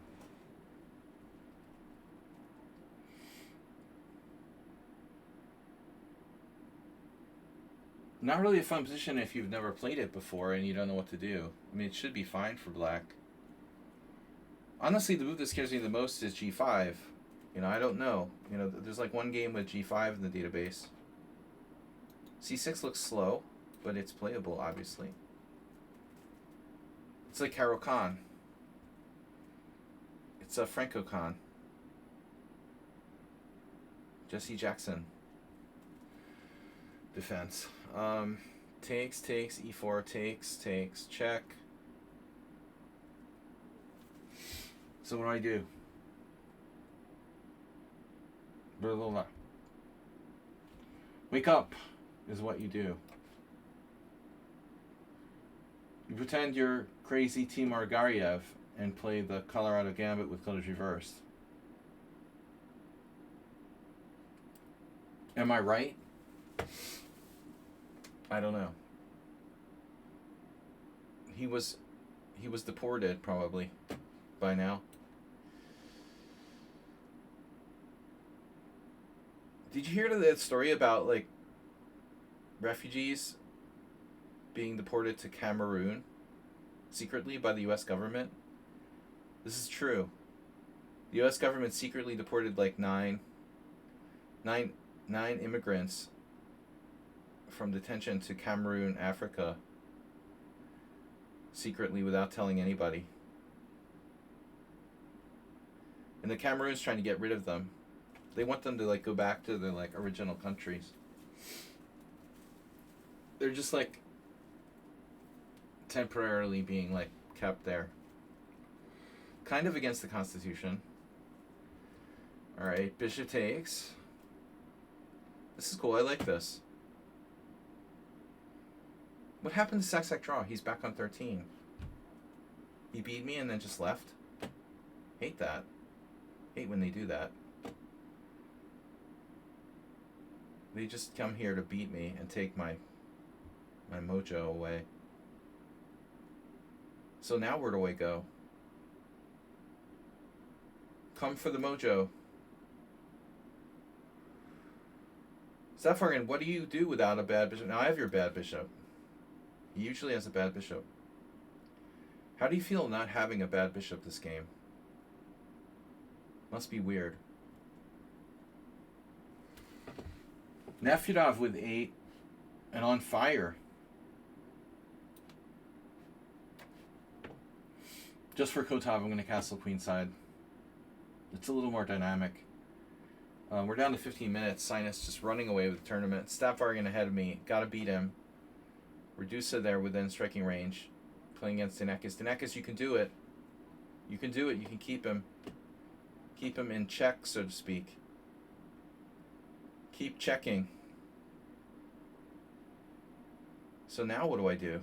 Not really a fun position if you've never played it before and you don't know what to do. I mean, it should be fine for black. Honestly, the move that scares me the most is G5. You know, I don't know. You know, there's like one game with G5 in the database. C6 looks slow, but it's playable, obviously. It's like Caro Khan. It's a Franco Khan. Jesse Jackson. Defense. Takes, E4, takes, check. So what do? Blah, blah, blah. Wake up is what you do. You pretend you're crazy Timur Gariev and play the Colorado Gambit with colors reversed. Am I right? I don't know. He was deported probably by now. Did you hear that story about like refugees being deported to Cameroon secretly by the US government? This is true. The US government secretly deported like nine immigrants from detention to Cameroon, Africa, secretly without telling anybody. And the Cameroon's trying to get rid of them. They want them to like go back to their like original countries. They're just like temporarily being like kept there. Kind of against the Constitution. Alright, bishop takes. This is cool, I like this. What happened to Sac draw? He's back on 13. He beat me and then just left. Hate that. Hate when they do that. They just come here to beat me and take my mojo away. So now where do I go? Come for the mojo. Safargan, what do you do without a bad bishop? Now I have your bad bishop. He usually has a bad bishop. How do you feel not having a bad bishop this game? Must be weird. Nefedov with 8 and on fire. Just for Kotov, I'm going to castle queenside. It's a little more dynamic. We're down to 15 minutes. Sinus just running away with the tournament. Staffvargan ahead of me. Gotta beat him. Redusa there within striking range. playing against Dinekis. Dinekis, you can do it. You can do it. You can keep him. Keep him in check, so to speak. Keep checking. So now what do I do?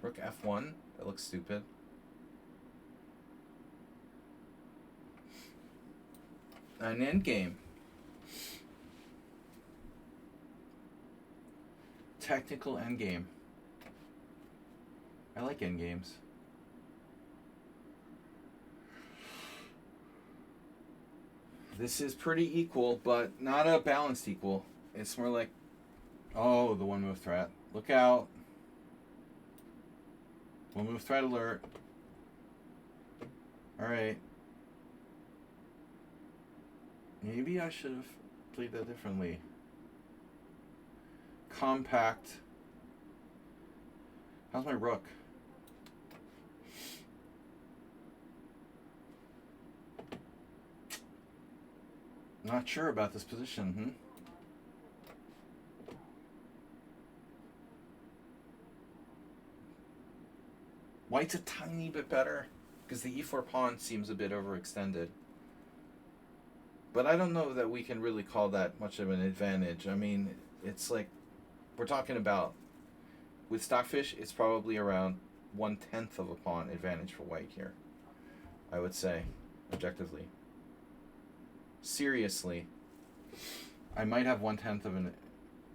Rook F1? That looks stupid. An endgame. Technical endgame. I like endgames. This is pretty equal, but not a balanced equal. It's more like, oh, the one move threat. Look out. One move threat alert. Alright. Maybe I should have played that differently. Compact. How's my rook? Not sure about this position, White's a tiny bit better because the e4 pawn seems a bit overextended. But I don't know that we can really call that much of an advantage. I mean, it's like we're talking about with Stockfish, it's probably around 1/10 of a pawn advantage for White here. I would say, objectively. Seriously, I might have 1/10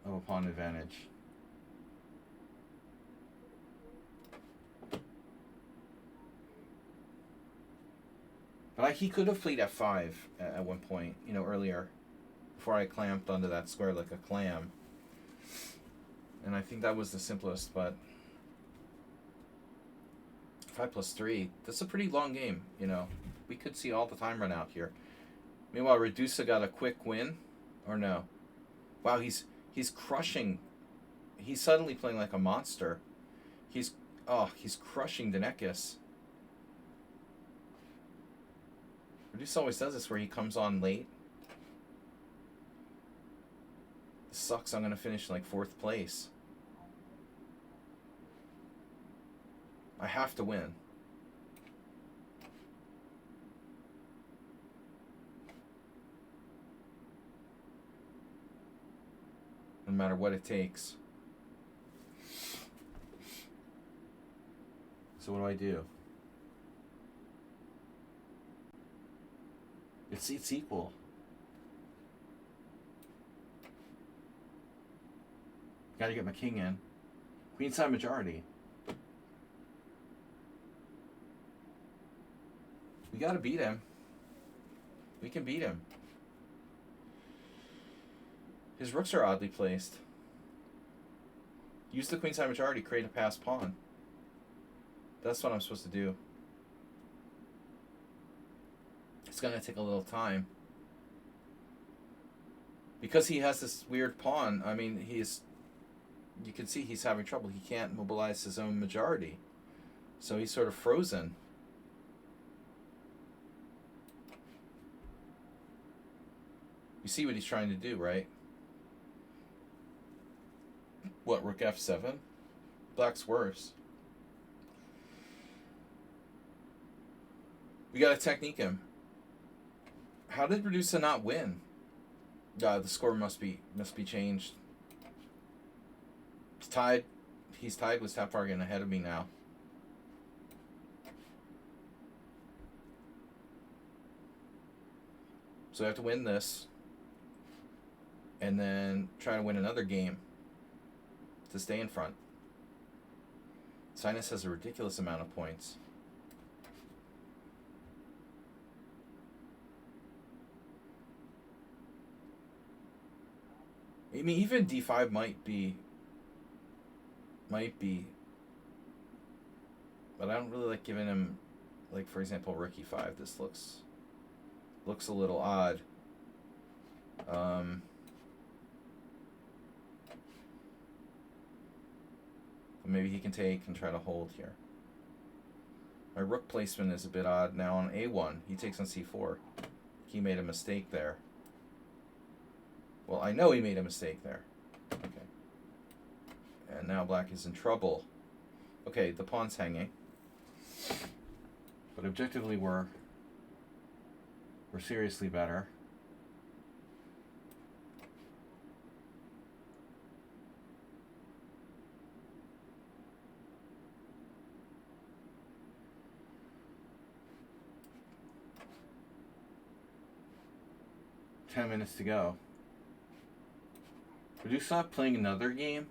of a pawn advantage. But he could have played f5 at one point, earlier, before I clamped onto that square like a clam. And I think that was the simplest, but 5+3, that's a pretty long game, We could see all the time run out here. Meanwhile, Redusa got a quick win, or no? Wow, he's crushing. He's suddenly playing like a monster. He's crushing Dinekis. Redusa always does this where he comes on late. This sucks. I'm gonna finish in like 4th place. I have to win. No matter what it takes. So what do I do? It's equal. Gotta get my king in. Queenside majority. We gotta beat him. We can beat him. His rooks are oddly placed. Use the queenside majority, create a passed pawn. That's what I'm supposed to do. It's gonna take a little time. Because he has this weird pawn, I mean, you can see he's having trouble. He can't mobilize his own majority. So he's sort of frozen. You see what he's trying to do, right? What, rook f7? Black's worse. We gotta technique him. How did Redusa not win? The score must be changed. It's tied. He's tied with Tapvargan ahead of me now. So I have to win this. And then try to win another game to stay in front. Sinus has a ridiculous amount of points. I mean, even d5 might be, but I don't really like giving him, like, for example, rook e5. This looks a little odd. But maybe he can take and try to hold here. My rook placement is a bit odd. Now on a1, he takes on c4. He made a mistake there. Well, I know he made a mistake there. Okay. And now black is in trouble. Okay, the pawn's hanging. But objectively, we're seriously better. $10 to go. Would you stop playing another game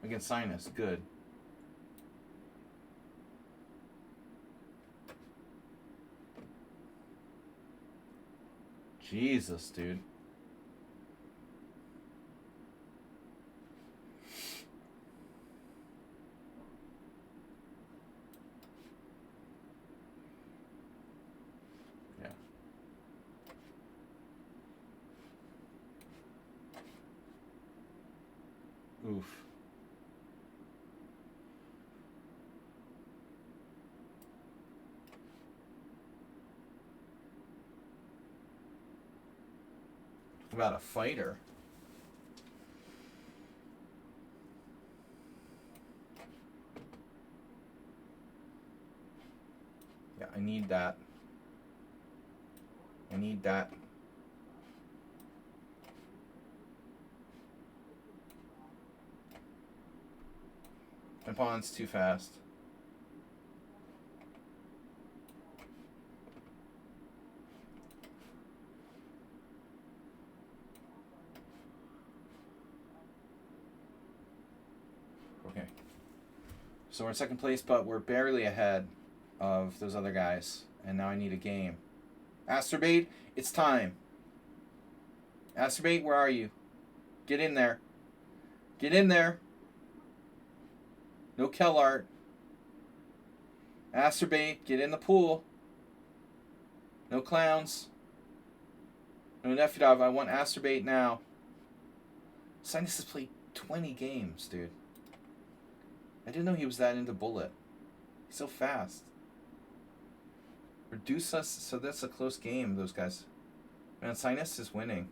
against Sinus? Good. Jesus, dude. Yeah. Oof. About a fighter. Yeah, I need that. I need that. My pawn's too fast. Okay. So we're in second place, but we're barely ahead of those other guys. And now I need a game. Asterbait, it's time. Asterbait, where are you? Get in there. Get in there. No Kellart. Asterbait, get in the pool. No clowns. No Nefedov, I want Asterbait now. Sinus has played 20 games, dude. I didn't know he was that into Bullet. He's so fast. Reduce us, so that's a close game, those guys. Man, Sinus is winning.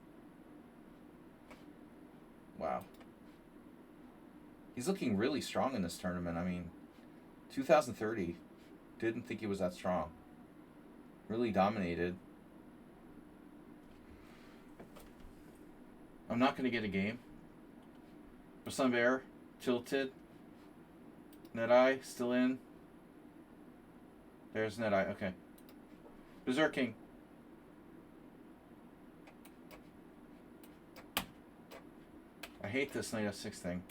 Wow. He's looking really strong in this tournament. I mean, 2030. Didn't think he was that strong. Really dominated. I'm not going to get a game. Sunbear, tilted. Net-Eye, still in. There's Net-Eye, okay. Berserking. I hate this Knight F6 thing.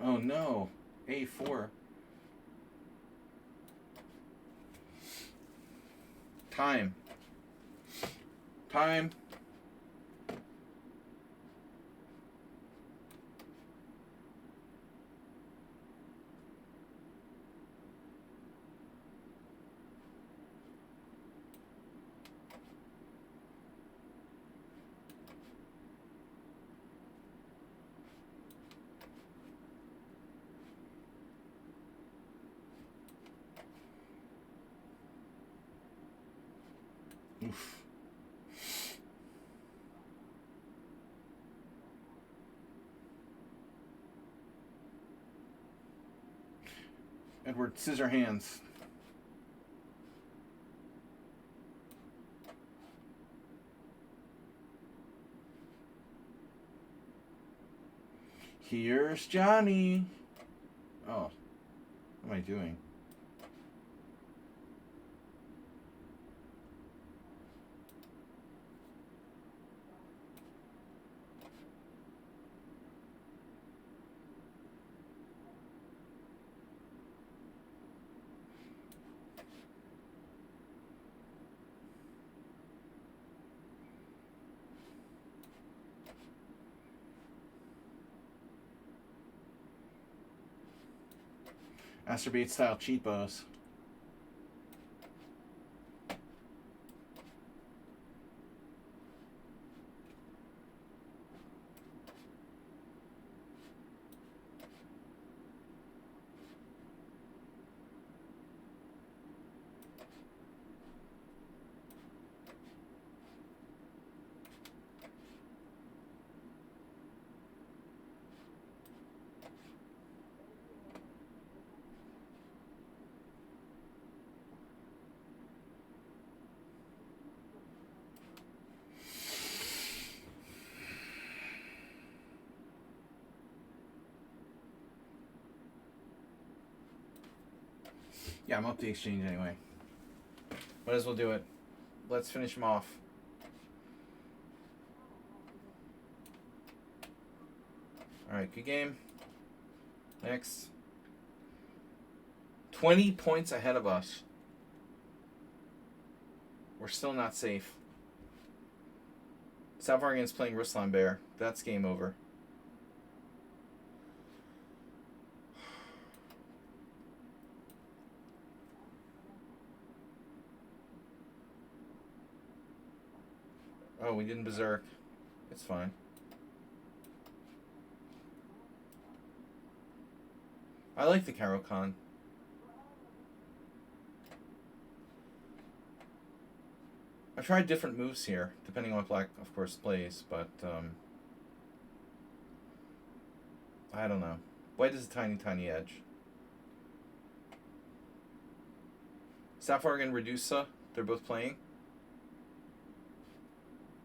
Oh no, A4. Time. Time. Oof. Edward Scissorhands. Here's Johnny. Oh, what am I doing? Asterbait style cheapos. Yeah, I'm up the exchange anyway. Might as well do it. Let's finish him off. Alright, good game. Next. 20 points ahead of us. We're still not safe. South Oregon's playing Ruslan Bear. That's game over. Oh, we didn't berserk. It's fine. I like the Caro-Kann. I tried different moves here, depending on what black, of course, plays, but I don't know. White is a tiny, tiny edge. South Oregon Redusa, they're both playing.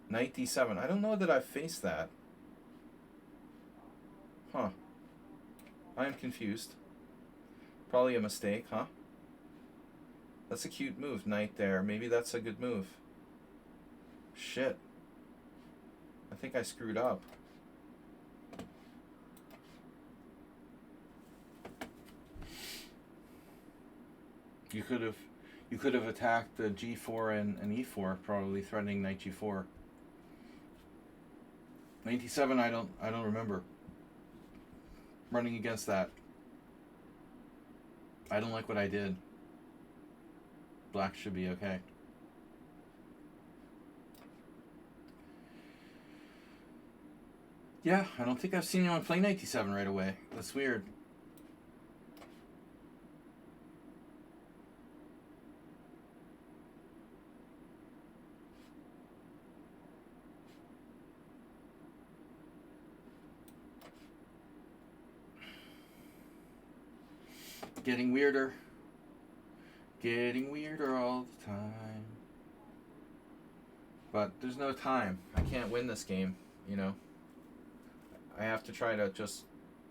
Knight d7. I don't know that I've faced that. Huh. I am confused. Probably a mistake, huh? That's a cute move, knight there. Maybe that's a good move. Shit. I think I screwed up. You could have attacked the g4 and e4, probably threatening knight g4. Knight d7, I don't remember running against that. I don't like what I did. Black should be okay. Yeah, I don't think I've seen anyone play knight d7 right away. That's weird. Getting weirder. Getting weirder all the time. But there's no time. I can't win this game, you know. I have to try to just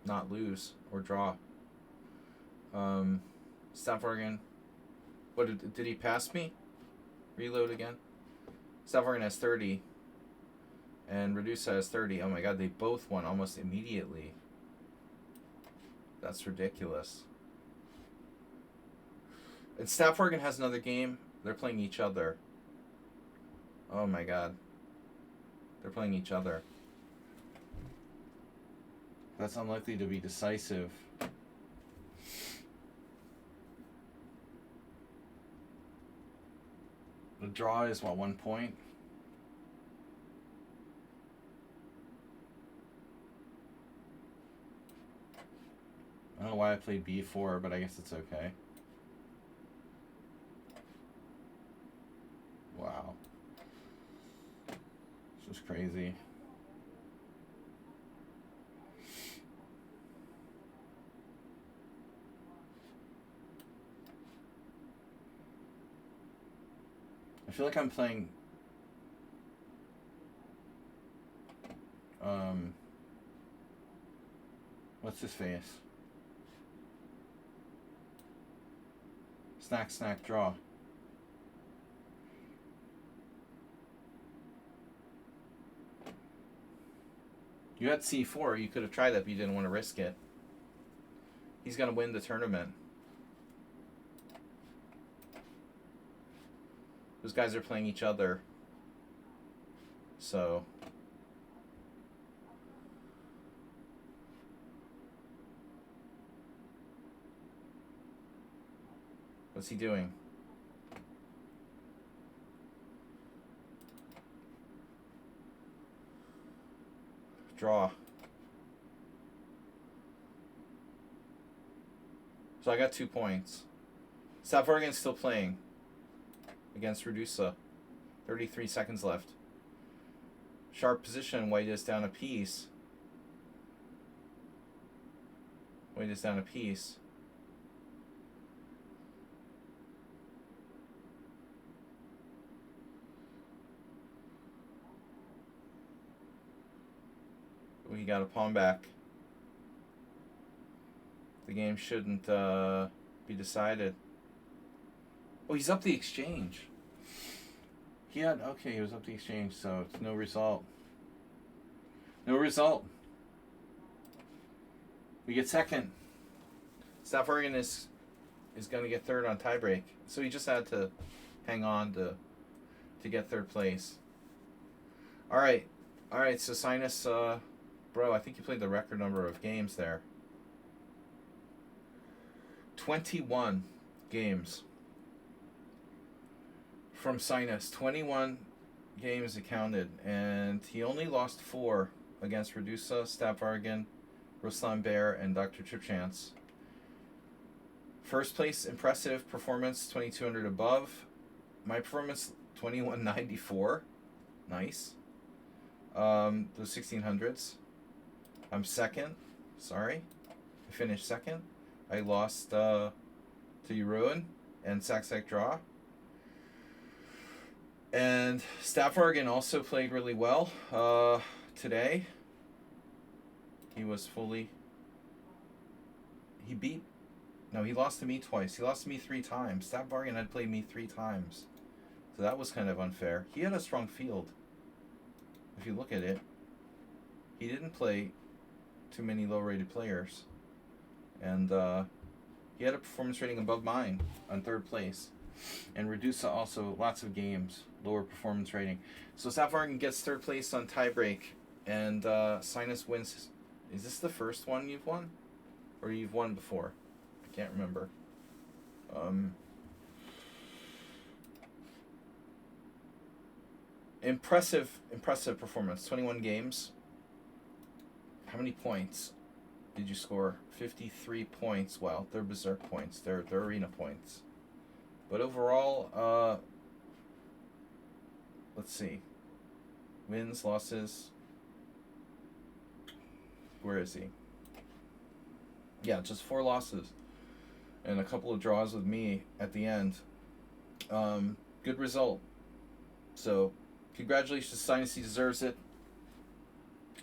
not lose or draw. South Oregon. What did he pass me? Reload again. South Oregon has 30. And Redusa has 30. Oh my god, they both won almost immediately. That's ridiculous. And South Oregon has another game. They're playing each other. Oh my god. They're playing each other. That's unlikely to be decisive. The draw is what, 1 point? I don't know why I played b4, but I guess it's okay. Wow. This is crazy. I feel like I'm playing what's his face? Snack, snack, draw. You had c4. You could have tried that, but you didn't want to risk it. He's going to win the tournament. Those guys are playing each other. So... what's he doing? Draw. So I got 2 points. South Oregon's still playing against Redusa. 33 seconds left. Sharp position. White is down a piece. White is down a piece. We got a pawn back. The game shouldn't be decided. Oh, he's up the exchange. He was up the exchange, so it's no result. No result. We get second. Staff Oregon is going to get third on tiebreak. So he just had to hang on to get third place. All right, so Sinus, bro, I think you played the record number of games there. 21 games from Sinus. 21 games accounted, and he only lost 4 against Redusa, Staff Oregon, Ruslan Bear, and Dr. Chip Chance. First place, impressive performance, 2200 above. My performance, 2194. Nice. The 1600s. I'm second. Sorry. I finished second. I lost to Ruin and Sac Draw. And Staff Oregon also played really well today. He was fully... He lost to me twice. He lost to me 3 times. Staff Oregon had played me 3 times. So that was kind of unfair. He had a strong field. If you look at it, he didn't play too many low-rated players. And he had a performance rating above mine on 3rd place. And Redusa also, lots of games, lower performance rating. So Staff Oregon gets 3rd place on tiebreak. And Sinus wins. Is this the first one you've won? Or you've won before? I can't remember. Impressive performance. 21 games. How many points did you score? 53 points. Well, they're Berserk points. They're arena points. But overall, let's see. Wins, losses. Where is he? Yeah, just 4 losses. And a couple of draws with me at the end. Good result. So, congratulations, Sinus, he deserves it.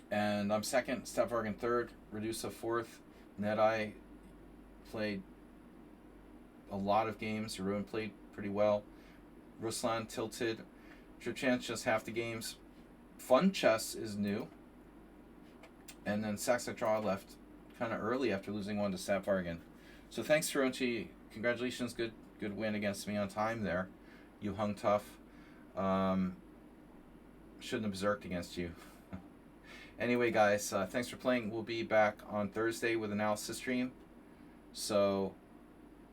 And I'm second, Staff Oregon third, Redusa fourth. NetEye played a lot of games. Ruin played pretty well. Ruslan tilted. Trip Chance just half the games. Fun Chess is new. And then Saxon Draw left kind of early after losing 1 to Staff Oregon. So thanks, Hirochi. Congratulations, good win against me on time there. You hung tough. Shouldn't have berserked against you. Anyway, guys, thanks for playing. We'll be back on Thursday with analysis stream. So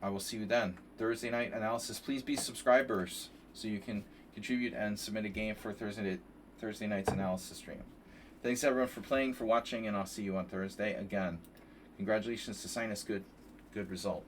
I will see you then. Thursday night analysis. Please be subscribers so you can contribute and submit a game for Thursday night's analysis stream. Thanks everyone for playing, for watching, and I'll see you on Thursday again. Congratulations to Sinus. Good result.